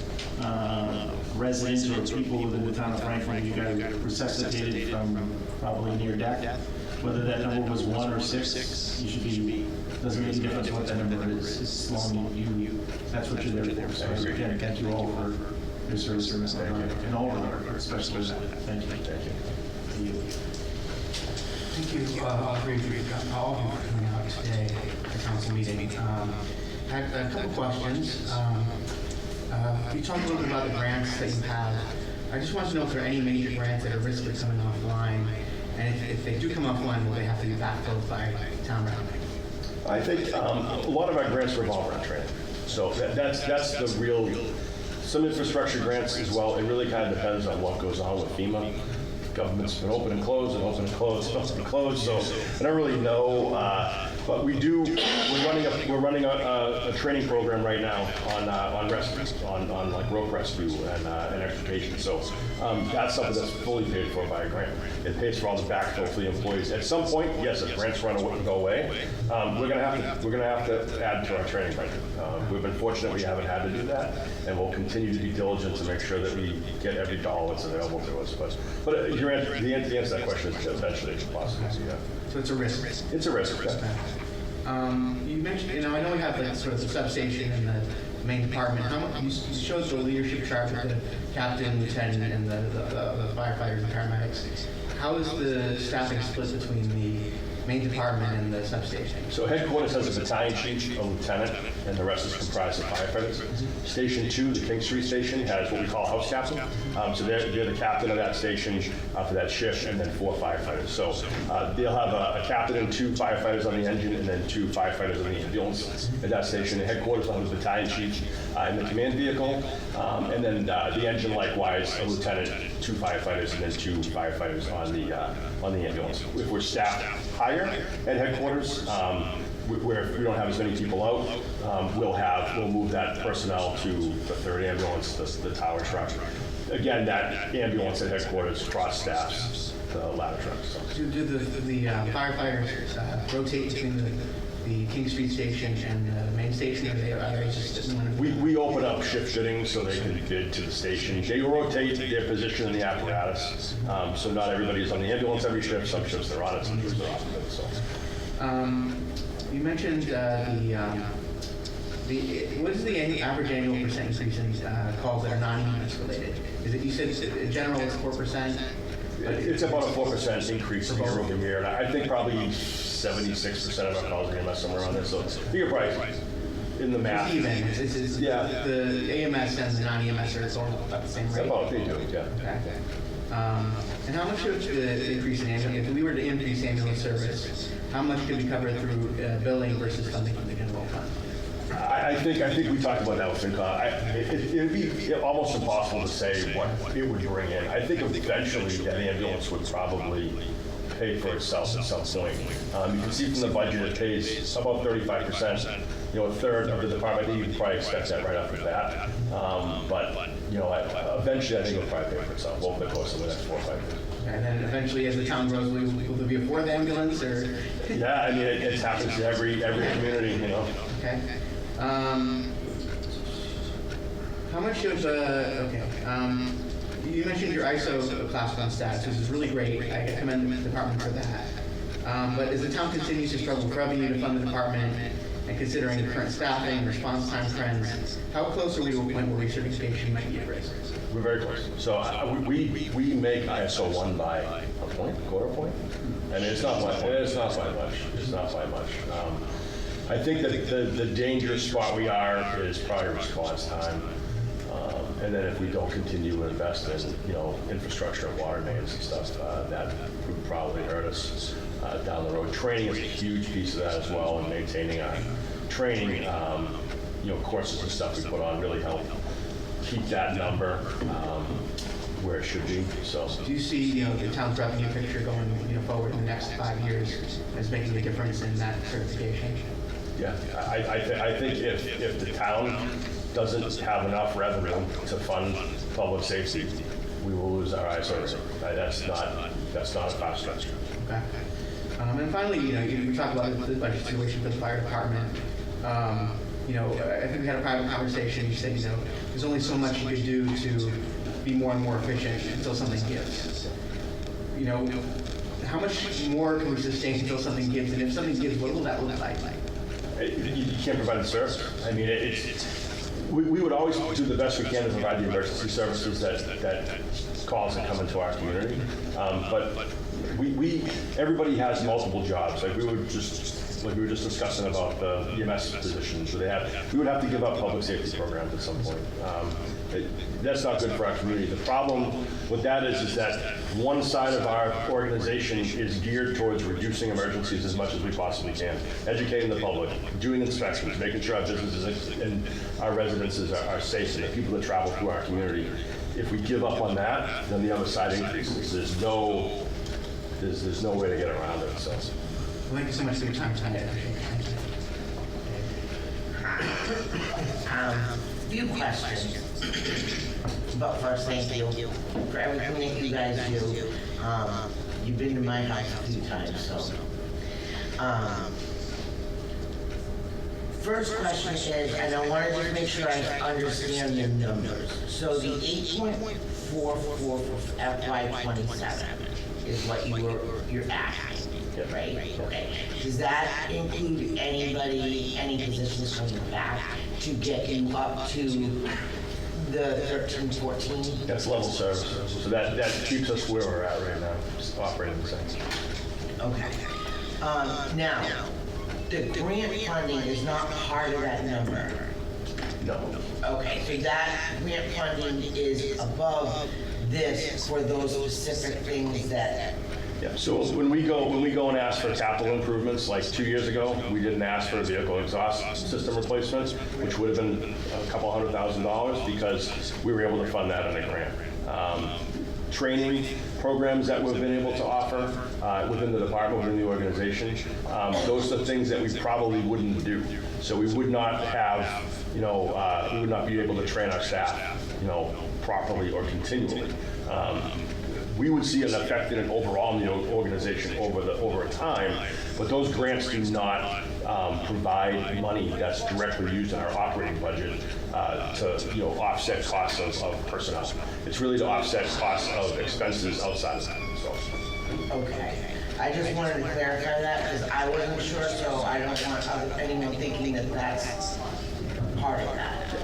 residents or people within the town of Franklin you got resuscitated from probably near death. Whether that number was 1 or 6, you should be, doesn't make a difference what that number is. As long as that's what you're there for. So again, thank you all for your service and all of our specialists. Thank you. Thank you. Thank you, all three of you, all of you for coming out today at the council meeting. I had a couple questions. You talked a little bit about the grants that you have. I just want to know if there are any major grants that are at risk of coming offline, and if they do come offline, will they have to be backfilled by town revenue? I think a lot of our grants revolve around training. So that's the real, some infrastructure grants as well. It really kind of depends on what goes on with FEMA. Government's been open and closed and open and closed and open and closed, so I don't really know. But we're running a training program right now on rescue, on like rope rescue and extrication. So that's something that's fully paid for by a grant. It pays for all the backfill for the employees. At some point, yes, if grants go away, we're gonna have to add to our training budget. We've been fortunate we haven't had to do that, and we'll continue to be diligent to make sure that we get every dollar that's available to us. But the answer to that question is eventually it's possible. Yeah. So it's a risk. It's a risk. Yeah. You mentioned, I know we have the sort of the substation and the main department. You showed the leadership chart with the captain, lieutenant, and the firefighters and paramedics. How is the staffing split between the main department and the substation? So headquarters has a battalion chief, a lieutenant, and the rest is comprised of firefighters. Station 2, the King Street station, has what we call house captain. So they're the captain of that station for that shift, and then 4 firefighters. So they'll have a captain and 2 firefighters on the engine, and then 2 firefighters on the ambulance at that station. The headquarters will have a battalion chief in the command vehicle, and then the engine likewise, a lieutenant, 2 firefighters, and then 2 firefighters on the ambulance. If we're staffed higher at headquarters, where if we don't have as many people out, we'll move that personnel to the 3rd ambulance, the tower truck. Again, that ambulance at headquarters cross-staffs the ladder trucks. So. Do the firefighters rotate between the King Street station and the main station, or are they just in one? We open up shift fitting so they can bid to the station. They rotate their position in the apparatus, so not everybody is on the ambulance every shift. Some shifts they're on it, some shifts they're off of it. So. You mentioned what is the average annual percent increase in calls that are non-EMS related? Is it, you said in general it's 4%? It's about a 4% increase year over year, and I think probably 76% of our calls are EMS somewhere around there. So you're right in the math. It's even. Yeah. The AMS and the non-EMS are all about the same rate. About they do, yeah. Okay. And how much of the increase in ambulance, if we were to increase ambulance service, how much could we cover through billing versus funding from the general fund? I think we talked about that with FinCom. It'd be almost impossible to say what it would bring in. I think eventually that ambulance would probably pay for itself at some point. You can see from the budget it pays about 35%. You know, a third of the department. I think you can probably expect that right off the bat. But you know, eventually I think it'll probably pay for itself over the course of the next 4 or 5 years. And then eventually, as the town grows, will there be a 4th ambulance, or? Yeah, I mean, it happens to every community, you know. Okay. How much of you mentioned your ISO class 1 status, which is really great. I commend the department for that. But as the town continues to struggle with revenue to fund the department, and considering the current staffing, response time trends, how close are we to a point where recertification might be at risk? We're very close. So we make ISO 1 by a point, quarter point. I mean, it's not by much. It's not by much. I think that the dangerous spot we are is probably response time. And then if we don't continue to invest in, you know, infrastructure and water mains and stuff, that would probably hurt us down the road. Training is a huge piece of that as well, and maintaining our training, you know, courses and stuff we put on really help keep that number where it should be. So, do you see, you know, the town's revenue picture going, you know, forward in the next 5 years as making a difference in that certification? Yeah, I think if the town doesn't have enough revenue to fund public safety, we will lose our ISO rating. That's not a fast stretch. Okay. And finally, you know, we talked about the budget situation for the fire department. You know, I think we had a private conversation. You said, you know, there's only so much you could do to be more and more efficient until something gives. You know, how much more can we sustain until something gives? And if something gives, what will that look like? You can't provide the service. I mean, we would always do the best we can to provide the emergency services that calls that come into our community. But everybody has multiple jobs. Like we were just discussing about the EMS positions. We would have to give up public safety programs at some point. That's not good for our community. The problem with that is that one side of our organization is geared towards reducing emergencies as much as we possibly can, educating the public, doing inspections, making sure our businesses and our residences are safe, and the people that travel through our community. If we give up on that, then the other side increases. There's no way to get around it. So. Well, thank you so much for your time tonight. Few questions. But first, thank you for everything that you guys do. You've been to my house a few times, so. First question is, and I want to just make sure I understand the numbers. So the 8.44 for FY27 is what you're asking, right? Okay. Does that include any positions coming back to get you up to the 13, 14? That's level service. So that keeps us where we're at right now, just operating the same. Okay. Now, the grant funding is not part of that number. No. Okay, so that grant funding is above this for those specific things that, Yeah, so when we go and ask for capital improvements, like 2 years ago, we didn't ask for a vehicle exhaust system replacement, which would have been a couple $100,000 because we were able to fund that in a grant. Training programs that we've been able to offer within the department, within the organization, those are the things that we probably wouldn't do. So we would not have, we would not be able to train our staff, properly or continually. We would see an effect in it overall in the organization over time, but those grants do not provide money that's directly used in our operating budget to offset costs of personnel. It's really to offset costs of expenses outside of that. So. okay. I just wanted to clarify that because I wasn't sure, so I don't want anyone thinking that that's part of that.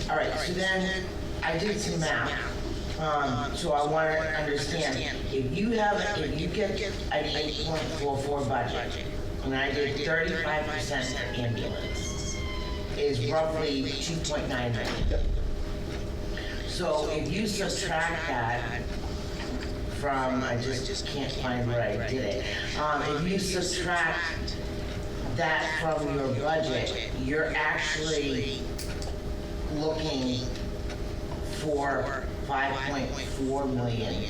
All right, so then I did some math. So I want to understand, if you get an 8.44 budget, and I did 35% for ambulance, is roughly 2.9 million. So if you subtract that from, I just can't find where I did it. If you subtract that from your budget, you're actually looking for 5.4 million.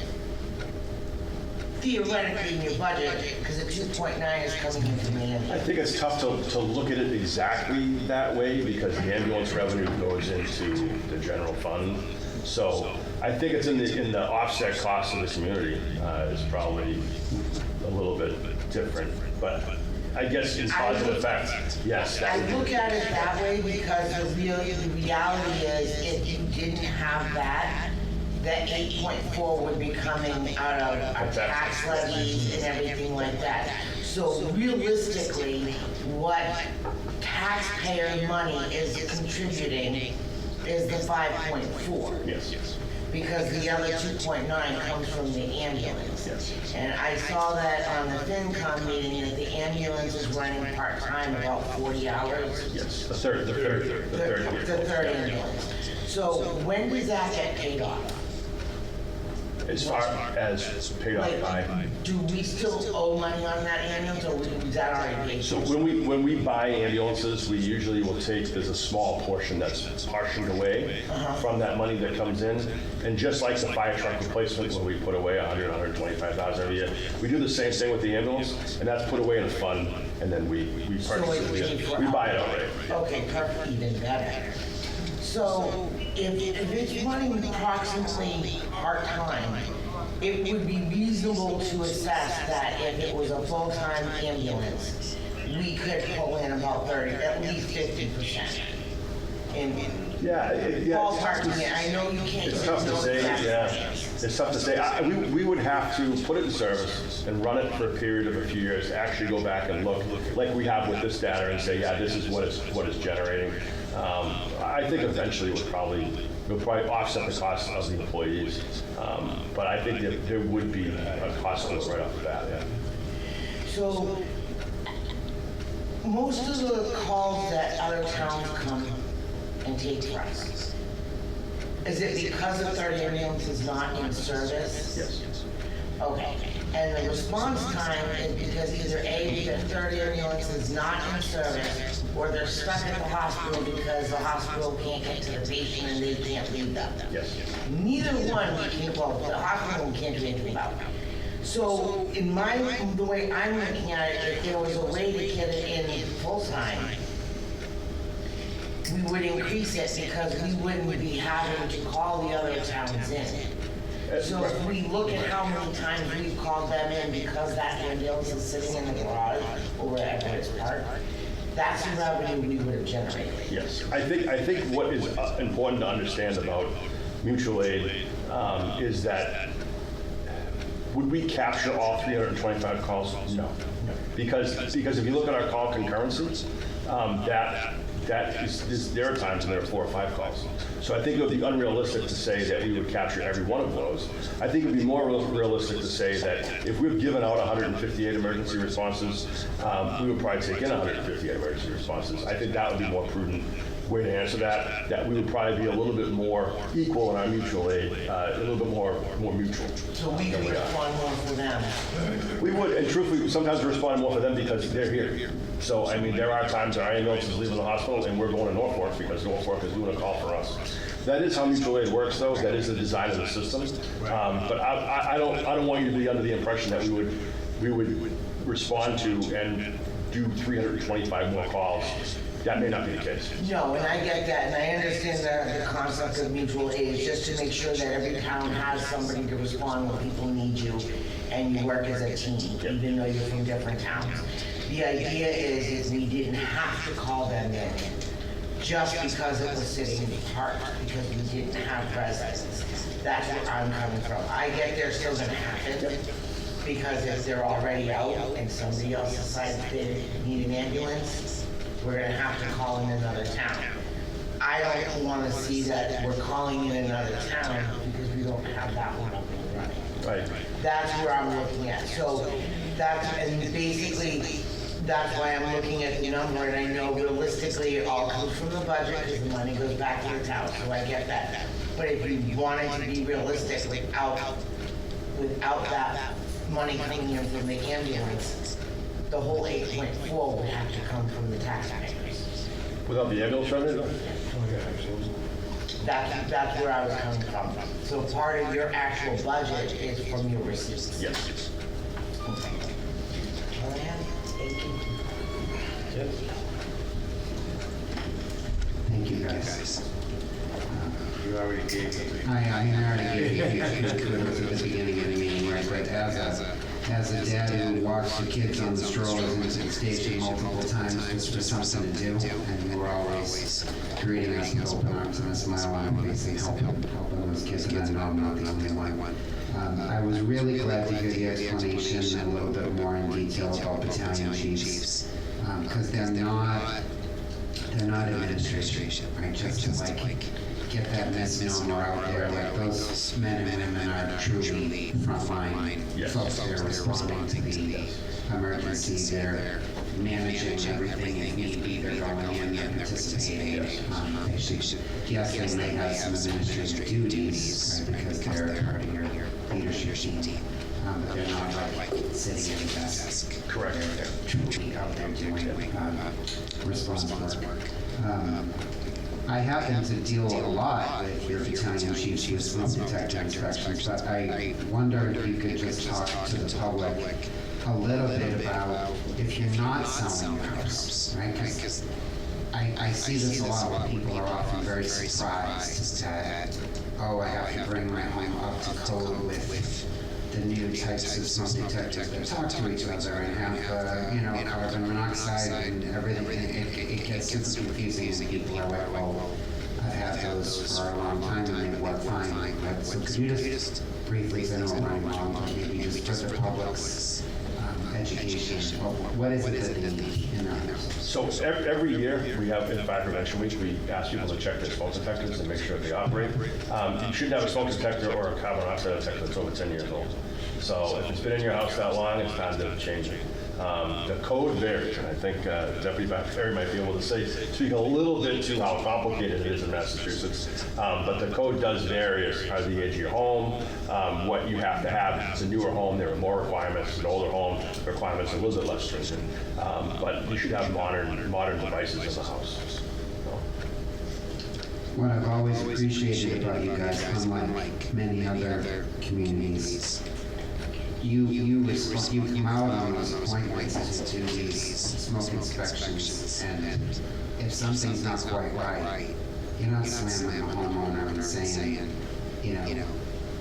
Theoretically in your budget, because the 2.9 is coming in from the ambulance. I think it's tough to look at it exactly that way because the ambulance revenue goes into the general fund. So I think it's in the offset costs of the community is probably a little bit different, but I guess in cause and effect, yes. I look at it that way because the reality is if you didn't have that 8.4 would be coming out of our tax levies and everything like that. So realistically, what taxpayer money is contributing is the 5.4. Yes. Because the other 2.9 comes from the ambulance. Yes. And I saw that on the FinCom meeting that the ambulance is running part-time about 40 hours. Yes, the third ambulance. So when does that get paid off? As far as paid off by. Do we still owe money on that ambulance, or is that already paid? So when we buy ambulances, we usually will there's a small portion that's partitioned away from that money that comes in. And just like the fire truck replacement, when we put away $125,000 every year, we do the same thing with the ambulance, and that's put away in a fund, and then we purchase it. We buy it outright. Okay, perfect, even better. So if it's running approximately part-time, it would be reasonable to assess that if it was a full-time ambulance, we could pull in about at least 50%. Ballpark, I know you can't. It's tough to say, yeah. It's tough to say. We would have to put it in service and run it for a period of a few years to actually go back and look like we have with this data and say, yeah, this is what it's generating. I think eventually we'll probably offset the cost of the employees. But I think that there would be a cost to it right off the bat, yeah. So most of the calls that other towns come and take for us, is it because the third ambulance is not in service? Yes. Okay. And the response time is because either A, the third ambulance is not in service, or they're stuck at the hospital because the hospital can't get to the patient and they can't leave them. Yes. Neither one the hospital can't do anything about. So the way I'm looking at it, if there was a way to get it in full-time, we would increase it because we wouldn't be having to call the other towns in. So if we look at how many times we've called them in because that ambulance is sitting in the garage or wherever it's parked, that's the revenue we would have generated. Yes, I think what is important to understand about mutual aid is that would we capture all 325 calls? No. Because if you look at our call concurrencies, there are times when there are 4 or 5 calls. So I think it would be unrealistic to say that we would capture every one of those. I think it would be more realistic to say that if we've given out 158 emergency responses, we would probably take in 158 emergency responses. I think that would be more prudent way to answer that we would probably be a little bit more equal in our mutual aid, a little bit more mutual. So we could respond more for them. We would, and truthfully, sometimes we respond more for them because they're here. So, I mean, there are times our ambulance is leaving the hospital and we're going to Norfolk because Norfolk is doing a call for us. That is how mutual aid works, though. That is the design of the system. But I don't want you to be under the impression that we would respond to and do 325 more calls. That may not be the case. No, and I get that, and I understand the concept of mutual aid, is just to make sure that every town has somebody to respond when people need you, and you work as a team, even though you're from different towns. The idea is we didn't have to call them in, just because it was sitting parked, because we didn't have residents. That's where I'm coming from. I get they're still gonna happen, because if they're already out and somebody else decides they need an ambulance, we're gonna have to call in another town. I don't wanna see that we're calling in another town because we don't have that one up and running. Right. That's where I'm looking at. So and basically, that's why I'm looking at the number, and I know realistically it all comes from the budget because the money goes back to the town, so I get that. But if you wanted to be realistic without that money coming in from the ambulance, the whole 8.4 would have to come from the taxpayers. Without the ambulance revenue? That's where I was coming from. So part of your actual budget is from your receipts. Yes. Okay. All I have. Thank you. Thank you, guys. You already gave it. I already gave you kudos at the beginning of the meeting, right? But as a dad who walks the kids on the strollers into the station multiple times, this was something to do, and you were always greeting us with open arms and a smile on your face and helping those kids, and I know I'm not the only one. I was really glad to hear the explanation a little bit more in detail about battalion chiefs, because they're not administration, right? Just to like get that misnomer out there, like those men and women are truly frontline folks that are responding to the emergency. They're managing everything if need be. They're going in, they're participating. Yes, they may have some administrative duties, right, because they're part of your leadership team. But they're not like sitting at a desk. Correct. They're truly out there doing response work. I happen to deal a lot with your battalion chiefs with smoke detector inspections, but I wonder if you could just talk to the public a little bit about if you're not selling your house, right? Because I see this a lot when people are often very surprised that, oh, I have to bring my home up to code with the new types of smoke detectors that talk to each other and have, carbon monoxide and everything. It gets super confusing and people are like, well, I've had those for a long time and they work fine. But so could you just briefly, I know I'm running long, but maybe just for the public's education, what is it that they need in their house? So every year we have in Fire Prevention Week, we ask people to check their smoke detectors and make sure they operate. You shouldn't have a smoke detector or a carbon monoxide detector that's over 10 years old. So if it's been in your house that long, it's time to change it. The code varies, and I think Deputy Barry might be able to speak a little bit to how complicated it is in Massachusetts. But the code does vary as far as the age of your home, what you have to have. If it's a newer home, there are more requirements. An older home, the requirements are a little bit less stringent. But you should have modern devices in the house. What I've always appreciated about you guys, unlike many other communities, you come out on those appointments to do these smoke inspections, and if something's not quite right, you're not slamming the homeowner and saying,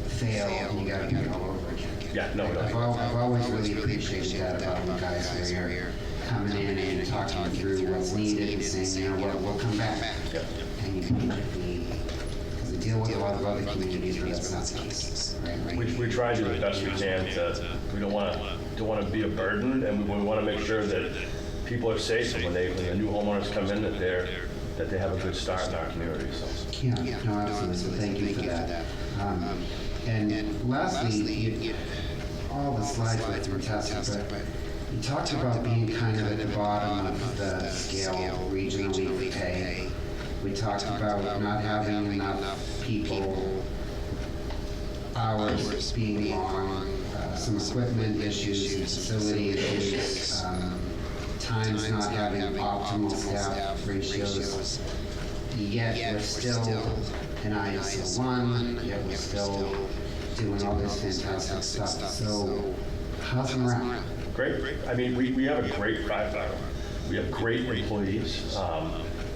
fail, and you gotta do it all over again. Yeah, no, I've always really appreciated that about you guys, where you're coming in and talking through what's needed and saying, we'll come back. Yeah. And you can because we deal with a lot of other communities where that's not the case. Right? We try to do the best we can we don't want to be a burden, and we want to make sure that people are safe, and when the new homeowners come in, that they have a good start in our community, so. Yeah, no, absolutely, so thank you for that. And lastly, all the slides were fantastic, but you talked about being kind of at the bottom of the scale regionally for pay. We talked about not having enough people, hours being long, some equipment issues, facility issues, times not having optimal staff ratios. Yet we're still in ISO 1, yet we're still doing all this fantastic stuff. So how's the morale? Great. I mean, we have a great firefighter. We have great employees.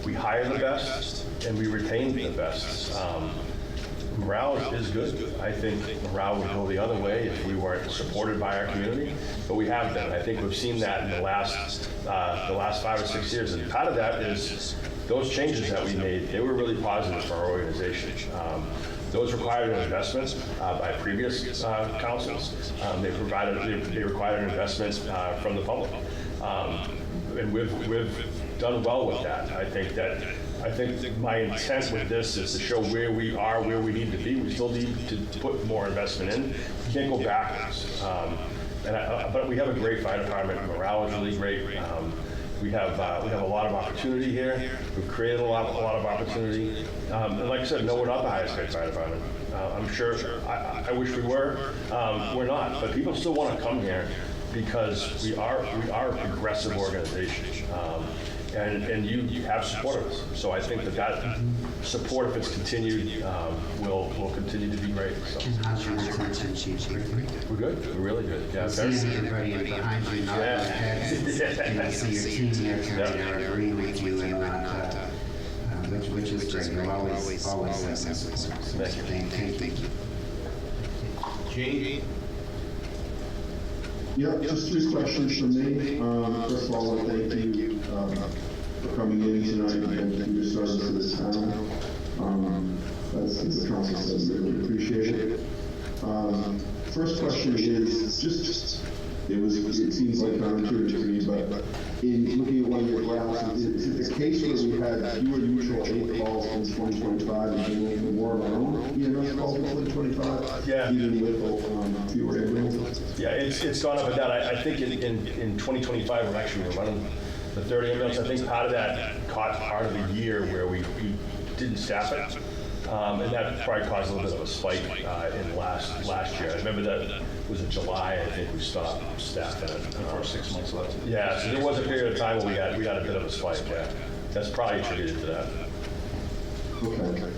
We hire the best, and we retain the best. Morale is good. I think morale would go the other way if we weren't supported by our community, but we have been. I think we've seen that in the last 5 or 6 years, and part of that is those changes that we made. They were really positive for our organization. Those required an investment by previous councils. They required an investment from the public, and we've done well with that. I think my intent with this is to show where we are, where we need to be. We still need to put more investment in. We can't go backwards. But we have a great fire department. Morale is really great. We have a lot of opportunity here. We've created a lot of opportunity. And like I said, no, we're not the highest paid fire department. I'm sure. I wish we were. We're not. But people still want to come here because we are a progressive organization. And you have supported us. So I think that support, if it's continued, will continue to be great. So. How's your retention sheet? We're good. We're really good. Yeah, seeing everybody behind you, not their heads. And I see your team here tonight are agreeing with you and not, which is great. You're always that. Thank you. Jane? Yeah, just 3 questions from me. First of all, thank you for coming in tonight and for your service to this town. As the council says, we really appreciate it. First question is just it seems like counterintuitive to me, but in looking at one of your graphs, is it the case where we had fewer usual 8 calls in 2025 and doing more of our own EMS calls in 2025? Yeah. Even with fewer ambulances? Yeah, it's gone up and down. I think in 2025, we're actually running the 30 ambulance. I think part of that caught part of the year where we didn't staff it. And that probably caused a little bit of a spike in last year. I remember that was in July, I think we stopped staffing it. For 6 months left. Yeah, so there was a period of time where we had a bit of a spike, yeah. That's probably attributed to that. Okay.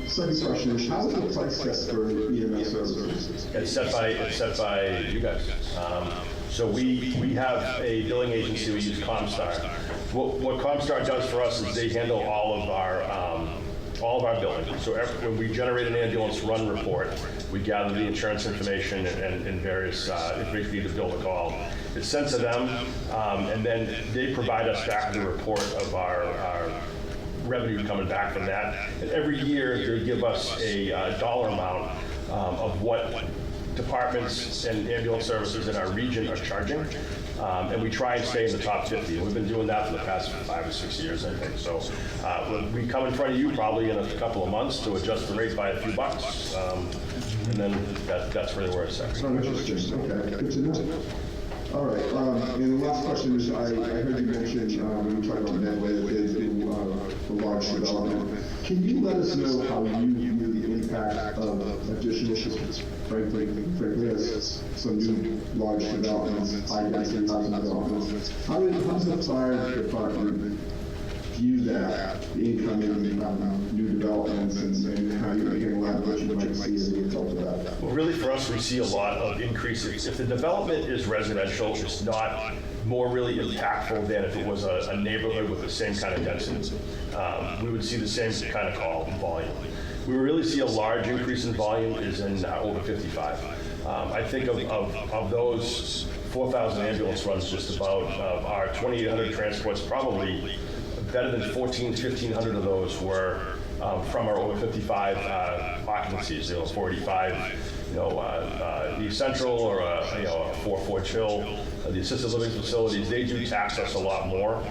Second question is, how is the price set for EMS services? It's set by you guys. So we have a billing agency, we use Comstar. What Comstar does for us is they handle all of our billing. So when we generate an ambulance run report, we gather the insurance information and various information we need to bill the call. It's sent to them, and then they provide us back the report of our revenue coming back from that. And every year they give us a dollar amount of what departments and ambulance services in our region are charging. And we try and stay in the top 50. We've been doing that for the past 5 or 6 years, I think. So we come in front of you probably in a couple of months to adjust the rate by a few bucks. And then that's really where it's at. Oh, interesting. Okay, good to know. All right, and the last question is, I heard you mention, when you talked about Medway, that they do the large development. Can you let us know how you view the impact of additional, frankly, as some new large developments, high-density housing developments? How does the fire department view that, the incoming new developments, and how you're making a lot of what you might see as a result of that? Well, really for us, we see a lot of increases. If the development is residential, it's not more really impactful than if it was a neighborhood with the same kind of density. We would see the same kind of call volume. We really see a large increase in volume is in over 55. I think of those 4,000 ambulance runs, just about our 2,800 transports, probably better than 1,500 of those were from our over 55 occupancies, 485 East Central or a 4 Chill, the assisted living facilities, they do tax us a lot more.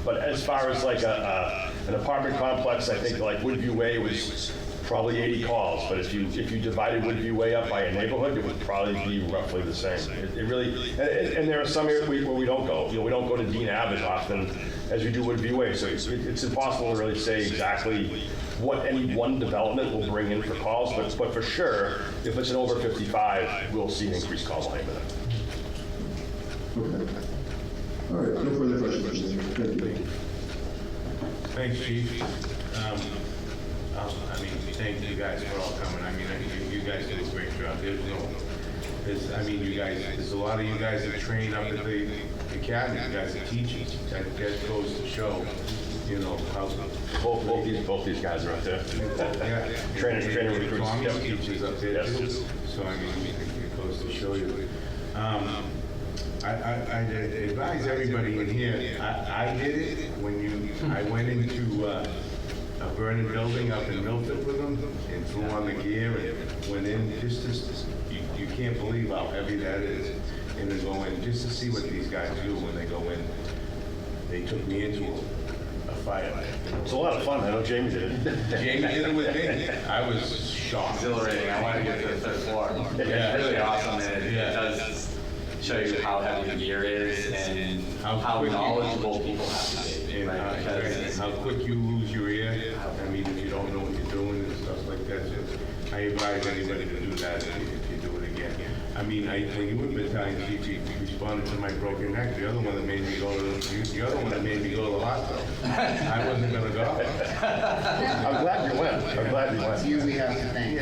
But as far as like an apartment complex, I think like Woodview Way was probably 80 calls, but if you divided Woodview Way up by a neighborhood, it would probably be roughly the same. It really, and there are some areas where we don't go. We don't go to Dean Ave as often as we do Woodview Way, so it's impossible to really say exactly what any one development will bring in for calls, but for sure, if it's an over 55, we'll see an increased call volume in it. Okay. All right, no further questions. Thank you. Thanks, Chief. Thank you guys for all coming. You guys did a great job. There's a lot of you guys that train up at the academy. You guys are teachers. That goes to show, how both these guys are up there. Yeah. Training recruits. Tommy's Yep. teachers up there too. Yes. So it goes to show you. I advise everybody in here. I did it when I went into a burning building up in Milford with them and threw on the gear and went in you can't believe how heavy that is. And to go in just to see what these guys do when they go in. They took me into a fire. It's a lot of fun. I know Jamie did it. Jamie did it with me. I was shocked. Exhilarating. I want to get to the third floor. Yeah. It's really awesome, and it does show you how heavy the gear is and how knowledgeable people have to be. And how quick you lose your ear. If you don't know what you're doing and stuff like that. So I advise anybody to do that if you do it again. When you were battalion chief, you responded to my broken neck. The other one that made me go to the hospital. I wasn't going to go. I'm glad you went. You we have to thank.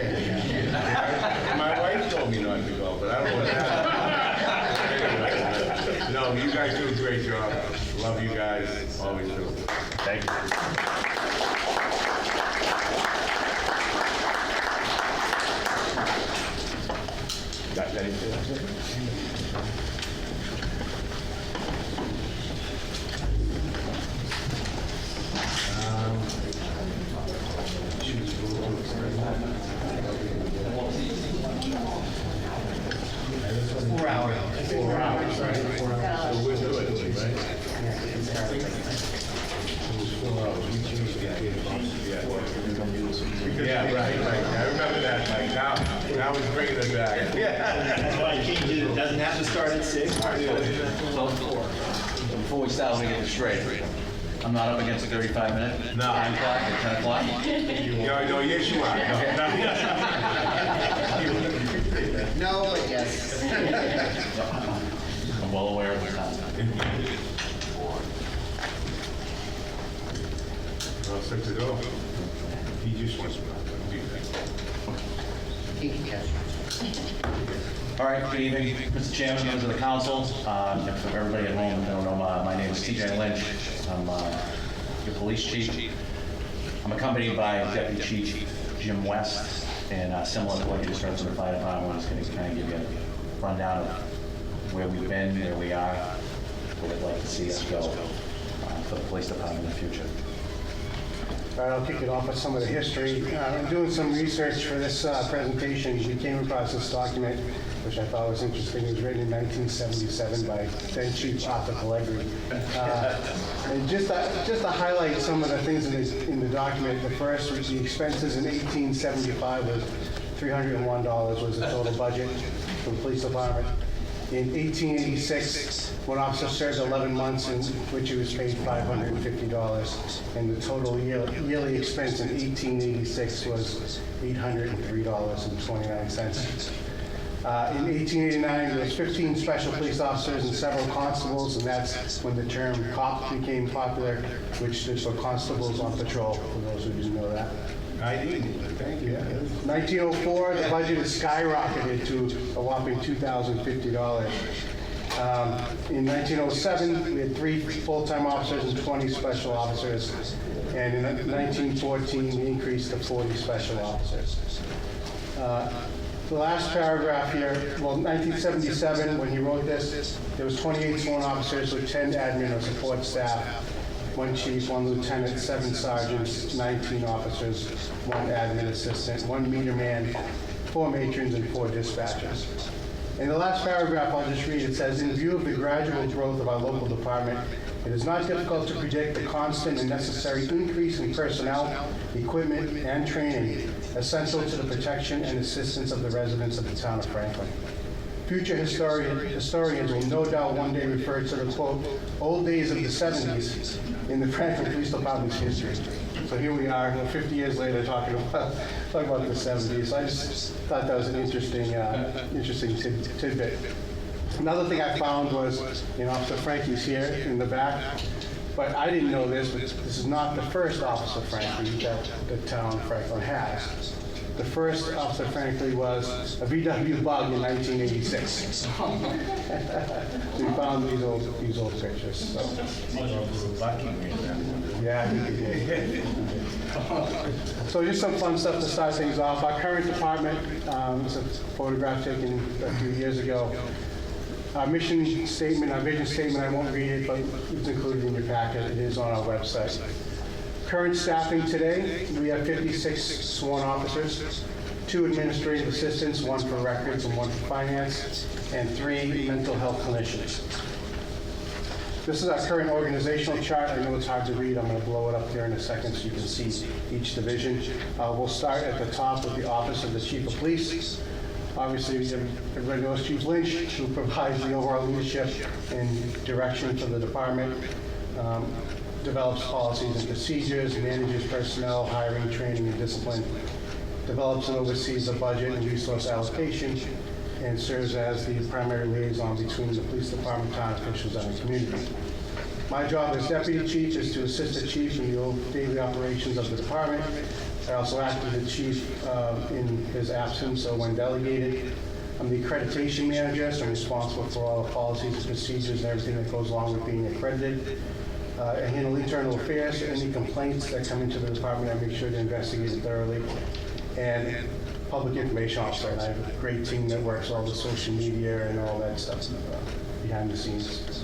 My wife told me not to go, but I don't want to. No, you guys do a great job. Love you guys. Always do. Thank you. Got anything else? Four hours, right? So we're doing it, right? It was 4 hours. We changed the idea. Yeah, right. I remember that, Mike. Now he's bringing it back. That's why I changed it. It doesn't have to start at 6. Close 4. Before we start, let me get this straight. I'm not up against a 35-minute? No. 9 o'clock or 10 o'clock? No, yes, you are. No, but yes. I'm well aware of the time. All set to go. He just wants to do that. All right, good evening, Mr. Chairman, members of the council. For everybody at home that don't know, my name is TJ Lynch. I'm your police chief. I'm accompanied by Deputy Chief Jim West, and similar to what you just heard from the fire department, I'm just going to kind of give you a rundown of where we've been, where we are, where I'd like to see us go for the police department in the future. All right, I'll kick it off with some of the history. I'm doing some research for this presentation. We came across this document, which I thought was interesting. It was written in 1977 by then Chief Arthur Pellegrini. And just to highlight some of the things in the document, the first was the expenses in 1875 was $301 was the total budget for the police department. In 1886, one officer served 11 months, in which he was paid $550, and the total yearly expense in 1886 was $803.29. In 1889, there was 15 special police officers and several constables, and that's when the term cop became popular, which stood for constables on patrol, for those who didn't know that. I didn't. Thank you. 1904, the budget has skyrocketed to a whopping $2,050. In 1907, we had 3 full-time officers and 20 special officers. And in 1914, we increased to 40 special officers. The last paragraph here, well, 1977, when he wrote this, there was 28 sworn officers with 10 admin or support staff, 1 chief, 1 lieutenant, 7 sergeants, 19 officers, 1 admin assistant, 1 meter man, 4 matrons, and 4 dispatchers. In the last paragraph, I'll just read, it says, in view of the gradual growth of our local department, it is not difficult to predict the constant and necessary increase in personnel, equipment, and training essential to the protection and assistance of the residents of the town of Franklin. Future historians will no doubt one day refer to the, quote, old days of the 70s in the Franklin Police Department's history. So here we are, 50 years later, talking about the 70s. So I just thought that was an interesting tidbit. Another thing I found was, Officer Frankie's here in the back, but I didn't know this, but this is not the first Officer Frankie that the town of Franklin has. The first Officer Frankie was a VW Bug in 1986. So we found these old pictures. So. Yeah, I think he did. So just some fun stuff to start things off. Our current department, is a photograph taken a few years ago. Our mission statement, our vision statement, I won't read it, but it's included in your packet. It is on our website. Current staffing today, we have 56 sworn officers, 2 administrative assistants, 1 for records and 1 for finance, and 3 mental health clinicians. This is our current organizational chart. I know it's hard to read. I'm going to blow it up there in a second so you can see each division. We'll start at the top with the Office of the Chief of Police. Obviously, everybody knows Chief Lynch, who provides the overall leadership and direction for the department. Develops policies and procedures, manages personnel, hiring, training, and discipline, develops and oversees the budget and resource allocation, and serves as the primary liaison between the police department, town officials, and the community. My job as deputy chief is to assist the chief in the daily operations of the department. I also act as the chief in his absence, so when delegated. I'm the accreditation manager, so I'm responsible for all the policies and procedures and everything that goes along with being accredited. I handle internal affairs, any complaints that come into the department, I make sure to investigate it thoroughly. And public information officer, and I have a great team that works all the social media and all that stuff behind the scenes.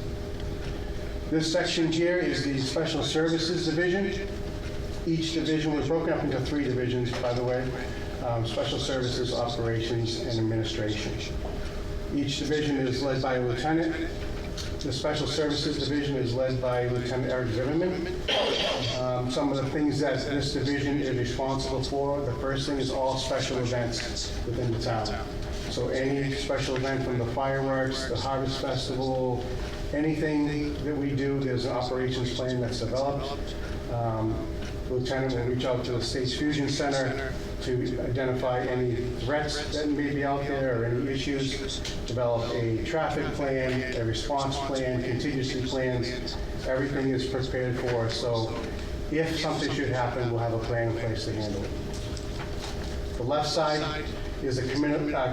This section here is the Special Services Division. Each division was broken up into 3 divisions, by the way. Special Services, Operations, and Administration. Each division is led by a lieutenant. The Special Services Division is led by Lieutenant Eric Zimmerman. Some of the things that this division is responsible for, the first thing is all special events within the town. So any special event from the fireworks, the Harvest Festival, anything that we do, there's an operations plan that's developed. Lieutenant will reach out to the State's Fusion Center to identify any threats that may be out there or any issues, develop a traffic plan, a response plan, contingency plans. Everything is prepared for, so if something should happen, we'll have a plan in place to handle it. The left side is a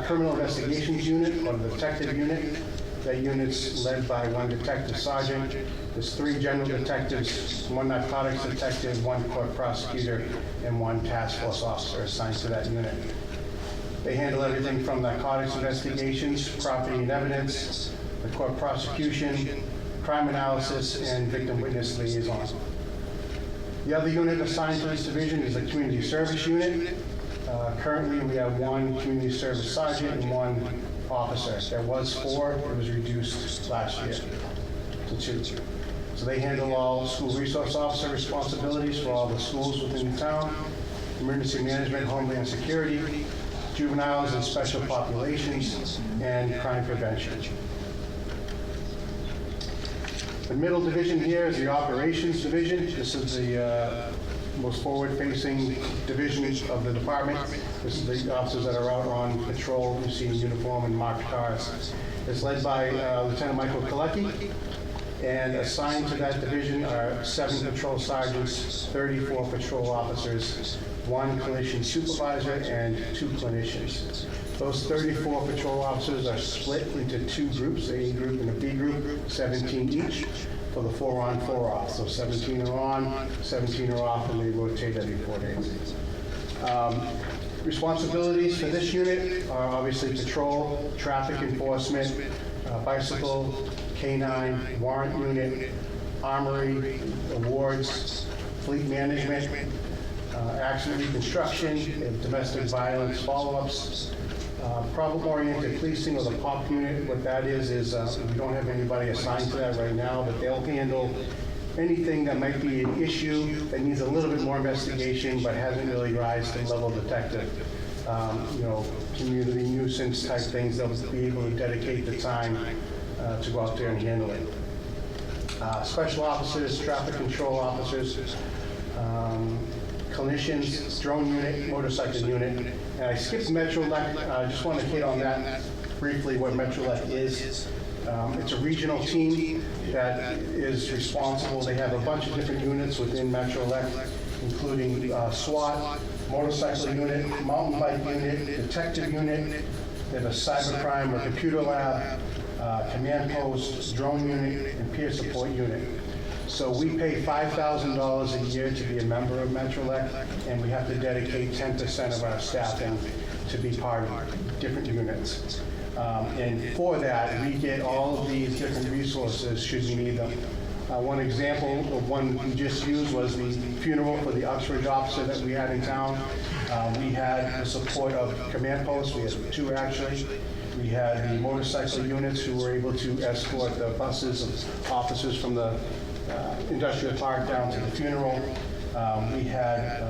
criminal investigations unit, or the detective unit. That unit's led by 1 detective sergeant. There's 3 general detectives, 1 narcotics detective, 1 court prosecutor, and 1 task force officer assigned to that unit. They handle everything from narcotics investigations, property and evidence, the court prosecution, crime analysis, and victim witness liaison. The other unit assigned to this division is the community service unit. Currently, we have 1 community service sergeant and 1 officer. There was 4, it was reduced last year to 2. So they handle all school resource officer responsibilities for all the schools within the town, emergency management, homeland security, juveniles and special populations, and crime prevention. The middle division here is the operations division. This is the most forward-facing division of the department. This is the officers that are out on patrol, you see in uniform and marked cars. It's led by Lieutenant Michael Kalecki, and assigned to that division are 7 patrol sergeants, 34 patrol officers, 1 clinician supervisor, and 2 clinicians. Those 34 patrol officers are split into 2 groups, a group and a B group, 17 each, for the 4-on, 4-off. So 17 are on, 17 are off, and they rotate every 4 days. Responsibilities for this unit are obviously patrol, traffic enforcement, bicycle, K-9, warrant unit, armory, awards, fleet management, accident reconstruction, domestic violence follow-ups, Problem-oriented policing, or the POP unit, what that is we don't have anybody assigned to that right now, but they'll handle anything that might be an issue that needs a little bit more investigation but hasn't really rise to the level of detective. Community nuisance type things, they'll be able to dedicate the time to go out there and handle it. Special officers, traffic control officers, clinicians, drone unit, motorcycle unit. And I skipped Metrolec. I just want to hit on that briefly, what Metrolec is. It's a regional team that is responsible. They have a bunch of different units within Metrolec, including SWAT, motorcycle unit, mountain bike unit, detective unit. They have a cybercrime or computer lab, command post, drone unit, and peer support unit. So we pay $5,000 a year to be a member of Metrolec, and we have to dedicate 10% of our staffing to be part of different units. And for that, we get all of these different resources should we need them. One example of one we just used was the funeral for the Uxbridge officer that we had in town. We had the support of command posts. We had 2 actually. We had the motorcycle units who were able to escort the buses of officers from the industrial park down to the funeral. We had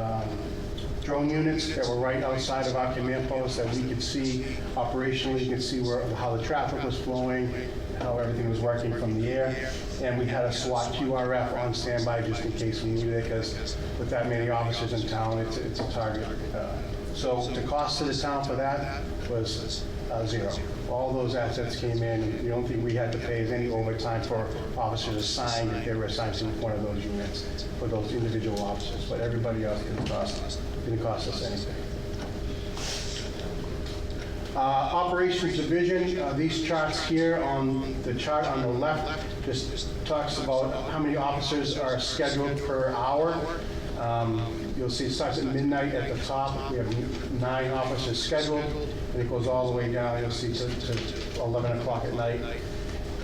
drone units that were right outside of our command post that we could see operationally. You could see how the traffic was flowing, how everything was working from the air. And we had a SWAT QRF on standby just in case we needed it, because with that many officers in town, it's a target. So the cost to the town for that was zero. All those assets came in. The only thing we had to pay is any overtime for officers assigned if they were assigned to one of those units for those individual officers. But everybody else didn't cost us anything. Operations division, these charts here on the chart on the left just talks about how many officers are scheduled per hour. You'll see it starts at midnight at the top. We have 9 officers scheduled, and it goes all the way down, you'll see, to 11 o'clock at night.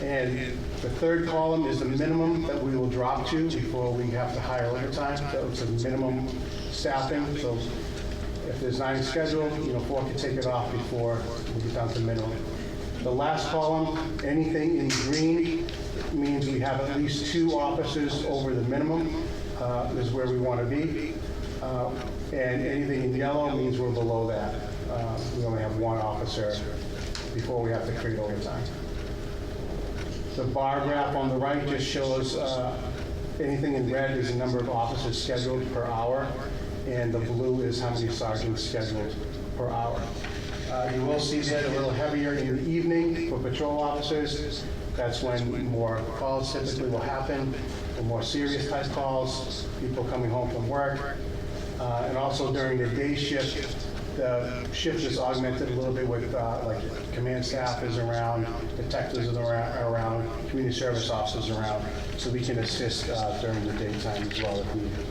And the third column is the minimum that we will drop to before we have to hire overtime. So it's a minimum staffing. So if there's 9 scheduled, 4 can take it off before we get down to minimum. The last column, anything in green, means we have at least 2 officers over the minimum, is where we want to be. And anything in yellow means we're below that. We only have 1 officer before we have to create overtime. The bar graph on the right just shows anything in red is the number of officers scheduled per hour, and the blue is how many sergeants scheduled per hour. You will see that a little heavier in the evening for patrol officers. That's when more calls typically will happen, the more serious type calls, people coming home from work. And also during the day shift, the shift is augmented a little bit with like command staff is around, detectives are around, community service officers around, so we can assist during the daytime as well if needed.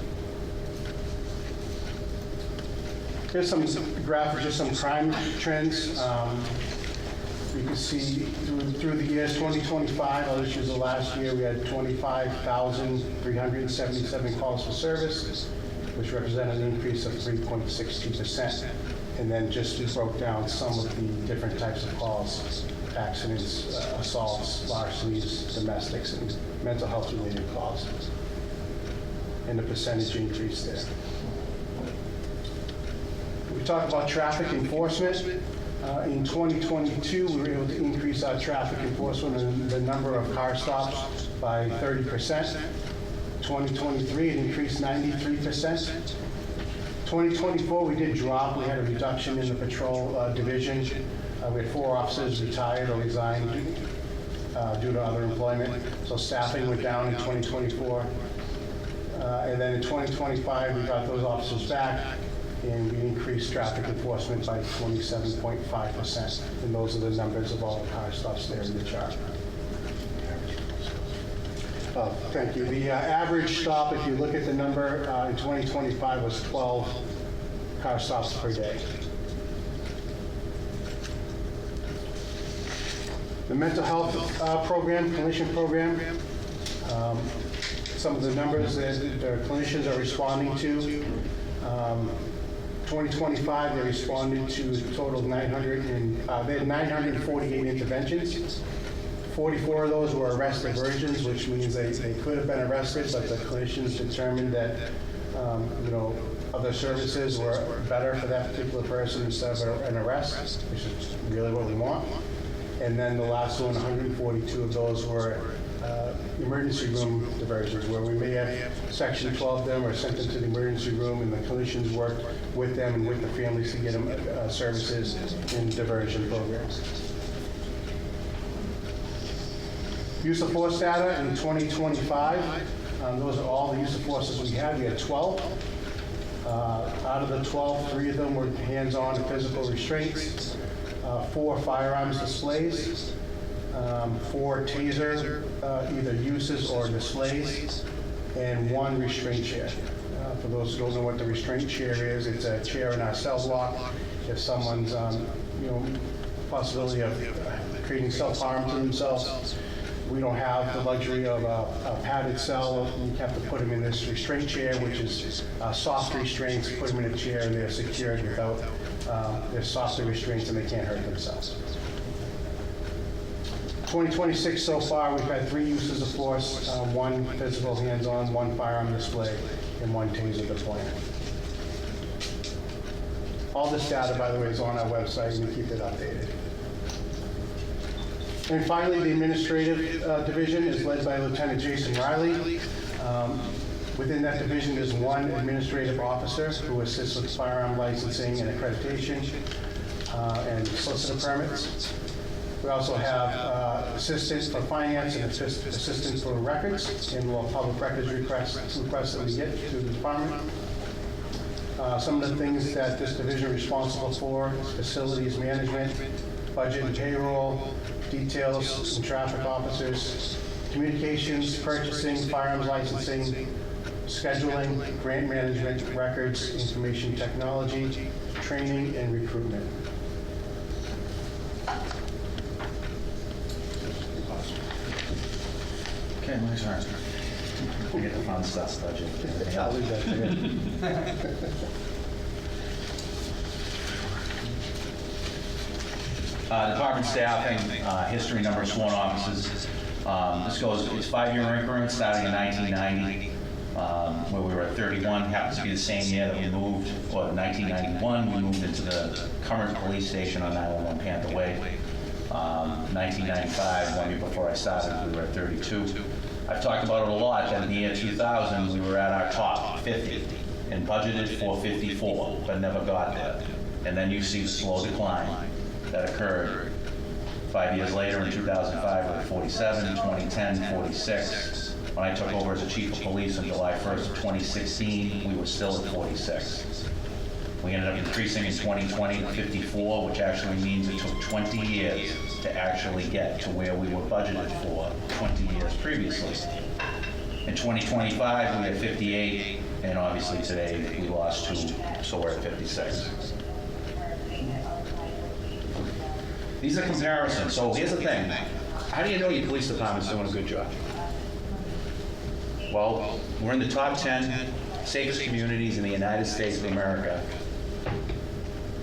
Here's some graphics, just some crime trends. You can see through the years 2025, I'll just use the last year, we had 25,377 calls for service, which represented an increase of 3.62%. And then just broke down some of the different types of calls, accidents, assaults, larcenies, domestics, and mental health related calls. And the percentage increase there. We talk about traffic enforcement. In 2022, we were able to increase our traffic enforcement and the number of car stops by 30%. 2023, it increased 93%. 2024, we did drop. We had a reduction in the patrol division. We had 4 officers retired or resigned due to other employment. So staffing went down in 2024. And then in 2025, we got those officers back, and we increased traffic enforcement by 27.5%. And those are the numbers of all the car stops there in the chart. Thank you. The average stop, if you look at the number in 2025, was 12 car stops per day. The mental health program, clinician program, some of the numbers that the clinicians are responding to. 2025, they responded to a total of they had 948 interventions. 44 of those were arrest diversions, which means they could have been arrested, but the clinicians determined that, other services were better for that particular person instead of an arrest, which is really what we want. And then the last one, 142 of those were emergency room diversions, where we may have Section 12 them or sent them to the emergency room, and the clinicians worked with them and with the families to get them services in diversion programs. Use of force data in 2025, those are all the use of forces we had. We had 12. Out of the 12, 3 of them were hands-on and physical restraints, 4 firearms displays, 4 taser either uses or displays, and 1 restraint chair. For those who don't know what the restraint chair is, it's a chair in our cell block. If someone's, possibility of creating self-harm to themselves, we don't have the luxury of a padded cell. We have to put them in this restraint chair, which is soft restraints, put them in a chair, and they're secured without, they're softer restraints and they can't hurt themselves. 2026 so far, we've had 3 uses of force, 1 physical hands-on, 1 firearm display, and 1 taser deployment. All this data, by the way, is on our website, and we keep it updated. And finally, the administrative division is led by Lieutenant Jason Riley. Within that division, there's 1 administrative officer who assists with firearm licensing and accreditation and solicitor permits. We also have assistants for finance and assistants for records and public records requests that we get to the department. Some of the things that this division is responsible for is facilities management, budget and payroll, details and traffic officers, communications, purchasing, firearms licensing, scheduling, grant management, records, information technology, training, and recruitment. Okay, my turn. We get the fun stuff, budget. I'll leave that to you. Department staffing, history, number of sworn officers. This goes, it's 5-year increments starting in 1990, where we were at 31. Happens to be the same year that we moved, or 1991, we moved into the current police station on 911 Panther Way. 1995, 1 year before I started, we were at 32. I've talked about it a lot, that in the year 2000, we were at our top 50 and budgeted for 54, but never got there. And then you see the slow decline that occurred. 5 years later, in 2005, we were 47, 2010, 46. When I took over as the chief of police on July 1st of 2016, we were still at 46. We ended up increasing in 2020 to 54, which actually means it took 20 years to actually get to where we were budgeted for 20 years previously. In 2025, we had 58, and obviously today we lost 2, so we're at 56. These are comparisons. So here's the thing. How do you know your police department's doing a good job? Well, we're in the top 10 safest communities in the United States of America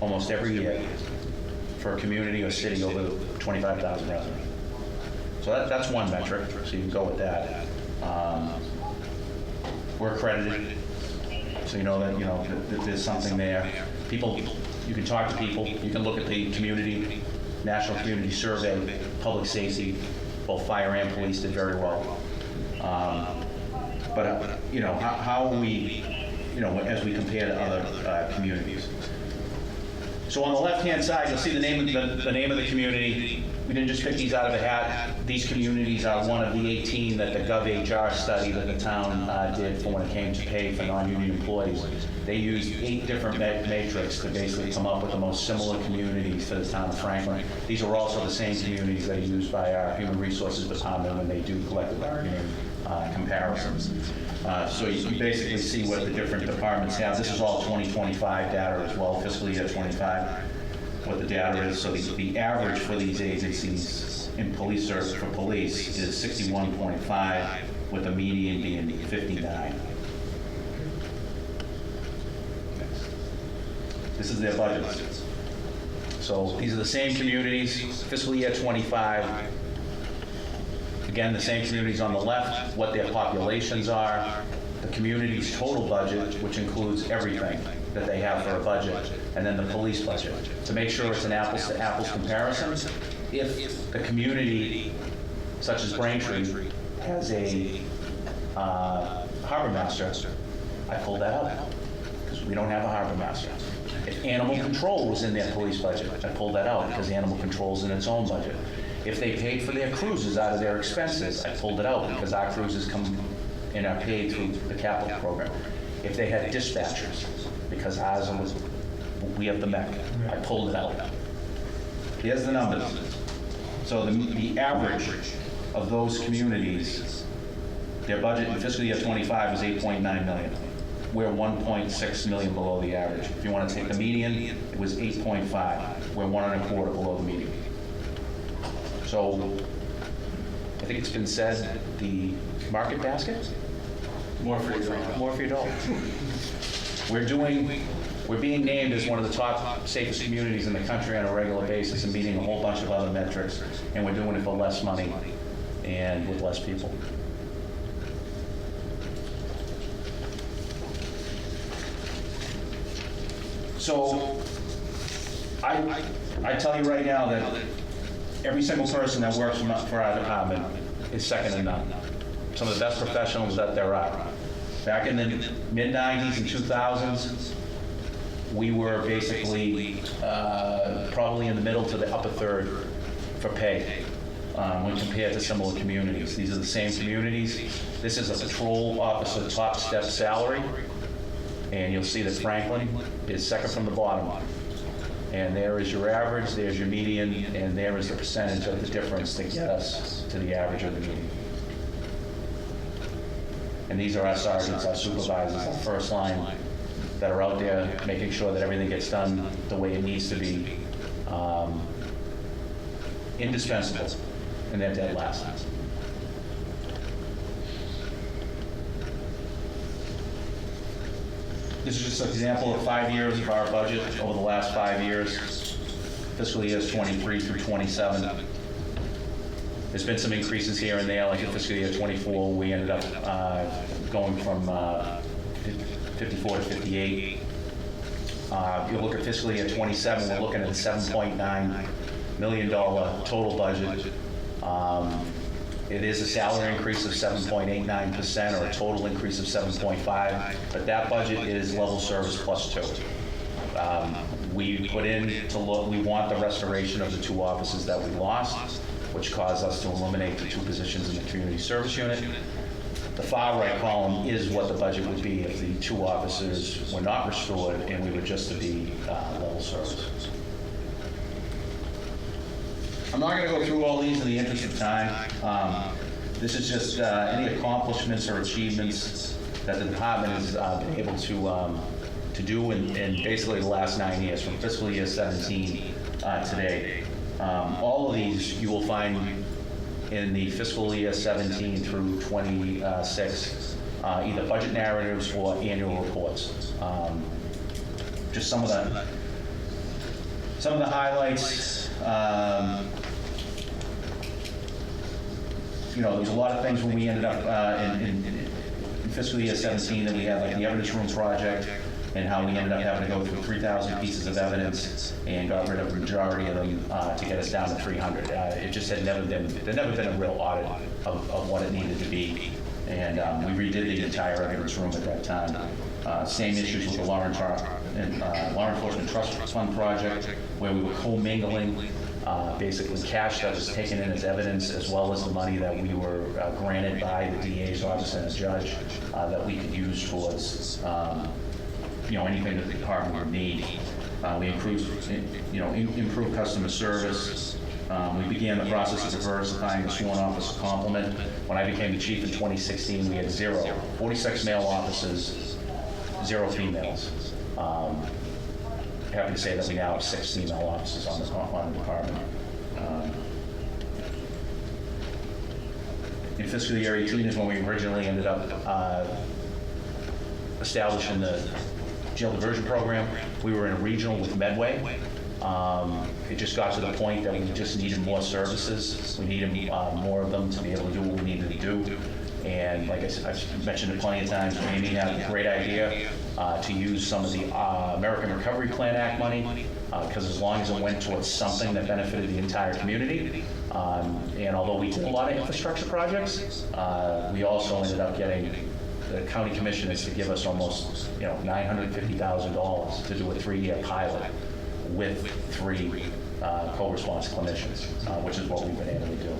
almost every year for a community or city over 25,000 residents. So that's one metric, so you can go with that. We're accredited, so you know that there's something there. People, you can talk to people, you can look at the community, National Community Survey, public safety, both fire and police did very well. But how are we, as we compare to other communities? So on the left-hand side, you'll see the name of the community. We didn't just pick these out of a hat. These communities are one of the 18 that the GovHR study that the town did for when it came to pay for non-union employees. They used 8 different metrics to basically come up with the most similar communities for the town of Franklin. These are also the same communities that are used by our Human Resources Department when they do collective bargaining comparisons. So you can basically see what the different departments have. This is all 2025 data as well, fiscal year 25, what the data is. So the average for these agencies in police service for police is 61.5, with the median being 59. This is their budget. So these are the same communities, fiscal year 25. Again, the same communities on the left, what their populations are, the community's total budget, which includes everything that they have for a budget, and then the police budget. To make sure it's an apples to apples comparison, if the community, such as Braintree, has a harbor master, I pulled that out, because we don't have a harbor master. If animal control was in their police budget, I pulled that out, because animal control is in its own budget. If they paid for their cruises out of their expenses, I pulled it out, because our cruises come and are paid through the capital program. If they had dispatchers, because ours was, we have the MEC, I pulled it out. Here's the numbers. So the average of those communities, their budget in fiscal year 25 was 8.9 million. We're 1.6 million below the average. If you want to take the median, it was 8.5. We're 1.25 below the median. So I think it's been said, the market basket? More for your dollar. More for your dollar. We're being named as one of the top safest communities in the country on a regular basis and meeting a whole bunch of other metrics, and we're doing it for less money and with less people. So I tell you right now that every single person that works for our department is second to none. Some of the best professionals that there are. Back in the mid-90s and 2000s, we were basically probably in the middle to the upper third for pay when compared to similar communities. These are the same communities. This is a patrol officer top step salary, and you'll see that Franklin is second from the bottom. And there is your average, there's your median, and there is the percentage of the difference to get us to the average of the median. And these are our sergeants, our supervisors, our first line that are out there making sure that everything gets done the way it needs to be. Indispensable, and they're dead last. This is just an example of 5 years of our budget over the last 5 years, fiscal years 23 through 27. There's been some increases here and there, like in fiscal year 24, we ended up going from 54 to 58. If you look at fiscal year 27, we're looking at a $7.9 million total budget. It is a salary increase of 7.89% or a total increase of 7.5%, but that budget is level service plus 2. We put in to look, we want the restoration of the 2 offices that we lost, which caused us to eliminate the 2 positions in the community service unit. The far right column is what the budget would be if the 2 officers were not restored and we were just to be level service. I'm not going to go through all these in the interest of time. This is just any accomplishments or achievements that the department has been able to do in basically the last 9 years, from fiscal year 17 today. All of these you will find in the fiscal year 17 through 26, either budget narratives or annual reports. Just some of the highlights. You know, there's a lot of things when we ended up in fiscal year 17 that we had, like the evidence room project, and how we ended up having to go through 3,000 pieces of evidence and got rid of the majority of them to get us down to 300. It just had never been a real audit of what it needed to be. And we redid the entire evidence room at that time. Same issues with the law enforcement trust fund project, where we were commingling basically cash that was taken in as evidence, as well as the money that we were granted by the DA's office and the judge that we could use towards anything that the department would need. We improved customer service. We began the process of diversifying the sworn officer complement. When I became the chief in 2016, we had 46 male officers, 0 females. Happy to say that we now have 6 female officers on the department. In fiscal year 18 is when we originally ended up establishing the jail diversion program. We were in a regional with Medway. It just got to the point that we just needed more services. We needed more of them to be able to do what we needed to do. And like I said, I've mentioned it plenty of times, Amy had a great idea to use some of the American Recovery Plan Act money, because as long as it went towards something that benefited the entire community, and although we did a lot of infrastructure projects, we also ended up getting the county commissioners to give us almost, $950,000 to do a 3-year pilot with 3 co-response clinicians, which is what we've been able to do.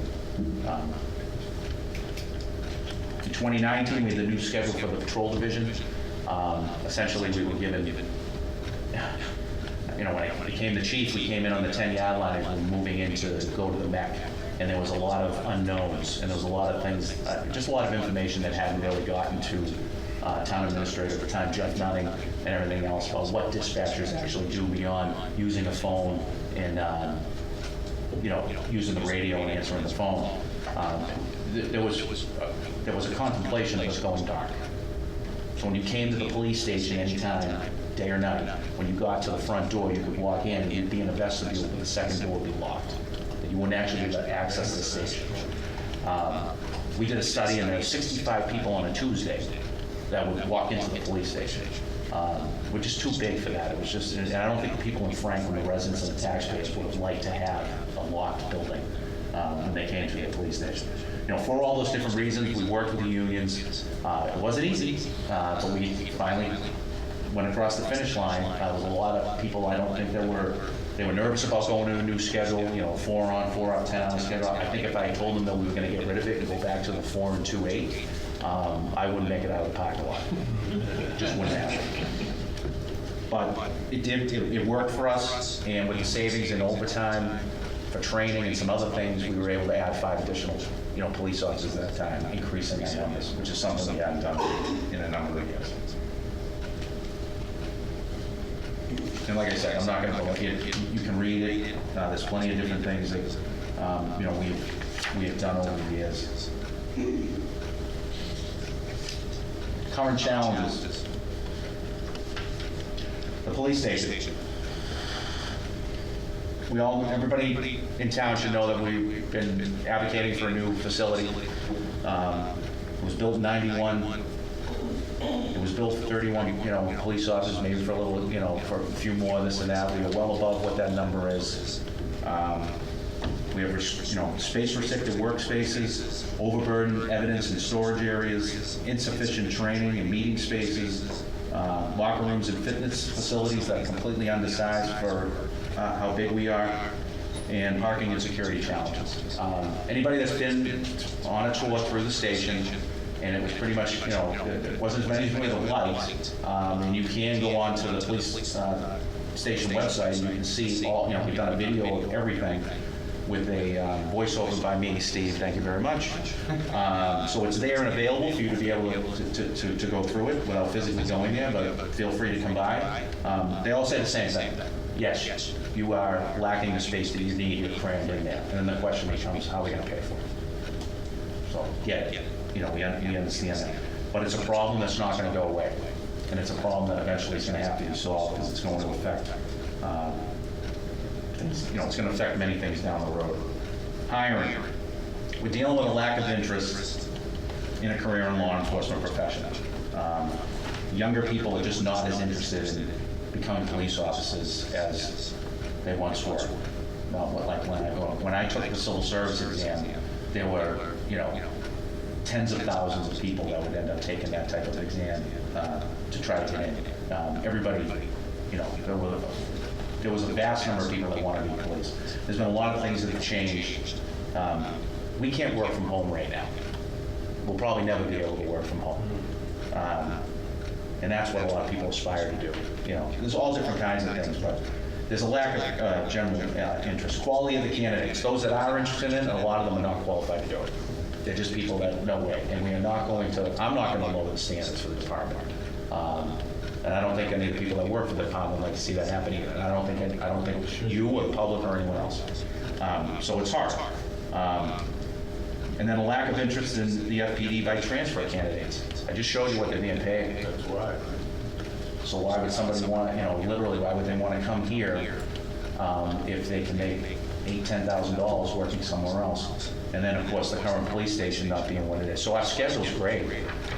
In 2019, we had the new schedule for the patrol division. Essentially, we were given, when I became the chief, we came in on the 10-yard line as we were moving in to go to the MEC. And there was a lot of unknowns, and there was a lot of things, just a lot of information that hadn't really gotten to town administrator at the time, Jeff Nutting, and everything else about what dispatchers actually do beyond using a phone and, using the radio and answering the phone. There was a contemplation of us going dark. So when you came to the police station anytime, day or night, when you got to the front door, you could walk in and you'd be in a vestibule, but the second door would be locked. You wouldn't actually be able to access the station. We did a study, and there were 65 people on a Tuesday that would walk into the police station. We're just too big for that. It was just, and I don't think the people in Franklin, the residents and the taxpayers, would have liked to have a locked building when they came to the police station. For all those different reasons, we worked with the unions. It wasn't easy, but we finally went across the finish line. There was a lot of people, I don't think they were nervous about going to a new schedule, 4 on, 4 off, 10 hour schedule. I think if I had told them that we were going to get rid of it and go back to the 4 and 2-8, I wouldn't make it out of the parking lot. Just wouldn't happen. But it worked for us, and with the savings and overtime for training and some other things, we were able to add 5 additional, police officers at that time, increasing our numbers, which is something we hadn't done in a number of years. And like I said, I'm not going to go here. You can read it. There's plenty of different things that we have done over the years. Current challenges. The police station. Everybody in town should know that we've been advocating for a new facility. It was built in '91. It was built for 31, police officers, maybe for a little, for a few more, this and that. We are well above what that number is. We have, space-restricted workspaces, overburdened evidence and storage areas, insufficient training and meeting spaces, locker rooms and fitness facilities that are completely undersized for how big we are, and parking and security challenges. Anybody that's been on a tour through the station, and it was pretty much, it wasn't as many as we would have liked. And you can go on to the police station website, and you can see all, we've done a video of everything with a voiceover by me, Steve, thank you very much. So it's there and available for you to be able to go through it without physically going there, but feel free to come by. They all say the same thing. Yes, you are lacking the space that you need, you're crammed in there. And then the question becomes, how are we going to pay for it? So, get it. We understand that. But it's a problem that's not going to go away. And it's a problem that eventually is going to have to be solved, because it's going to affect, it's going to affect many things down the road. Hiring. We're dealing with a lack of interest in a career in law enforcement profession. Younger people are just not as interested in becoming police officers as they once were. Like when I took the civil service exam, there were, tens of thousands of people that would end up taking that type of exam to try to get in. Everybody, there was a vast number of people that want to be police. There's been a lot of things that have changed. We can't work from home right now. We'll probably never be able to work from home. And that's what a lot of people aspire to do. There's all different kinds of things, but there's a lack of general interest. Quality of the candidates. Those that are interested in it, a lot of them are not qualified to do it. They're just people that know it, and we are not going to, I'm not going to lower the standards for the department. And I don't think any of the people that work for the department would like to see that happen either. And I don't think you or the public or anyone else. So it's hard. And then a lack of interest in the FPD by transfer candidates. I just showed you what they're being paid. That's right. So why would somebody want, literally, why would they want to come here if they can make $8,000-$10,000 working somewhere else? And then, of course, the current police station not being what it is. So our schedule's great,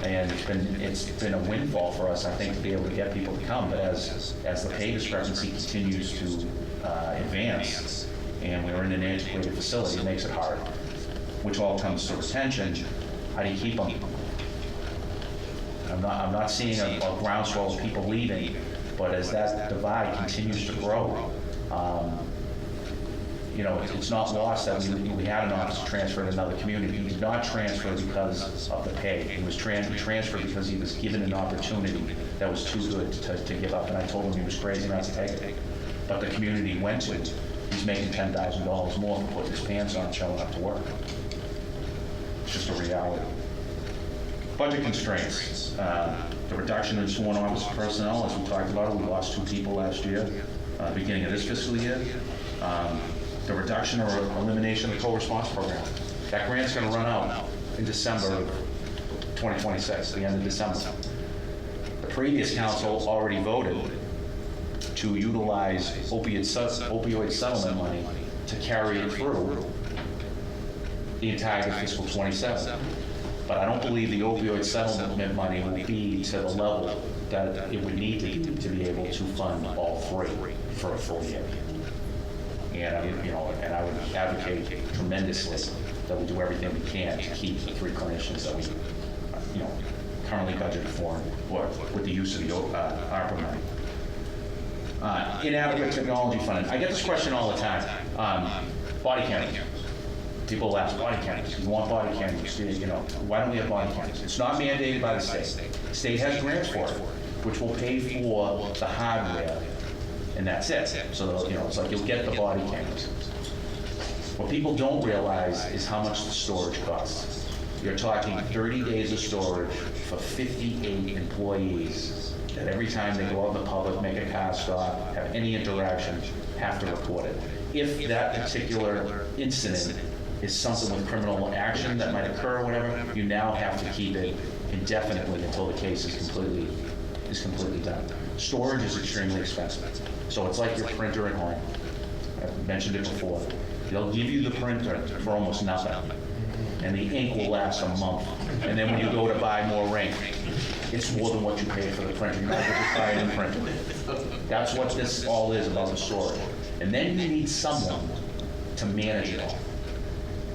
and it's been a windfall for us, I think, to be able to get people to come. But as the pay discrepancy continues to advance, and we're in an antiquated facility, it makes it hard, which all comes to retention. How do you keep them? I'm not seeing a groundswell of people leaving, but as that divide continues to grow, it's not lost that we had an officer transfer to another community. He did not transfer because of the pay. He was transferred because he was given an opportunity that was too good to give up, and I told him he was crazy not to take it. But the community he went to, he's making $10,000 more for putting his pants on and showing up to work. It's just a reality. Budget constraints. The reduction in sworn officer personnel, as we talked about, we lost 2 people last year, beginning of this fiscal year. The reduction or elimination of the co-response program. That grant's going to run out in December of 2026, the end of December. The previous council already voted to utilize opioid settlement money to carry it through the entire fiscal 27. But I don't believe the opioid settlement money will be to the level that it would need to be able to fund all 3 for a full year. And I would advocate tremendously that we do everything we can to keep the 3 clinicians that we, currently budgeted for with the use of the ARPA money. Inadequate technology funding. I get this question all the time. Body cameras. People ask, body cameras. You want body cameras? Why don't we have body cameras? It's not mandated by the state. The state has grants for it, which will pay for the hardware, and that's it. So, it's like you'll get the body cameras. What people don't realize is how much the storage costs. You're talking 30 days of storage for 58 employees that every time they go out in the public, make a car stop, have any interaction, have to report it. If that particular incident is something with criminal action that might occur or whatever, you now have to keep it indefinitely until the case is completely done. Storage is extremely expensive. So it's like your printer at home. I've mentioned it before. They'll give you the printer for almost nothing, and the ink will last a month. And then when you go to buy more ink, it's more than what you paid for the printer. You might as well just buy a new printer. That's what this all is about, the storage. And then you need someone to manage it all.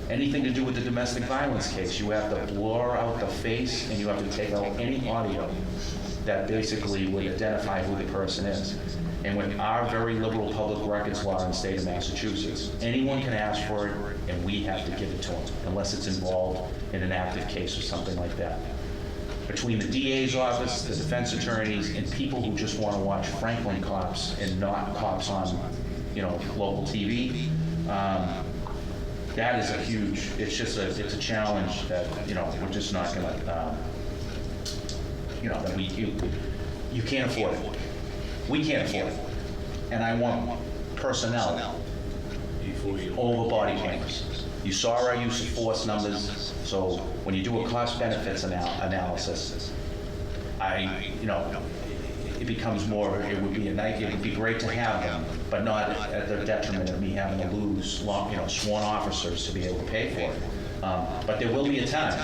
Anything to do with the domestic violence case, you have to blur out the face and you have to take out any audio that basically would identify who the person is. And with our very liberal public records law in the state of Massachusetts, anyone can ask for it and we have to give it to them unless it's involved in an active case or something like that. Between the DA's office, the defense attorneys, and people who just want to watch Franklin cops and not cops on, local TV, that is a huge, it's a challenge that, we're just not going to, that you can't afford it. We can't afford it. And I want personnel over body cameras. You saw our use of force numbers, so when you do a cost benefits analysis, it becomes more, it would be great to have them, but not at the detriment of me having to lose sworn officers to be able to pay for it. But there will be a time,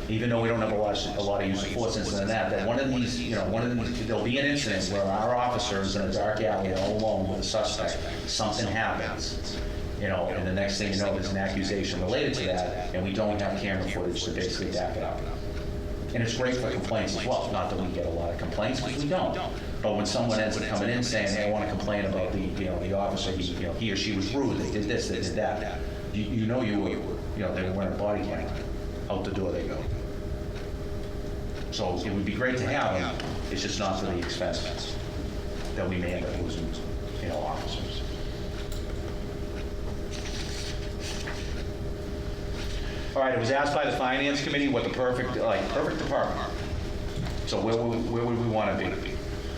even though we don't have a lot of use of force incident that one of these, there'll be an incident where our officer is in a dark alley all alone with a suspect. Something happens, and the next thing you know, there's an accusation related to that, and we don't have camera footage to basically back it up. And it's great for complaints as well. Not that we get a lot of complaints, because we don't. But when someone ends up coming in saying, "Hey, I want to complain about the officer, he or she was rude, they did this, they did that," they were wearing a body camera. Out the door they go. So it would be great to have them. It's just not for the expense that we may end up losing, officers. All right, it was asked by the Finance Committee what the perfect department. So where would we want to be?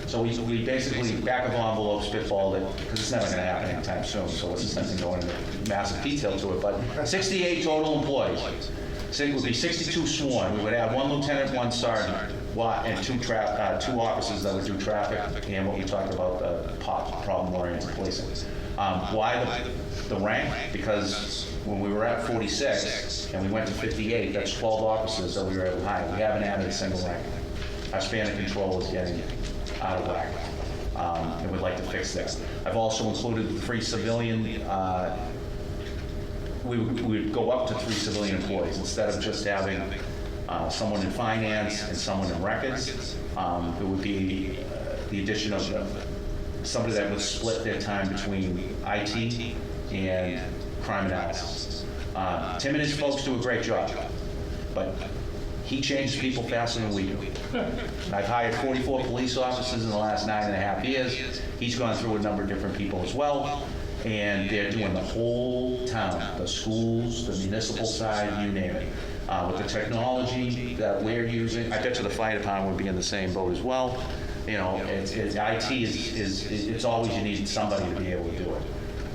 So we basically back of envelope spitballed it, because it's never going to happen anytime soon, so what's the sense in going into massive detail to it, but 68 total employees. So it would be 62 sworn. We would add 1 lieutenant, 1 sergeant, and 2 officers that would do traffic and what we talked about, problem-oriented policing. Why the rank? Because when we were at 46 and we went to 58, that's 12 officers that we were able to hire. We haven't added a single rank. Our span of control is getting out of whack, and we'd like to fix that. I've also included the 3 civilian, we would go up to 3 civilian employees instead of just having someone in finance and someone in records. It would be the addition of somebody that would split their time between IT and crime analysis. Tim and his folks do a great job, but he changes people faster than we do. I've hired 44 police officers in the last 9.5 years. He's gone through a number of different people as well, and they're doing the whole town, the schools, the municipal side, you name it. With the technology that we're using, I bet you the fire department would be in the same boat as well. You know, IT it's always you need somebody to be able to do it.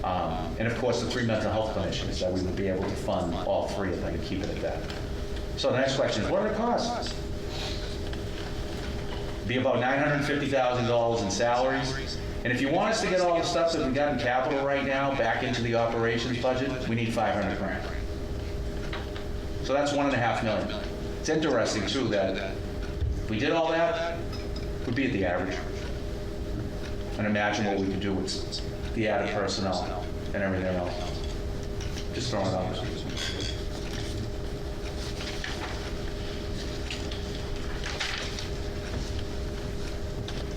And of course, the 3 mental health clinicians that we would be able to fund all 3 of them and keep it at that. So the next question is, what are the costs? Be about $950,000 in salaries. And if you want us to get all the stuff that we got in capital right now back into the operations budget, we need $500 grand. So that's $1.5 million. It's interesting too that if we did all that, we'd be at the average. And imagine what we could do with the added personnel and everything else. Just throwing it out.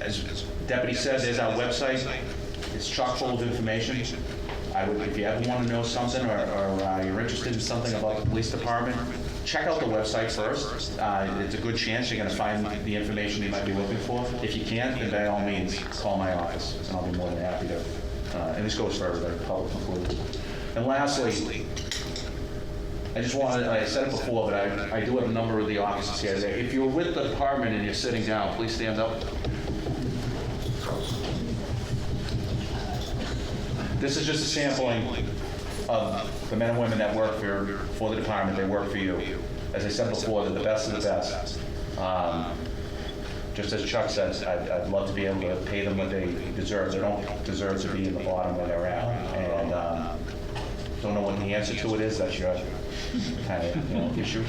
As Deputy said, there's our website. It's chock full of information. If you ever want to know something or you're interested in something about the police department, check out the website first. It's a good chance you're going to find the information you might be looking for. If you can't, then by all means, call my office, and I'll be more than happy to. And this goes for everybody, public included. And lastly, I just wanted, I said it before, but I do have a number of the offices here today. If you're with the department and you're sitting down, please stand up. This is just a sampling of the men and women that work for the department. They work for you. As I said before, they're the best of the best. Just as Chuck says, I'd love to be able to pay them what they deserve. They don't deserve to be in the bottom where they're at. And don't know what the answer to it is. That's your kind of issue,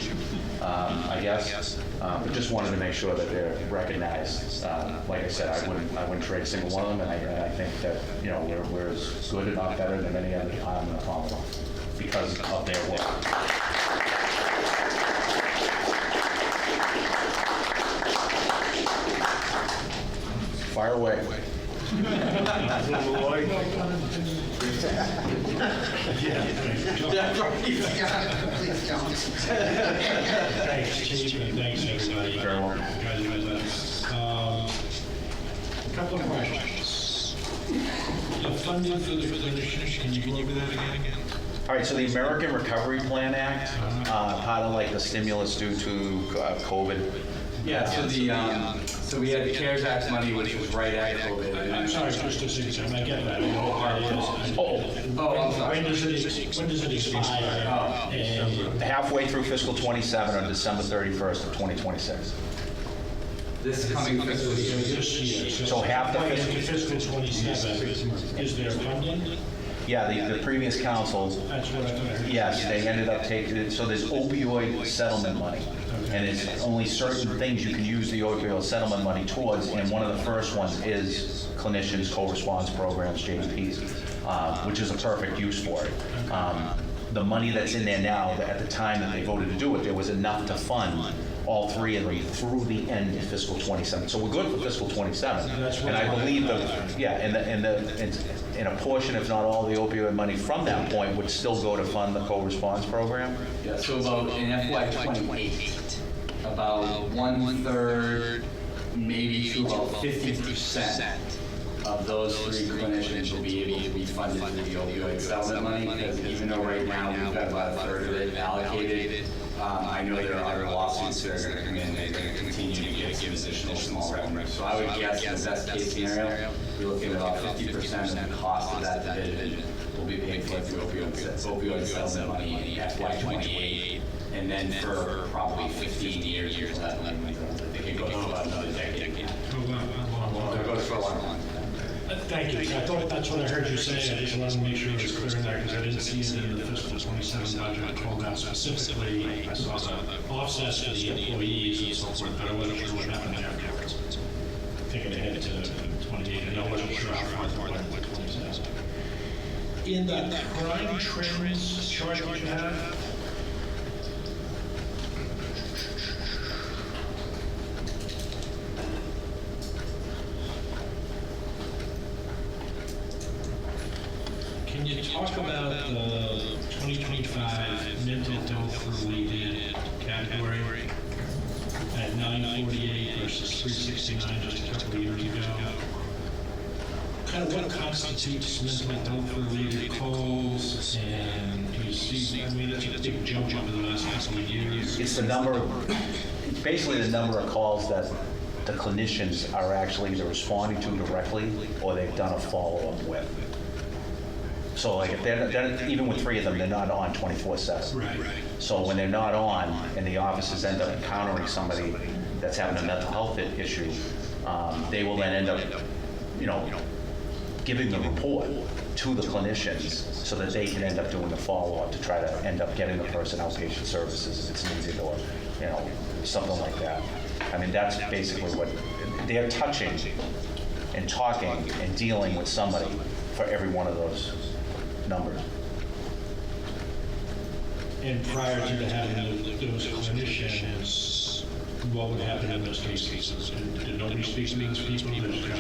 I guess. But just wanted to make sure that they're recognized. Like I said, I wouldn't trade a single one of them, and I think that we're as good, if not better, than any other department in the Commonwealth because of their work. Fire away. Please don't. Thanks, Chief, and thanks, everybody. Very welcome. A couple of questions. The funding for the clinicians, can you go over that again? All right, so the American Recovery Plan Act, part of like the stimulus due to COVID. Yeah, so we had the CARES Act money, which was right at COVID. I'm sorry, just a second, I get that, I know what that is. I'm sorry. When does it expire? And Halfway through fiscal 27 on December 31st of 2026. This coming fiscal year. this year, So half the going fiscal- into fiscal 27, is there funding? Yeah, the previous council, That's what I heard. yes, they ended up taking it, so there's opioid settlement money. And it's only certain things you can use the opioid settlement money towards, and one of the first ones is clinicians, co-response programs, JPs, which is a perfect use for it. The money that's in there now, at the time that they voted to do it, there was enough to fund all 3 of them through the end of fiscal 27. So we're good for fiscal 27. And I believe and a portion, if not all, the opioid money from that point would still go to fund the co-response program. Yeah, so about in FY '28, about 1/3, maybe to about 50% of those 3 clinicians will be able to be funded through the opioid settlement money, because even though right now we've got about 1/3 of it allocated, I know there are other lawsuits that are going to come in and going to continue to give additional small revenue. So I would guess in the best case scenario, you're looking at about 50% of the cost of that division will be paid for through opioid settlement money in FY '28. and then for probably 15 years or so. I think it goes for about another decade. It goes for a long time. Thank you. I thought that's what I heard you say. I just wanted to make sure it was clear in there because I didn't see it in the fiscal 27 budget. I called out specifically. I saw the offsets for the employees and so forth, but I wasn't sure what happened afterwards. Thinking ahead to 28, and I wasn't sure how far it went with 27. In the crime trends chart that you have, can you talk about the 2025 mental health related category at 948 versus 369 just a couple of years ago? Kind of what constitutes mental health related calls, and do you see, I mean, it's a big jump over the last couple of years. It's the number, basically the number of calls that the clinicians are actually either responding to directly or they've done a follow-up with. So like if they're even with 3 of them, they're not on 24/7. Right. So when they're not on and the officers end up encountering somebody that's having a mental health issue, they will then end up, giving the report to the clinicians so that they can end up doing the follow-up to try to end up getting the person outpatient services if it's needed or, something like that. I mean, that's basically what, they're touching and talking and dealing with somebody for every one of those numbers. And prior to having those clinicians, what would happen in those cases? Did nobody speak to those people?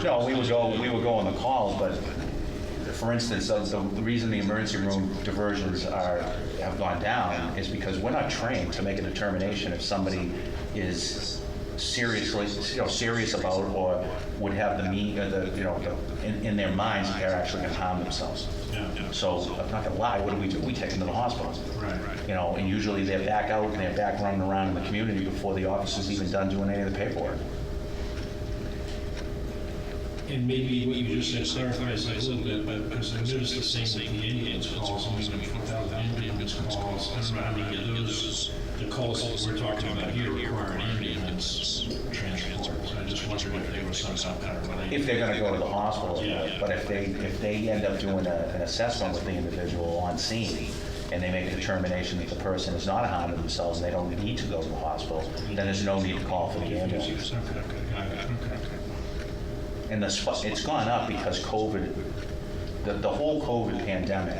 No, we would go on the calls, but for instance, the reason the emergency room diversions have gone down is because we're not trained to make a determination if somebody is serious about or would have in their minds that they're actually going to harm themselves. So I'm not going to lie, what do? We take them to the hospital. Right. And usually they're back out and they're back running around in the community before the officer's even done doing any of the paperwork. And maybe what you just said clarifies that a little bit, but because I noticed the same with the ambulance calls, only 4,000 ambulance calls. I don't know how many of those, the calls that we're talking about here require an ambulance transport. So I just wondered if there was some kind of related. If they're going to go to the hospital, Yeah. but if they end up doing an assessment with the individual on scene, and they make a determination that the person is not harming themselves and they don't need to go to the hospital, then there's no need to call for the ambulance. Okay. And it's gone up because COVID, the whole COVID pandemic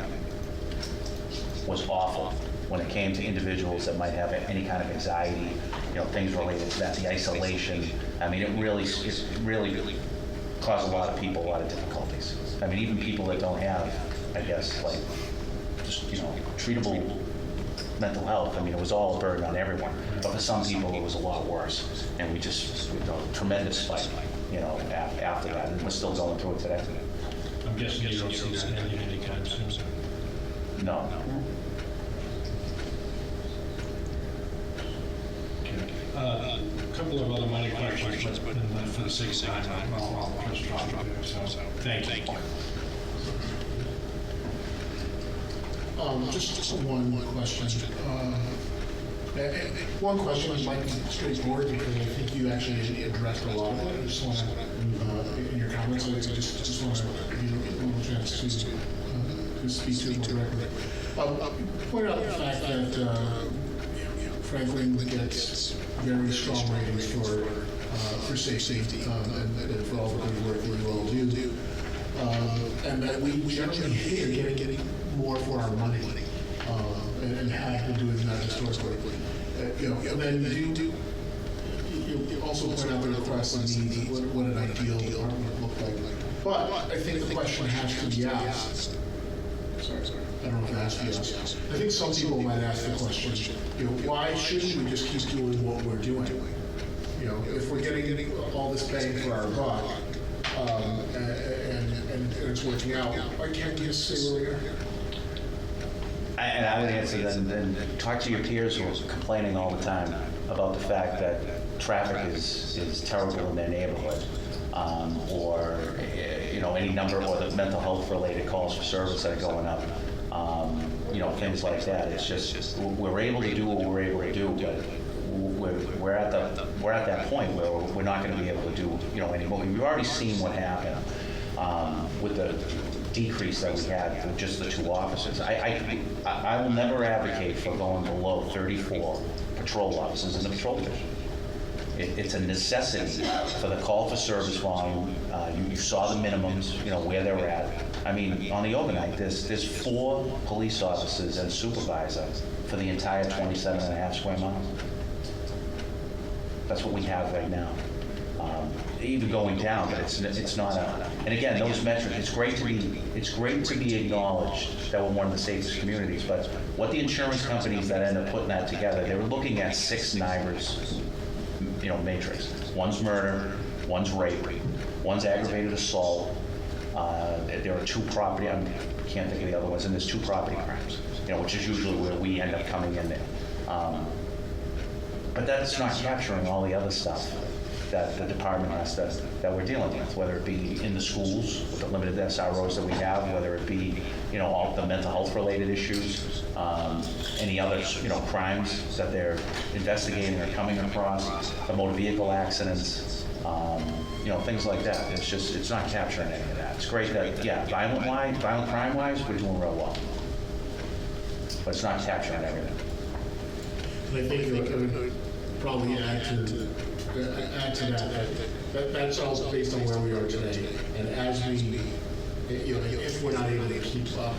was awful when it came to individuals that might have any kind of anxiety, things related to that, the isolation. I mean, it really caused a lot of people a lot of difficulties. I mean, even people that don't have, I guess, like, just, treatable mental health, I mean, it was all a burden on everyone. But for some people, it was a lot worse. And we just, tremendous spike, after that. And we're still going through it today. I'm guessing you don't see that ending anytime soon. No. A couple of other minor questions, but for the sake of time, I'll just drop it there. So, thank you. Just one question. One question might be straightforward because I think you actually addressed a lot of it. I just want to, in your comments, I just want to give you a little chance to speak to it more directly. Point out the fact that Franklin gets very strong ratings for safety and for all the good work that you all do. And that we generally are getting more for our money, and have been doing that historically. And then you also point out the requests and needs, what an ideal department would look like. But I think the question has to be asked. Sorry. I don't know if it has to be asked. I think some people might ask the question, why shouldn't we just keep doing what we're doing? If we're getting all this bang for our buck, and it's working out, why can't we just stay where we are? And I would answer that, and then talk to your peers who are complaining all the time about the fact that traffic is terrible in their neighborhood, or any number, or the mental health related calls for service that are going up. things like that. It's just, we're able to do what we're able to do, but we're at that point where we're not going to be able to do, anymore. We've already seen what happened with the decrease that we had with just the 2 officers. I will never advocate for going below 34 patrol officers in the patrol division. It's a necessity for the call for service volume. You saw the minimums, where they're at. I mean, on the overnight, there's 4 police officers and a supervisor for the entire 27.5 square miles. That's what we have right now. Even going down, but it's not a. And again, those metrics. It's great to be acknowledged that we're one of the safest communities. But what the insurance companies that end up putting that together, they were looking at 6 NIBRS, matrix. One's murder, one's rape, one's aggravated assault. There are 2 property. I can't think of the other ones, and there's 2 property crimes. Which is usually where we end up coming in there. But that's not capturing all the other stuff that the department has that we're dealing with, whether it be in the schools with the limited SROs that we have, whether it be all the mental health related issues, any other crimes that they're investigating or coming across, the motor vehicle accidents, things like that. It's not capturing any of that. It's great that violent crime wise, we're doing real well, but it's not capturing everything. And I think I would probably add to that that's all based on where we are today. And as we, if we're not able to keep up,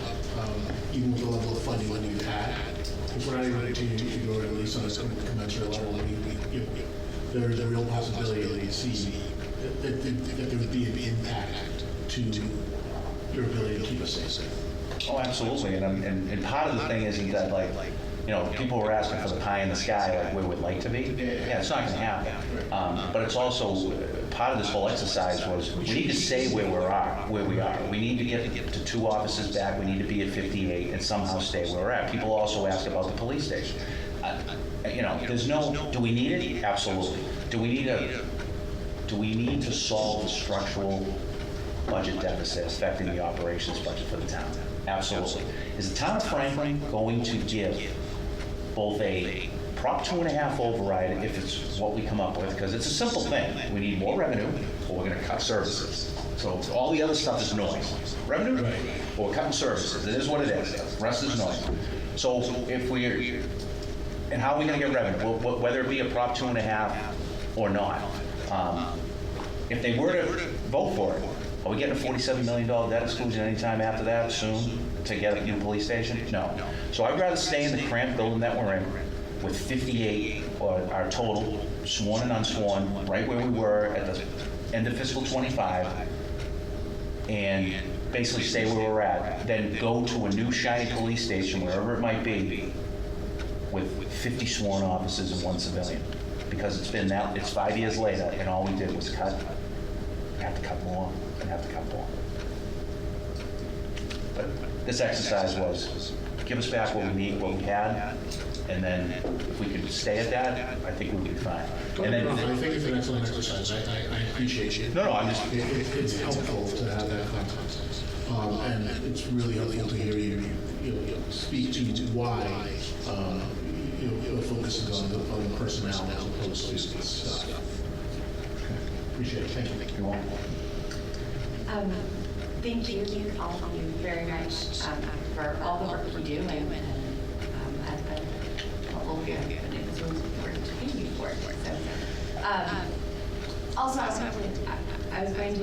even with the level of funding that we've had, if we're not able to continue to go at least on a commensurate level, there's a real possibility that you see that there would be an impact to your ability to keep us safe. Oh, absolutely. And part of the thing isn't that people were asking for the pie in the sky, like we would like to be. Yeah, it's not going to happen. But it's also part of this whole exercise was we need to stay where we are. We need to get to 2 officers back. We need to be at 58 and somehow stay where we're at. People also ask about the police station. There's no. Do we need it? Absolutely. Do we need to solve the structural budget deficit affecting the operations budget for the town? Absolutely. Is the town of Franklin going to give both a Prop 2.5 override if it's what we come up with? Because it's a simple thing. We need more revenue, or we're going to cut services. So all the other stuff is noise. Revenue, or we're cutting services. It is what it is. The rest is noise. So if we're, and how are we going to get revenue? Whether it be a Prop 2.5 or not. If they were to vote for it, are we getting a $47 million debt exclusion anytime after that, soon, to get a new police station? No. So I'd rather stay in the cramped building that we're in with 58, or our total, sworn and unsworn, right where we were at the end of fiscal 25, and basically stay where we're at, then go to a new shiny police station, wherever it might be, with 50 sworn officers and 1 civilian. Because it's 5 years later, and all we did was cut. We have to cut more. But this exercise was give us back what we had, and then if we could stay at that, I think we'd be fine. And then, I think it's an excellent exercise. I appreciate you. No, I'm just. It's helpful to have that context, and it's really helpful to hear you speak to why focus is on the personnel as opposed to stuff. Appreciate it. Thank you. You're welcome. Thank you all of you very much for all the work you do, and all of you have been in this room to pay you for it. So, also, I was going to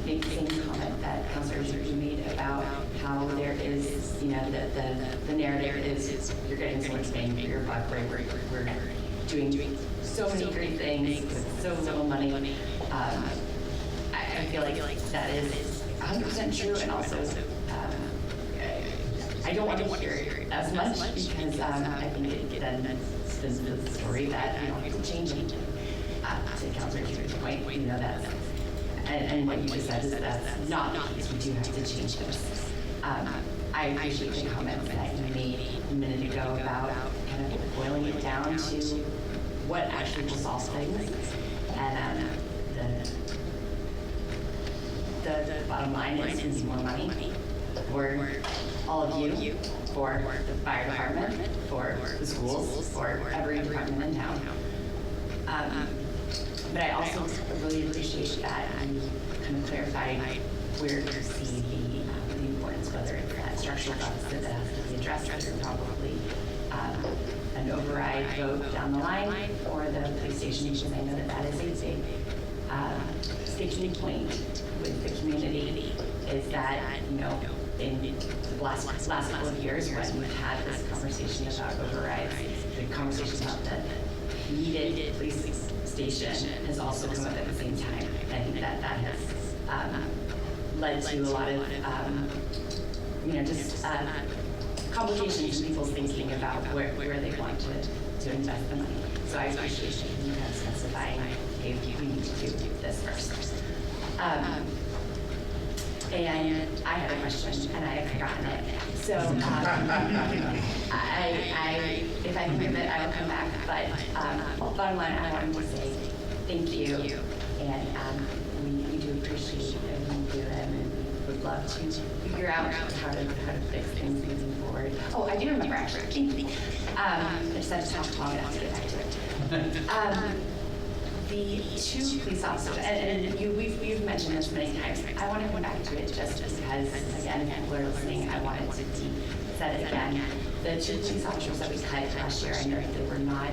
make the same comment that Councilor Zergy made about how there is, the narrative is you're getting so much bang for your buck, right? We're doing so many great things with so little money. I feel like that is 100% true, and also I don't want to hear it as much because I think it then spins the story that it's changing. To Councilor Keefer's point, that's and what you just said is that's not the case. We do have to change this. I appreciate the comments that you made a minute ago about kind of boiling it down to what actually will solve things, and the bottom line is more money. for all of you, for the fire department, for the schools, for every department in town. But I also really appreciate that you kind of clarified where you see the importance, whether it's that structural deficit that has to be addressed through probably an override vote down the line, or the police station, because I know that is a big sticking point with the community, is that, you know, in the last couple of years when we've had this conversation about overrides, the conversation about the needed police station has also come up at the same time. And I think that has led to a lot of, you know, just complications in people's thinking about where they want to invest the money. So I appreciate you kind of specifying, hey, we need to do this first. And I had a question, and I had forgotten it. So if I think of it, I will come back. But bottom line, I wanted to say thank you, and we do appreciate everything you do, and we would love to figure out how to fix things moving forward. Oh, I do remember actually. Thank you. I just had to talk long enough to get back to it. The two police officers, and we've mentioned this many times. I want to come back to it just because, again, if people are listening, I wanted to set it again. The two police officers that we cut last year, I know that they were not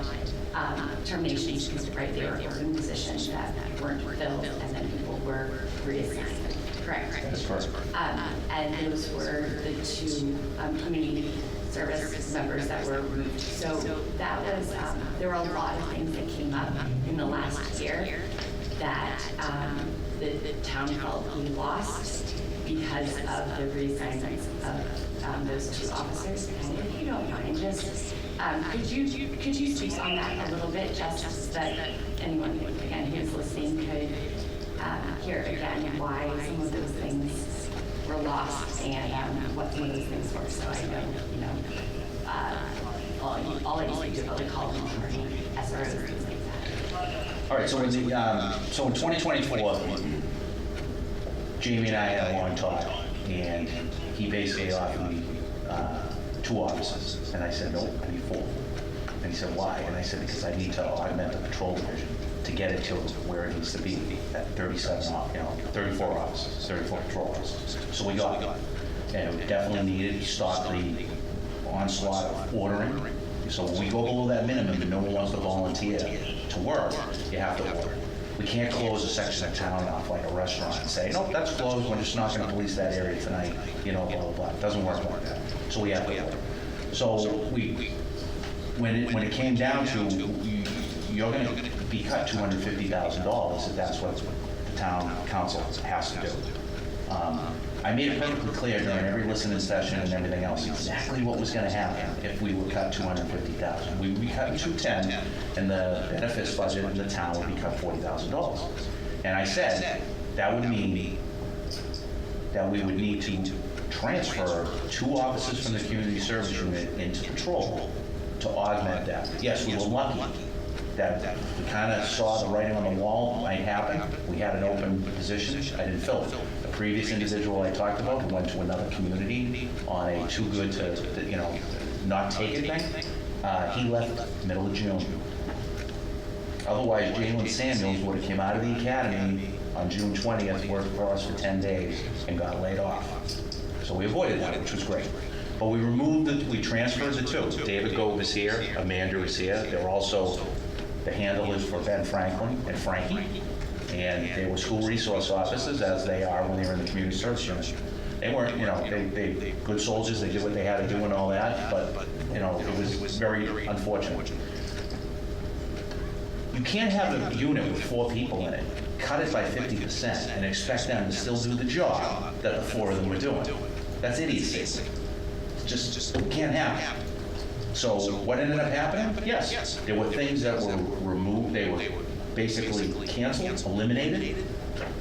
terminations, right? They were open positions that weren't filled, and then people were reassigned. Correct? That's correct. And those were the two community service members that were removed. So that was, there were a lot of things that came up in the last year that the town felt we lost because of the reassignments of those two officers. And if you don't mind, just could you speak on that a little bit, just that anyone, again, who's listening could hear again why some of those things were lost and what some of those things were. So I know, you know, all I used to do about call them party SROs, things like that. All right, so in 2024, Jamie and I had a long talk, and he basically offered me 2 officers, and I said, nope, I need 4. And he said, why? And I said, because I need to augment the patrol division to get it to where it needs to be at 34 officers, 34 patrol officers. So we got it. And it definitely needed to stop the onslaught of ordering. So when we go below that minimum and no one wants to volunteer to work, you have to order. We can't close a section of town off like a restaurant and say, nope, that's closed, we're just not going to police that area tonight, you know, blah, blah, blah. It doesn't work like that. So we have to order. So when it came down to, you're going to be cut $250,000 if that's what the town council has to do. I made it perfectly clear during every listening session and everything else exactly what was going to happen if we were cut $250,000. We would be cut $210,000, and the benefits budget in the town would be cut $40,000. And I said that would mean that we would need to transfer 2 officers from the community service unit into patrol to augment that. Yes, we were lucky that we kind of saw the writing on the wall might happen. We had an open position. I didn't fill it. The previous individual I talked about who went to another community on a too good to you know, not take it thing, he left middle of June. Otherwise, Jalen Samuels would have came out of the academy on June 20th, worked for us for 10 days, and got laid off. So we avoided that, which was great. But we transferred the 2. David Gove is here, Amanda is here. They're also the handlers for Ben Franklin and Frankie. And they were school resource officers, as they are when they were in the community service unit. They weren't, you know, they good soldiers, they did what they had to do and all that, but, you know, it was very unfortunate. You can't have a unit with 4 people in it, cut it by 50%, and expect them to still do the job that the 4 of them were doing. That's idiocy. Just can't happen. So what ended up happening? Yes, there were things that were removed, they were basically canceled, eliminated,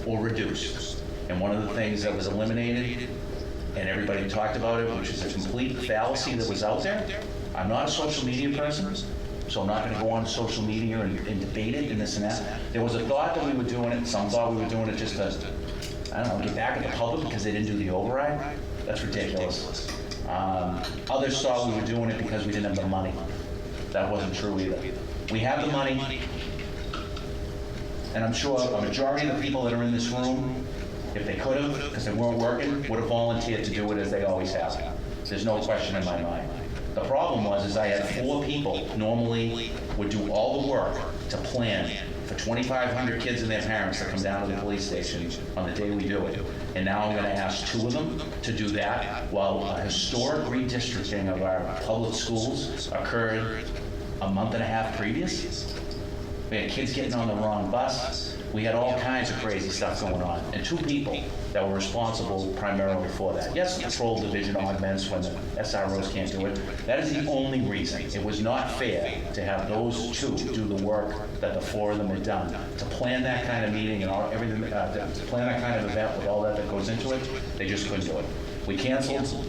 or reduced. And one of the things that was eliminated, and everybody talked about it, which is a complete fallacy that was out there. I'm not a social media person, so I'm not going to go on social media and debate it and this and that. There was a thought that we were doing it, some thought we were doing it just to, I don't know, get back at the public because they didn't do the override. That's ridiculous. Others thought we were doing it because we didn't have the money. That wasn't true either. We have the money, and I'm sure a majority of the people that are in this room, if they could have, because they weren't working, would have volunteered to do it as they always have. There's no question in my mind. The problem was I had 4 people normally would do all the work to plan for 2,500 kids and their parents to come down to the police station on the day we do it. And now I'm going to ask 2 of them to do that while a historic redistricting of our public schools occurred a month and a half previous. We had kids getting on the wrong bus. We had all kinds of crazy stuff going on. And 2 people that were responsible primarily for that. Yes, the patrol division augments when the SROs can't do it. That is the only reason. It was not fair to have those 2 do the work that the 4 of them had done. To plan that kind of meeting and everything, to plan that kind of event with all that goes into it, they just couldn't do it. We canceled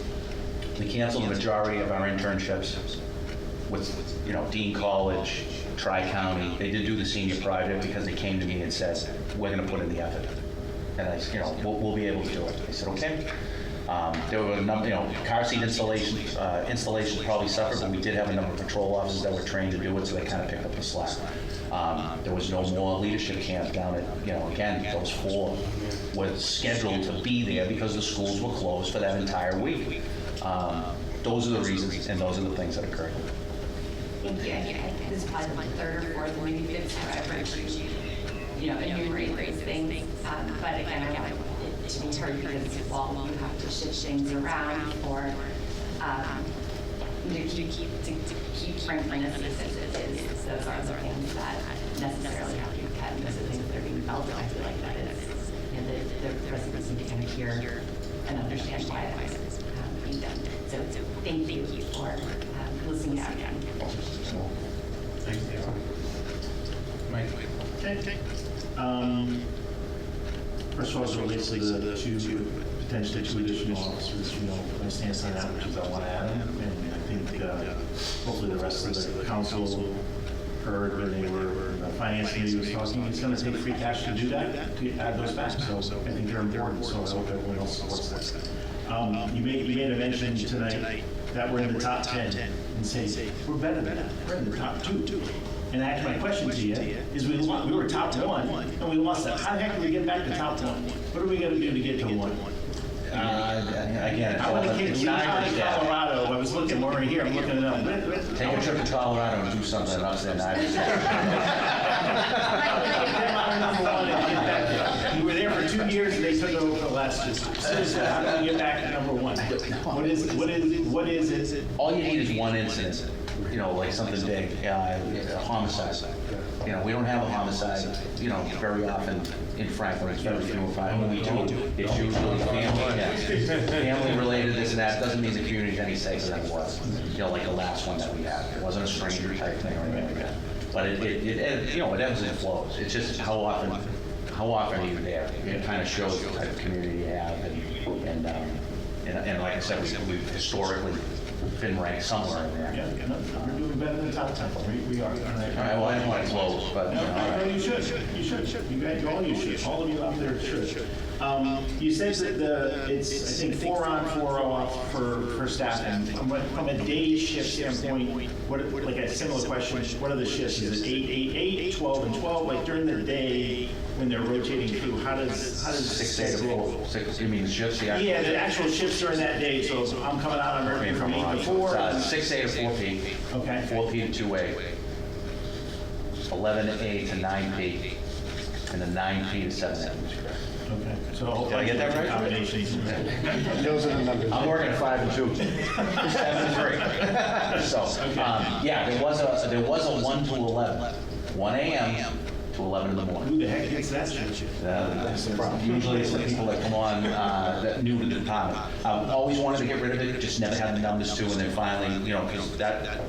the majority of our internships with, Dean College, Tri-County. They did do the senior project because they came to me and said, we're going to put in the effort. And I said, we'll be able to do it. I said, okay. There were a number, car seat installation probably suffered, but we did have a number of patrol officers that were trained to do it, so they kind of picked up the slack. There was no more leadership camp down at, again, those 4 were scheduled to be there because the schools were closed for that entire week. Those are the reasons, and those are the things that occurred. Thank you. I think this is probably the 3rd or 4th, or maybe 5th time I've heard you, enumerate these things. But again, I want it to be heard because, while you have to shift things around or to keep frankness as it is, those are the things that necessarily have to be cut, and those are the things that are being felt. I feel like that is, the residents need to kind of hear and understand why that is being done. So thank you for listening out again. Thanks, Mike. Okay. First of all, as it relates to the potentially 2 additional officers, my stance on that, which is I want to add them, and I think hopefully the rest of the council heard when they were in the finance committee was talking. It's going to take free cash to do that, to add those back. So I think they're important. So I hope everyone else supports that. You made a mention tonight that we're in the top 10 and say we're better than that. We're in the top 2. And actually, my question to you is: we were top 1 and we lost that. How the heck did we get back to top 1? What are we going to do to get to 1? Again, I want to get Colorado. I was looking more here. I'm looking it up. Take a trip to Colorado and do something else then. You were there for 2 years and they took over the last district. Seriously, how do we get back to number 1? What is it? All you need is one incident, like something big, a homicide. We don't have a homicide, very often in Franklin. It's very few and far. When we do, it's usually family related, this and that. Doesn't mean the community's any safer than it was. Like the last one that we had. It wasn't a stranger type thing or anything like that. But it ebbs and flows. It's just how often are you there? It kind of shows the type of community you have, and like I said, we've historically been ranked somewhere in there. Yeah, we're doing better than top 10. We are. All right, well, I don't want to close, but no, you should. You should. All of you out there should. You said that it's, I think, 4 on, 4 off for staffing. From a day shift standpoint, like a similar question, what are the shifts? Is it 8, 12, and 12? Like during the day when they're rotating through, how does 6 to 4? 6, you mean the shifts? Yeah, the actual shifts during that day. So I'm coming out on working from 8 to 4. 6A to 4P. Okay. 4P to 2A. 11A to 9P. And then 9P to 7A. Okay. So did I get that right? Combinations. Those are the numbers. I'm working at 5 and 2. 7 and 3. So, there was a 1 to 11. 1 a.m. to 11 in the morning. Who the heck gets that shit? Usually it's the people that come on that new to the department. Always wanted to get rid of it, just never had the numbers to, and then finally, because that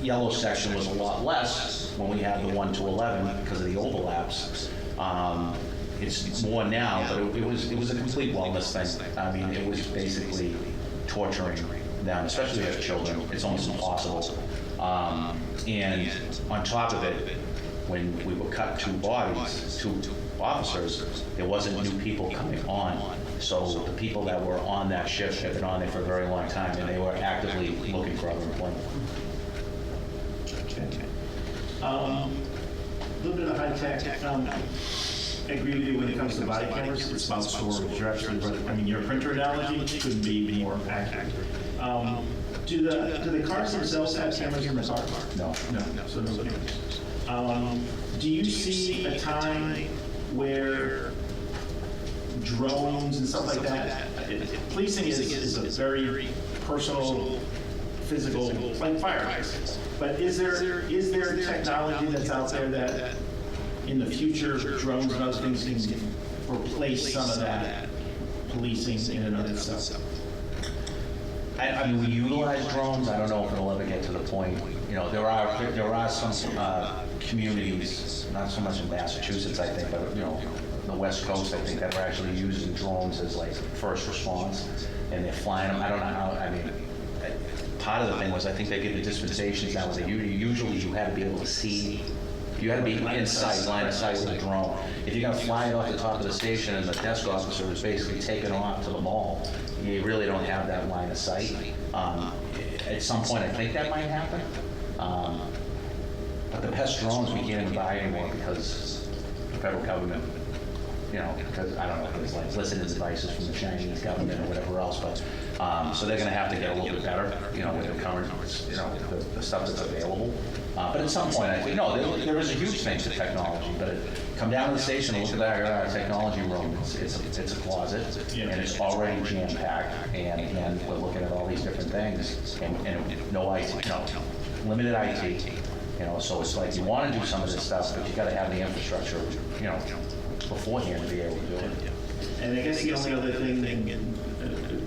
yellow section was a lot less when we had the 1 to 11 because of the overlaps. It's more now, but it was a complete wellness thing. I mean, it was basically torturing them, especially as children. It's almost impossible. And on top of it, when we would cut 2 bodies, officers, there wasn't new people coming on. So the people that were on that shift had been on there for a very long time, and they were actively looking for other employment. A little bit of high tech. I agree with you when it comes to body cameras. It's about storage. You're absolutely right. I mean, your printer analogy couldn't be more accurate. Do the cars themselves have cameras in the car? No. No. So nobody. Do you see a time where drones and stuff like that? Policing is a very personal, physical, like fire exits. But is there technology that's out there that in the future drones and other things can replace some of that policing in and of itself? I mean, we utilize drones. I don't know if it'll ever get to the point. You know, there are some communities, not so much in Massachusetts, I think, but you know, the West Coast, I think, that are actually using drones as like first response, and they're flying them. I don't know how. I mean, part of the thing was I think they give the dispensations now. Usually you had to be able to see. You had to be inside, line of sight with a drone. If you're going to fly it off the top of the station and the desk officer is basically taking off to the mall, you really don't have that line of sight. At some point, I think that might happen. But the pest drones we can't even buy anymore because the federal government, you know, because I don't know if there's like listening devices from the Chinese government or whatever else, but so they're going to have to get a little bit better, you know, with the current, you know, the stuff that's available. But at some point, I think, no, there is a huge thing to technology, but come down to the station and look at our technology room. It's a closet, and it's already jam-packed, and again, we're looking at all these different things, and no IT, you know, limited IT, you know, so it's like you want to do some of this stuff, but you got to have the infrastructure, you know, beforehand to be able to do it. And I guess the only other thing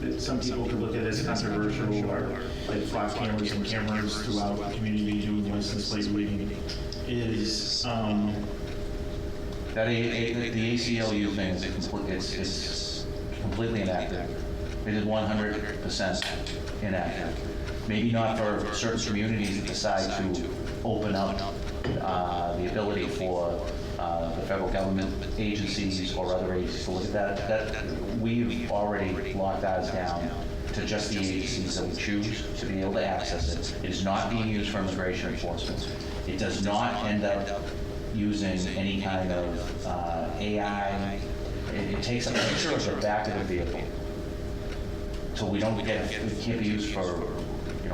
that some people could look at as controversial are like flash cameras and cameras throughout the community doing license plate reading is that the ACLU thing is completely inactive. It is 100% inactive. Maybe not for certain communities that decide to open up the ability for the federal government agencies or other agencies to look at that. We've already locked ours down to just the agencies that we choose to be able to access it. It is not being used for immigration enforcement. It does not end up using any kind of AI. It takes a picture of the back of the vehicle. So we don't get it can't be used for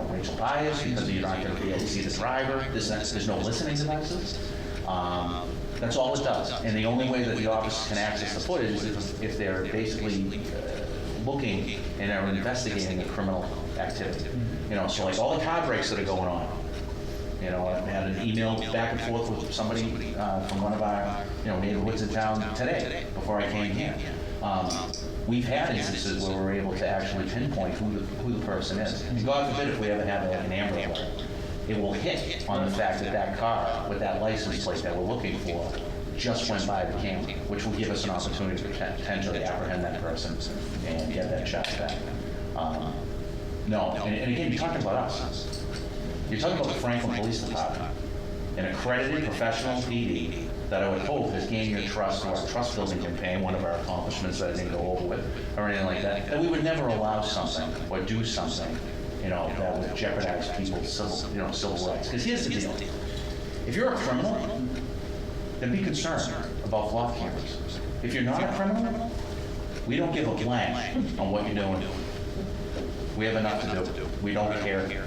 racial bias because you're not going to be able to see the driver. There's no listening devices. That's all it does. And the only way that the officers can access the footage is if they're basically looking and are investigating a criminal activity. So like all the car breaks that are going on. I had an email back and forth with somebody from one of our neighborhoods in town today before I came here. We've had instances where we're able to actually pinpoint who the person is. And God forbid if we ever have an Amber Alert, it will hit on the fact that that car with that license plate that we're looking for just went by the camera, which will give us an opportunity to potentially apprehend that person and get that check back. And again, you're talking about us. You're talking about the Franklin Police Department, an accredited professional PD that I would hope has gained your trust through our trust building campaign, one of our accomplishments that I didn't go over with, or anything like that we would never allow something or do something, that would jeopardize people's civil rights. Because here's the deal. If you're a criminal, then be concerned about flock cameras. If you're not a criminal, we don't give a blank on what you're doing. We have enough to do. We don't care.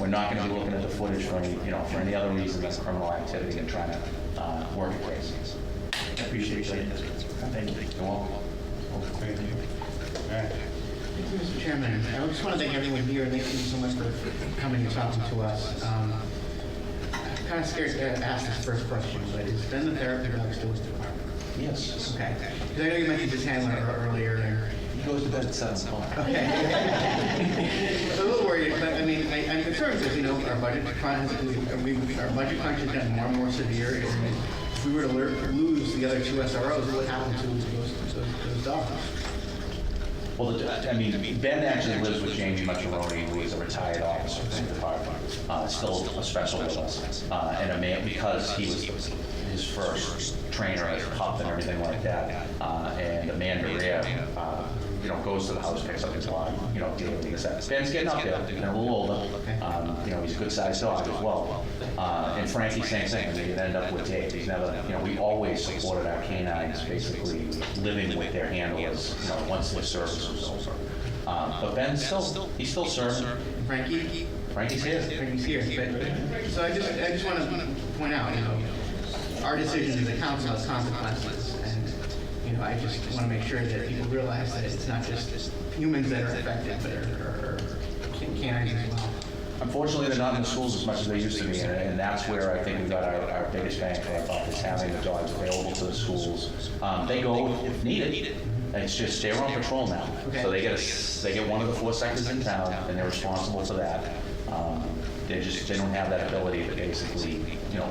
We're not going to be looking at the footage for any other reason than criminal activity and trying to work a case. I appreciate that. Thank you. You're welcome. Thank you. Thank you, Mr. Chairman. I just want to thank everyone here. Thank you so much for coming and talking to us. I'm kind of scared to ask this first question, but is Ben the therapy dog still with the department? Yes. Okay. Because I know you mentioned his handler earlier. He goes to bed at 7 o'clock. Okay. I'm a little worried, but I mean, I'm concerned because, our budget crunch has gotten more and more severe. And if we were to lose the other two SROs, what would happen to those dogs? Well, Ben actually lives with Jamie Mucciarone, who is a retired officer from the department, still a special with us, and a man because he was his first trainer as a pup and everything like that. And Amanda Rhea, goes to the house, picks up his dog, daily. Ben's getting up there, getting a little older. He's a good sized dog as well. And Frankie, same thing. I mean, you end up with Dave. He's never, we always supported our canines basically living with their handlers, once their service was over. But Ben's he's still serving. Frankie's here. Frankie's here. So I just want to point out, our decisions as a council has consequences, and I just want to make sure that people realize that it's not just humans that are affected, but are canines as well. Unfortunately, they're not in the schools as much as they used to be, and that's where I think we got our biggest bang for our buck, is having the dogs available to the schools. They go if needed. It's just they're on patrol now, so they get one of the 4 sectors in town, and they're responsible for that. They don't have that ability to basically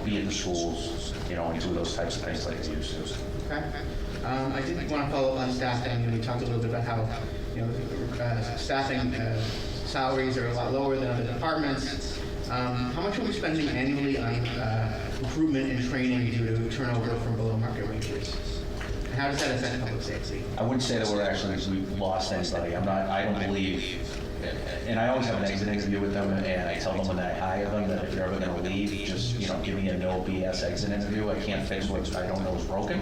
be in the schools, and do those types of things like they used to. Okay. I did want to follow up on staffing. We talked a little bit about how staffing salaries are a lot lower than other departments. How much are we spending annually on recruitment and training due to turnover from below market wages? And how does that affect public safety? I wouldn't say that we've lost anybody. I don't believe, and I always have an exit interview with them, and I tell them when I hire them that if you're ever going to leave, just give me a no BS exit interview. I can't fix what I don't know is broken.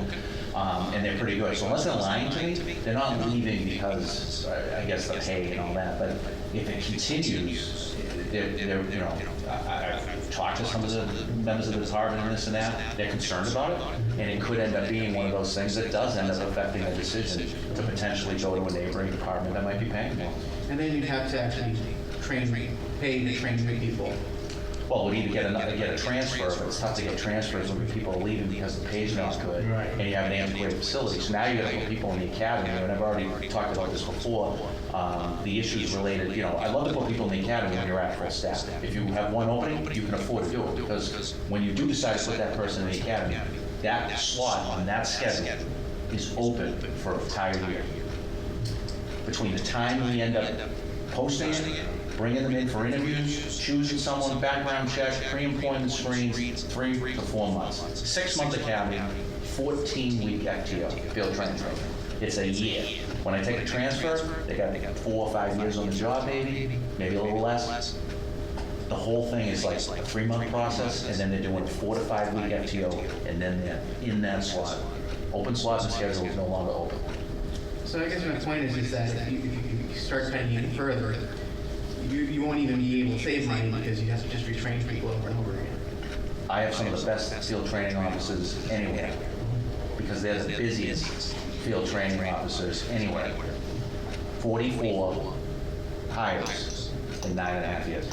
And they're pretty good. So unless they're lying to me, they're not leaving because I guess the pay and all that. But if it continues, I've talked to some of the members of the department and this and that. They're concerned about it, and it could end up being one of those things that does end up affecting a decision to potentially go to a neighboring department that might be paying more. And then you'd have to actually pay to train new people. Well, we need to get a transfer, but it's tough to get transfers when people are leaving because the pay's not good, and you have an antiquated facility. So now you got to put people in the academy, and I've already talked about this before. The issues related, I love to put people in the academy when you're at full staff. If you have one opening, you can afford to do it, because when you do decide to put that person in the academy, that slot on that schedule is open for an entire year. Between the time we end up posting it, bringing them in for interviews, choosing someone, background check, pre-employment screens, 3 to 4 months. 6-month academy, 14-week FTO, field training program. It's a year. When I take a transfer, they got 4 or 5 years on the job, maybe a little less. The whole thing is like a 3-month process, and then they're doing 4 to 5 week FTO, and then they're in that slot. Open slots and schedule is no longer open. So I guess my point is that if you start cutting it further, you won't even be able to save money because you have to just retrain people over and over again. I have some of the best field training officers anywhere, because they're the busiest field training officers anywhere. 44 hires in 9.5 years.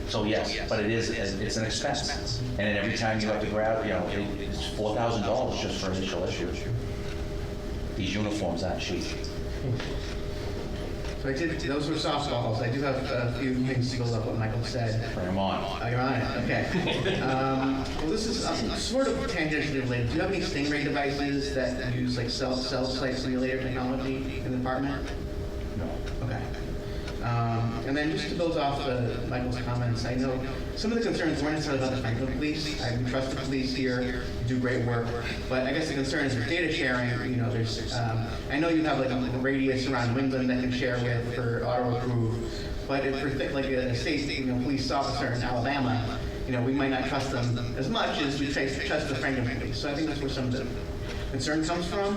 So yes, but it's an expense. And then every time you have to grab, it's $4,000 just for initial issue. These uniforms aren't cheap. So those were softballs. I do have a few things to go up what Michael said. Bring them on. Oh, you're on it, okay. Well, this is sort of tangentially related. Do you have any Stingray devices that use like cell site simulator technology in the department? No. Okay. And then just to build off Michael's comments, I know some of the concerns weren't necessarily about the Franklin police. I trust the police here, do great work, but I guess the concern is with data sharing. There's, I know you have like a radius around New England that can share with for auto approve, but if for like a state, police officer in Alabama, we might not trust them as much as we trust the Franklin police. So I think that's where some of the concern comes from,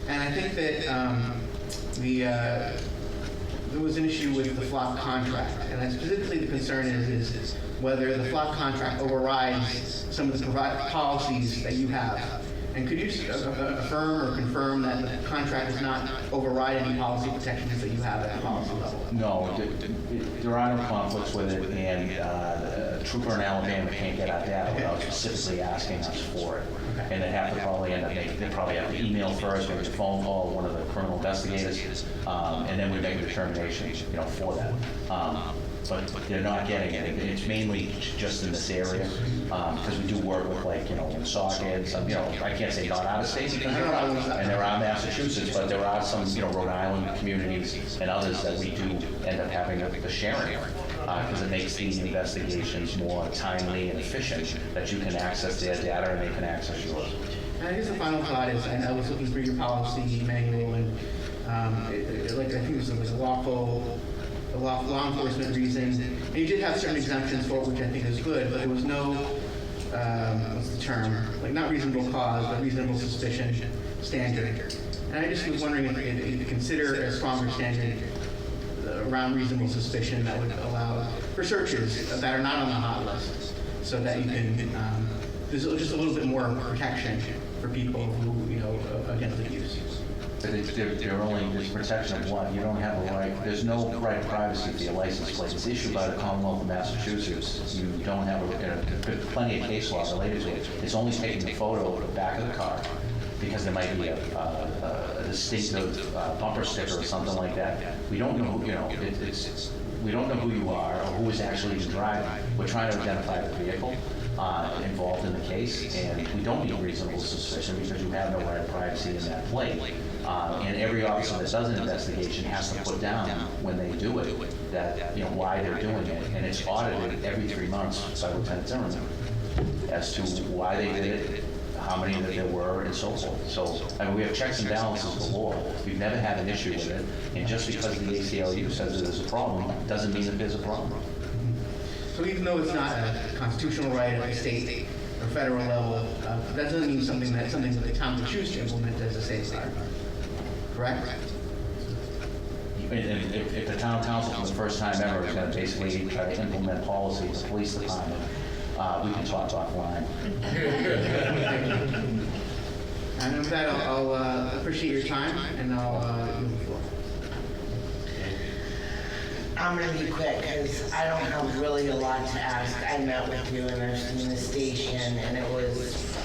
and I think that there was an issue with the FLOP contract, and specifically the concern is whether the FLOP contract overrides some of the policies that you have. And could you affirm or confirm that the contract does not override any policy protections that you have at the policy level? No, there are no conflicts with it, and a trooper in Alabama can't get our data without specifically asking us for it. And they have to probably have to email first, maybe a phone call, one of the criminal investigators, and then we make a determination, for that. But they're not getting it. It's mainly just in this area, because we do work with Woonsocket, I can't say not out of state, because there are Massachusetts, but there are some, Rhode Island communities and others that we do end up having the sharing. because it makes the investigations more timely and efficient, that you can access their data and they can access yours. And I guess the final thought is, I was looking through your policy manual, and I think this was a law enforcement reason. And you did have certain exemptions for it, which I think is good, but there was no, what's the term? Like not reasonable cause, but reasonable suspicion standard. And I just was wondering if you consider a stronger standard around reasonable suspicion that would allow for searches that are not on the hot list, so that you can, there's just a little bit more protection for people who, against abuse. But they're only, there's protection of what? You don't have a right, there's no right of privacy for your license plate. It's issued by the Commonwealth of Massachusetts. You don't have plenty of case law related to it. It's only taking the photo of the back of the car, because there might be a distinctive bumper sticker or something like that. We don't know, we don't know who you are or who is actually driving. We're trying to identify the vehicle involved in the case, and we don't need reasonable suspicion because you have no right of privacy in that plate. And every officer that does an investigation has to put down when they do it that why they're doing it, and it's audited every 3 months by Lieutenant Zimmerman as to why they did it, how many that there were, and so forth. So, we have checks and balances galore. We've never had an issue with it, and just because the ACLU says that there's a problem, doesn't mean that there's a problem. So even though it's not a constitutional right at the state or federal level, that doesn't mean something that the town would choose to implement as a safeguard. Correct? If the town council for the first time ever is going to basically try to implement policy at the police department, we can talk offline. And with that, I'll appreciate your time, and I'll move forward. I'm gonna be quick, because I don't have really a lot to ask. I met with you and I've seen the station, and it was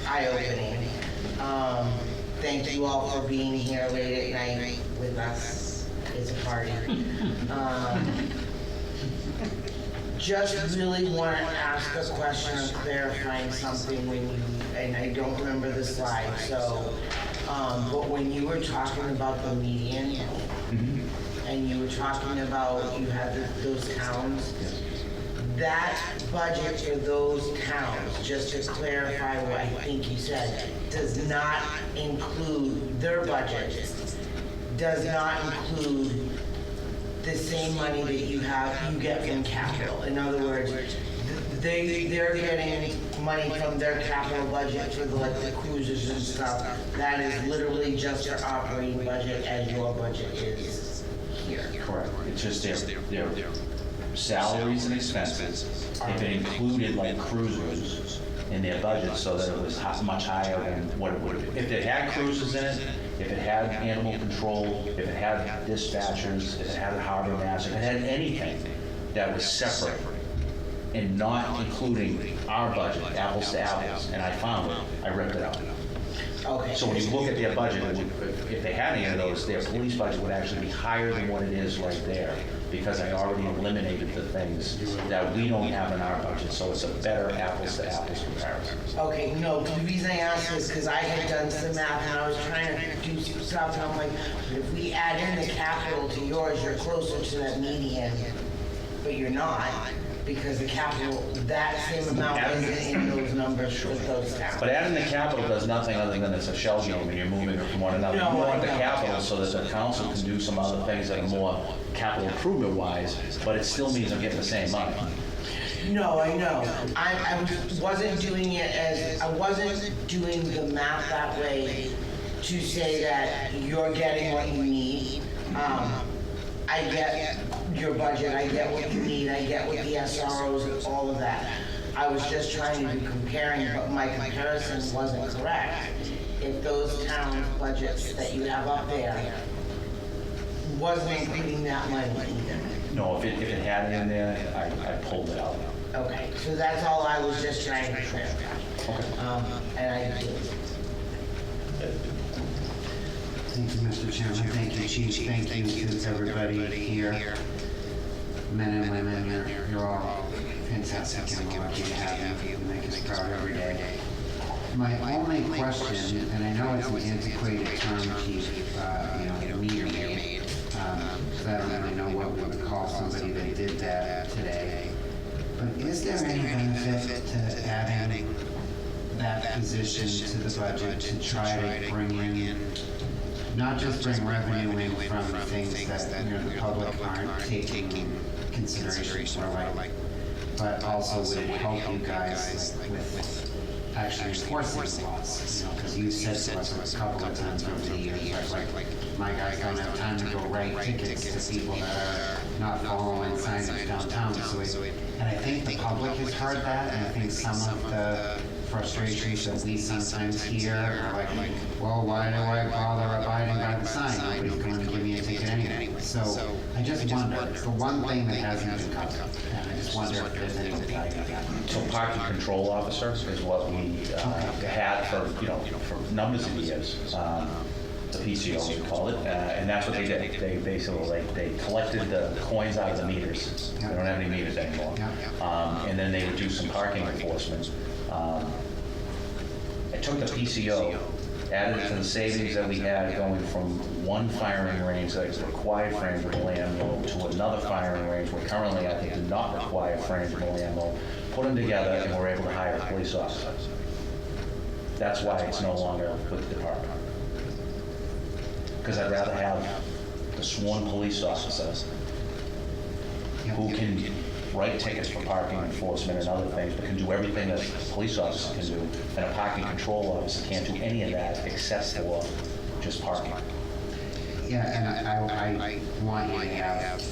eye-opening. Thank you all for being here late at night with us. It's a party. Just really want to ask a question or clarifying something and I don't remember the slide, so, but when you were talking about the median, and you were talking about, you had those towns, that budget for those towns, just to clarify what I think you said, does not include, their budget does not include the same money that you get from capital. In other words, they're getting money from their capital budget for the cruisers and stuff. That is literally just their operating budget as your budget is here. Correct. It's just their salaries and expenses. If it included like cruisers in their budget so that it was much higher than what it would have. If it had cruisers in it, if it had animal control, if it had dispatchers, if it had a harbor master, if it had anything that was separate and not including our budget, apples to apples, and I found it, I ripped it out. Okay. So when you look at their budget, if they had any of those, their police budget would actually be higher than what it is right there, because I already eliminated the things that we don't have in our budget, so it's a better apples to apples comparison. Okay, no, the reason I asked is because I had done some math and I was trying to do some stuff, and I'm like, if we add in the capital to yours, you're closer to that median, but you're not, because the capital, that same amount isn't in those numbers with those towns. But adding the capital does nothing other than it's a shell game and you're moving it from one another. No, You want the I know. capital so that the council can do some other things that are more capital improvement wise, but it still means I'm getting the same money. No, I know. I wasn't doing it as, I wasn't doing the math that way to say that you're getting what you need. I get your budget, I get what you need, I get what the SROs and all of that. I was just trying to be comparing, but my comparison wasn't correct. If those towns' budgets that you have up there wasn't including that money either. No, if it had it in there, I pulled it out. Okay, so that's all I was just trying to clarify. And I did. Thank you, Mr. Chairman. Thank you, Chief. Thank you to everybody here. Men and women, you're all fantastic, and we're lucky to have you. You make us proud every day. My only question, and I know it's an antiquated term, Chief, meter maid, because I don't really know what we would call somebody that did that today. But is there any benefit to adding that position to the budget to try to bring in, not just bring revenue in from things that the public aren't taking consideration for, but also would it help you guys with actually enforcing the laws? Because you said to us a couple of times over the years, like my guys don't have time to go write tickets to people that are not following signage downtown. And I think the public has heard that, and I think some of the frustrations that we sometimes hear are like, well, why do I bother abiding by the sign? Nobody's going to give me a ticket anyway. So I just wonder, it's the one thing that hasn't been covered, and I just wonder if there's any value to that. So parking control officer is what we had for, for numbers of years. The PCO, we call it, and that's what they did. They basically, they collected the coins out of the meters. They don't have any meters anymore. And then they would do some parking enforcement. I took the PCO, added it to the savings that we had going from one firing range that is required frangible ammo to another firing range where currently I think do not require frangible ammo, put them together, and we're able to hire a police officer. That's why it's no longer with the department. Because I'd rather have the sworn police officers who can write tickets for parking enforcement and other things, but can do everything that a police officer can do, and a parking control officer can't do any of that except for just parking. Yeah, and I want you to have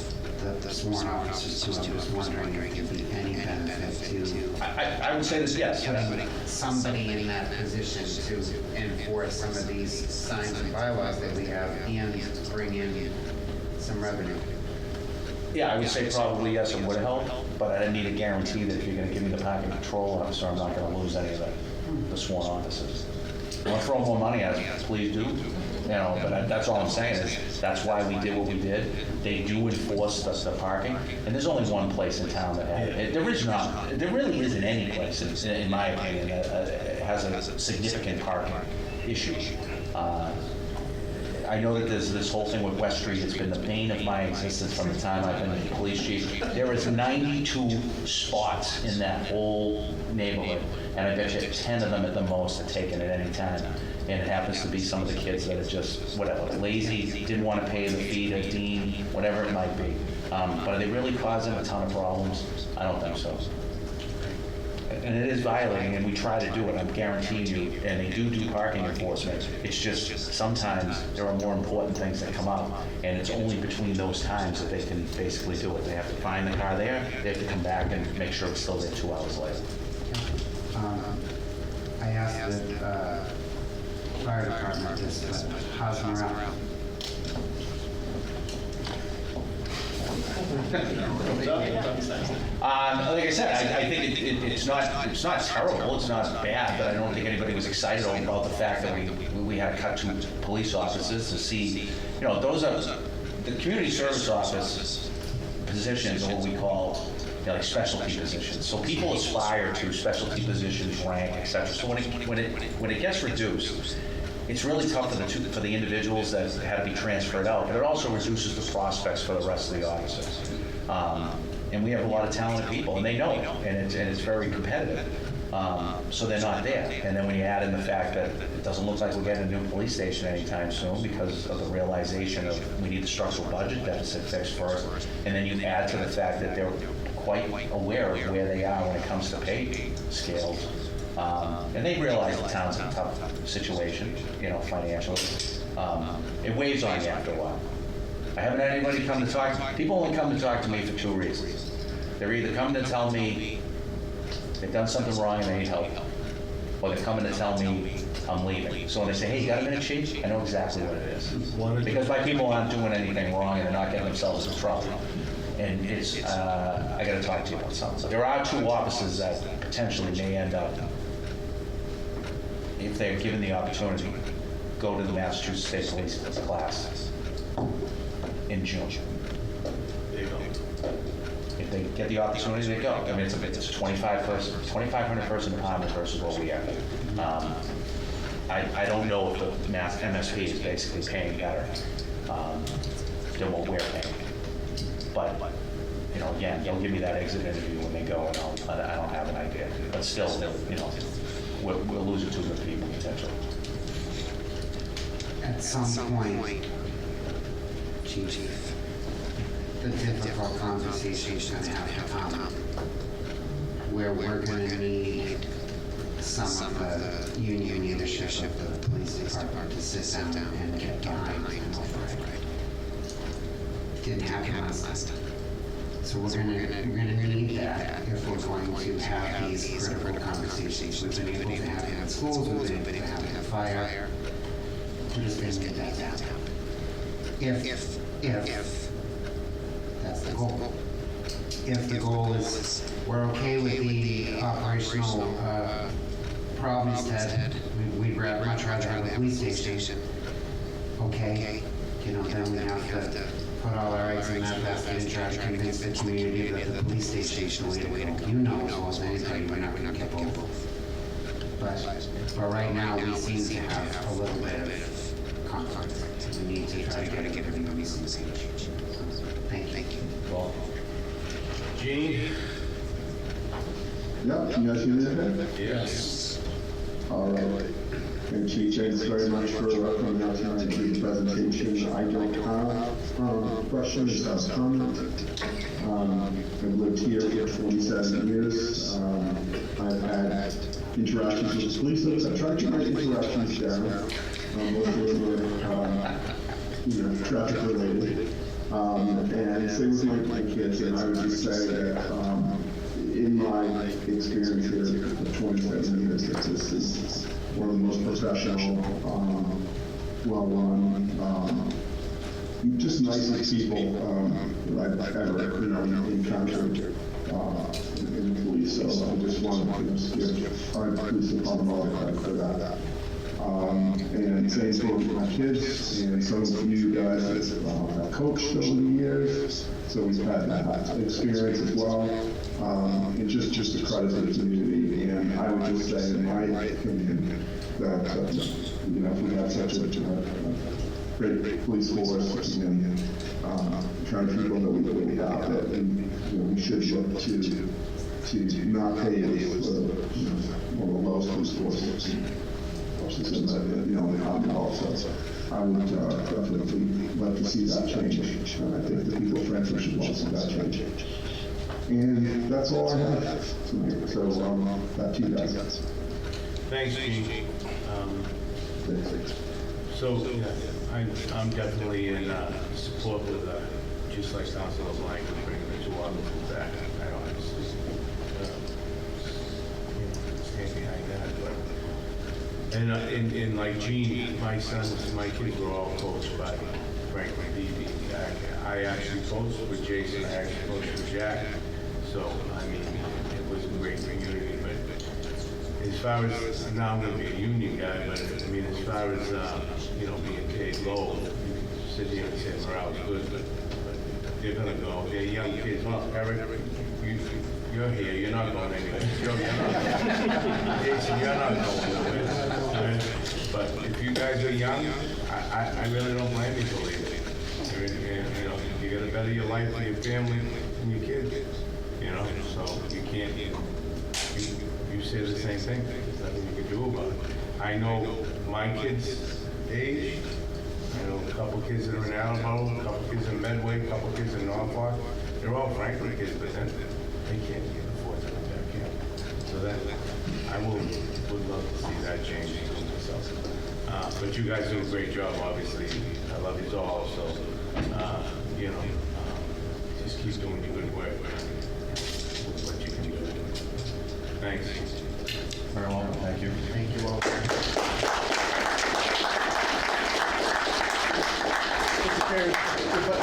the sworn officers too. I'm just wondering if there'd be any benefit to. I would say this, yes. Putting somebody in that position to enforce some of these signs and bylaws that we have and bring in some revenue. Yeah, I would say probably yes, it would help, but I need a guarantee that if you're going to give me the parking control officer, I'm not going to lose any of the sworn officers. I want to throw more money at it, please do. But that's all I'm saying is that's why we did what we did. They do enforce the parking, and there's only one place in town that has it. There really isn't any place, in my opinion, that has a significant parking issue. I know that there's this whole thing with West Street. It's been the bane of my existence from the time I've been the police chief. There is 92 spots in that whole neighborhood, and I bet you 10 of them at the most are taken at any time. And it happens to be some of the kids that are just, whatever, lazy, didn't want to pay the fee to dean, whatever it might be. But are they really causing a ton of problems? I don't think so. And it is violating, and we try to do it, I'm guaranteeing you, and they do parking enforcement. It's just sometimes there are more important things that come up, and it's only between those times that they can basically do it. They have to find the car there, they have to come back and make sure it's still there 2 hours later. I asked the fire department this, but how's morale? Like I said, I think it's not terrible, it's not bad, but I don't think anybody was excited about the fact that we had to cut 2 police officers to see, those are, the community service office positions are what we call like specialty positions. So people aspire to specialty positions, rank, etc. So when it gets reduced, it's really tough for the individuals that had to be transferred out, but it also reduces the prospects for the rest of the officers. And we have a lot of talented people, and they know it, and it's very competitive. So they're not there. And then when you add in the fact that it doesn't look like we're getting a new police station anytime soon because of the realization of we need the structural budget deficit fixed first, and then you add to the fact that they're quite aware of where they are when it comes to pay scales. And they realize the town's in a tough situation, financially. It weighs on you after a while. I haven't had anybody come to talk. People only come to talk to me for 2 reasons. They're either coming to tell me they've done something wrong and they need help, or they're coming to tell me I'm leaving. So when they say, hey, you got a minute, chief? I know exactly what it is. Because my people aren't doing anything wrong and they're not getting themselves in trouble. And it's, I got to talk to you about something. There are 2 officers that potentially may end up, if they're given the opportunity, go to the Massachusetts State Police class in June. There you go. If they get the opportunity, they go. I mean, it's a 2,500 person department versus what we have. I don't know if the MSP is basically paying better. than what we're paying. But, you know, again, they'll give me that exit interview when they go, and I don't have an idea. But still, you know, we're losing 2 good people potentially. At some point, Chief, the difficult conversation is going to have to come where we're going to need some of the union leadership of the police department to sit down and get behind and override. Didn't happen last time. So we're gonna need that if we're going to have these critical conversations. We've been able to have it in schools, we've been able to have it in fire. We're just gonna get that down. If that's the goal. If the goal is we're okay with the operational problems that we'd much rather have a police station, okay, you know, then we have to put all our eggs in that basket and try to convince the community that the police station is the way to go. You know as well as anybody, we're not going to get both. But right now, we seem to have a little bit of conflict. We need to try to get everybody on the same page. Thank you. Well, Gene? Yeah, can you guys hear me okay? Yes. All right. And Chief, thanks very much for coming out tonight and doing the presentation. I don't have questions, comments. I've lived here for 27 years. I've had interactions with police. I've tried to keep my interactions down. Most of them were, traffic related. And same with my kids. And I would just say that in my experience here for 27 years, that this is one of the most professional, well-run, just nicest people I've ever, encountered in the police. So I just want to give our police department all the credit for that. And same thing with my kids and some of you guys that have coached over the years. So we've had that experience as well. And just a credit to the community. And I would just say, in my opinion, that if we have such a great police force and kind of people that we have, that we should look to not pay one of the lowest police forces in the country also. I would definitely like to see that change. And I think the people of Frankfurt should want to see that change. And that's all I have tonight. So back to you guys. Thanks, Gene. So I'm definitely in support with just like Councilor Blank with bringing the 2 officers back. I don't honestly stand behind that. But and like Gene, my kids were all coached by Franklin Beebe. I actually coached with Jason. I actually coached with Jack. So I mean, it was a great community. But as far as now, I'm going to be a union guy. But I mean, as far as being paid low, you can sit here and say morale's good, but they're going to go. They're young kids. Well, Eric, you're here. You're not going anywhere. Jason, you're not going anywhere. But if you guys are young, I really don't blame you for leaving. You got to better your life for your family and your kids. So you can't. You say the same thing. There's nothing you can do about it. I know my kids' age. I know a couple kids that are in Attleboro, a couple kids in Medway, a couple kids in Norfolk. They're all Franklin kids, but then they can't afford to come back here. So that I would love to see that change myself. But you guys do a great job. Obviously, I love you all. So just keep doing your good work. What you can do. Thanks. Very well. Thank you. Thank you all.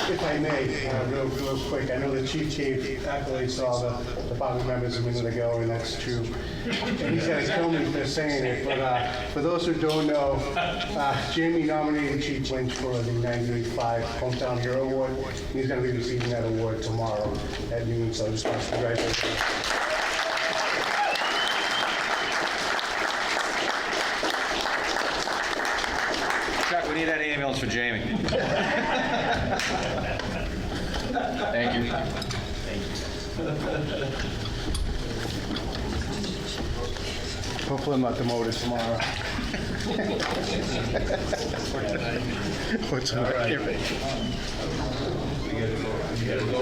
If I may, real quick, I know the chief gave accolades to all the department members a minute ago, and that's true. And he's gonna kill me for saying it, but for those who don't know, Jamie nominated Chief Lynch for the 1985 Hometown Hero Award. He's gonna be receiving that award tomorrow at noon, so I just want to congratulate him. Chuck, we need that ambulance for Jamie. Thank you. Hopefully I'm not demoted tomorrow. What's All right. We gotta go.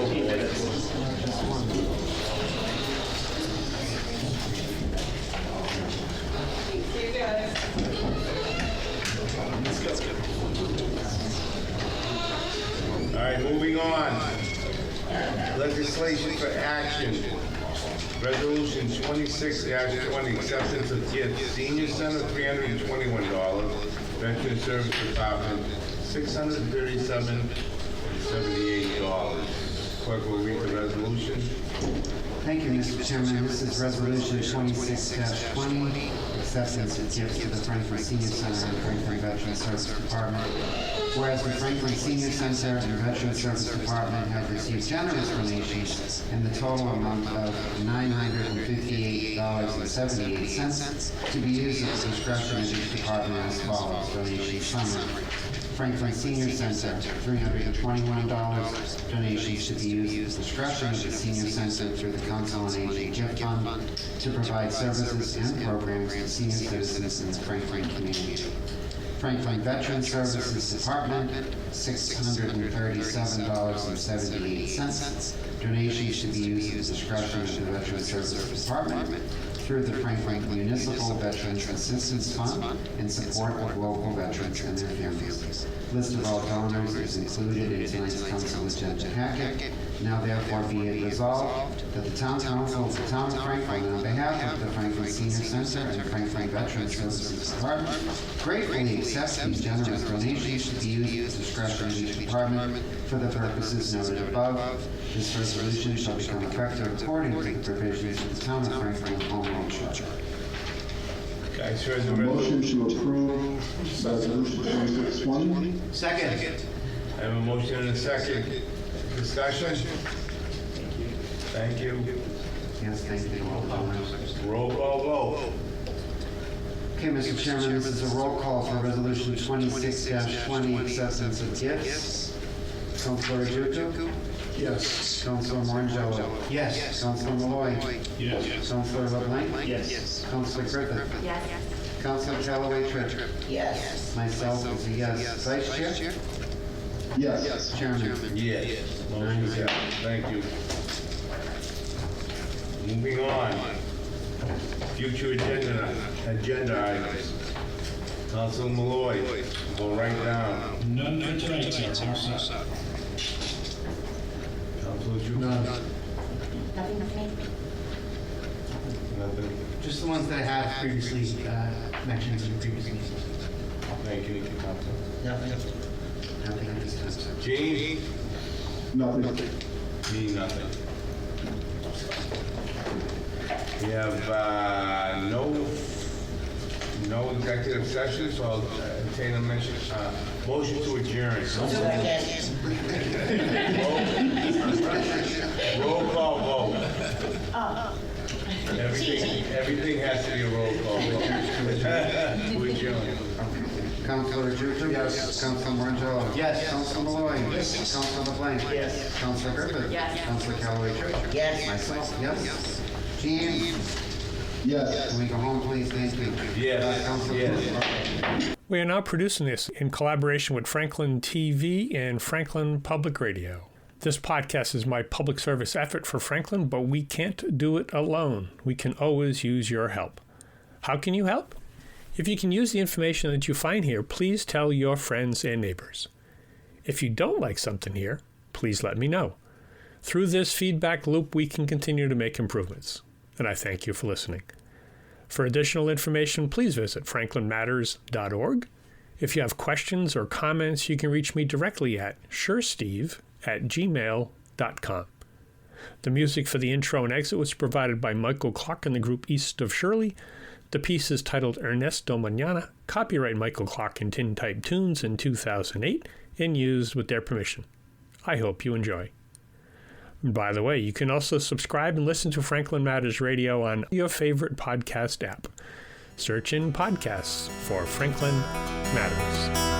All right, moving on. Legislation for action. Resolution 26-20, acceptance of gifts. Senior Center, $321. Veteran Service Department, $637.78. Clerk will read the resolution. Thank you, Mr. Chairman. This is Resolution 26-20, acceptance of gifts to the Franklin Senior Center and Franklin Veteran Service Department. Whereas the Franklin Senior Center and Veteran Service Department have received generous donations in the total amount of $958.78 to be used at the discretion of each department as follows. Donation summary. Franklin Senior Center, $321. Donations to be used at the discretion of the Senior Center through the Council on Aging Gift Fund to provide services and programs to senior citizens in the Franklin community. Franklin Veteran Services Department, $637.78. Donations to be used at the discretion of the Veteran Services Department through the Franklin Municipal Veterans Assistance Fund in support of local veterans and their families. List of all donors is included in tonight's council agenda packet. Now therefore be it resolved that the Town Council of the Town of Franklin, on behalf of the Franklin Senior Center and Franklin Veterans Services Department, gratefully accepts these generous donations to be used at the discretion of each department for the purposes noted above. This resolution shall become effective according to the provisions of the Town of Franklin Home Rule Charter. Guys, heard the Motion to approve resolution 26-20. Second. I have a motion and a second. Discussion? Thank you. Yes, thank you. Roll call vote. Okay, Mr. Chairman, this is a roll call for Resolution 26-20, acceptance of gifts. Councilor Juku? Yes. Councilor Morangelo? Yes. Councilor Malloy? Yes. Councilor LeBlanc? Yes. Councilor Griffith? Yes. Councilor Callaway Tripp? Yes. Myself is a yes. Vice Chair? Yes. Chairman? Yes. Motion is carried. Thank you. Moving on. Future agenda items. Council Malloy, go right down. None for tonight, sir. All set. Council Juku? Nothing for me. Nothing. Just the ones that I have previously mentioned in the previous meeting. Thank you, Council. Nothing. Nothing at this time, sir. Gene? Nothing. Me, nothing. We have no executive session, so I'll entertain a motion to adjourn. Roll call vote. Everything has to be a roll call vote. To adjourn. Councilor Juku? Yes. Councilor Morangelo? Yes. Councilor Malloy? Yes. Councilor LeBlanc? Yes. Councilor Griffith? Yes. Councilor Callaway Tripp? Yes. Myself, yes. Gene? Yes. Can we go home, please? Thank you. Yes. Councilor Yes. Malloy? We are now producing this in collaboration with Franklin TV and Franklin Public Radio. This podcast is my public service effort for Franklin, but we can't do it alone. We can always use your help. How can you help? If you can use the information that you find here, please tell your friends and neighbors. If you don't like something here, please let me know. Through this feedback loop, we can continue to make improvements. And I thank you for listening. For additional information, please visit franklinmatters.org. If you have questions or comments, you can reach me directly at suresteve@gmail.com. The music for the intro and exit was provided by Michael Clark and the group East of Shirley. The piece is titled Ernesto Mañana, copyright Michael Clark and Tintype Tunes in 2008, and used with their permission. I hope you enjoy. By the way, you can also subscribe and listen to Franklin Matters Radio on your favorite podcast app. Search in podcasts for Franklin Matters.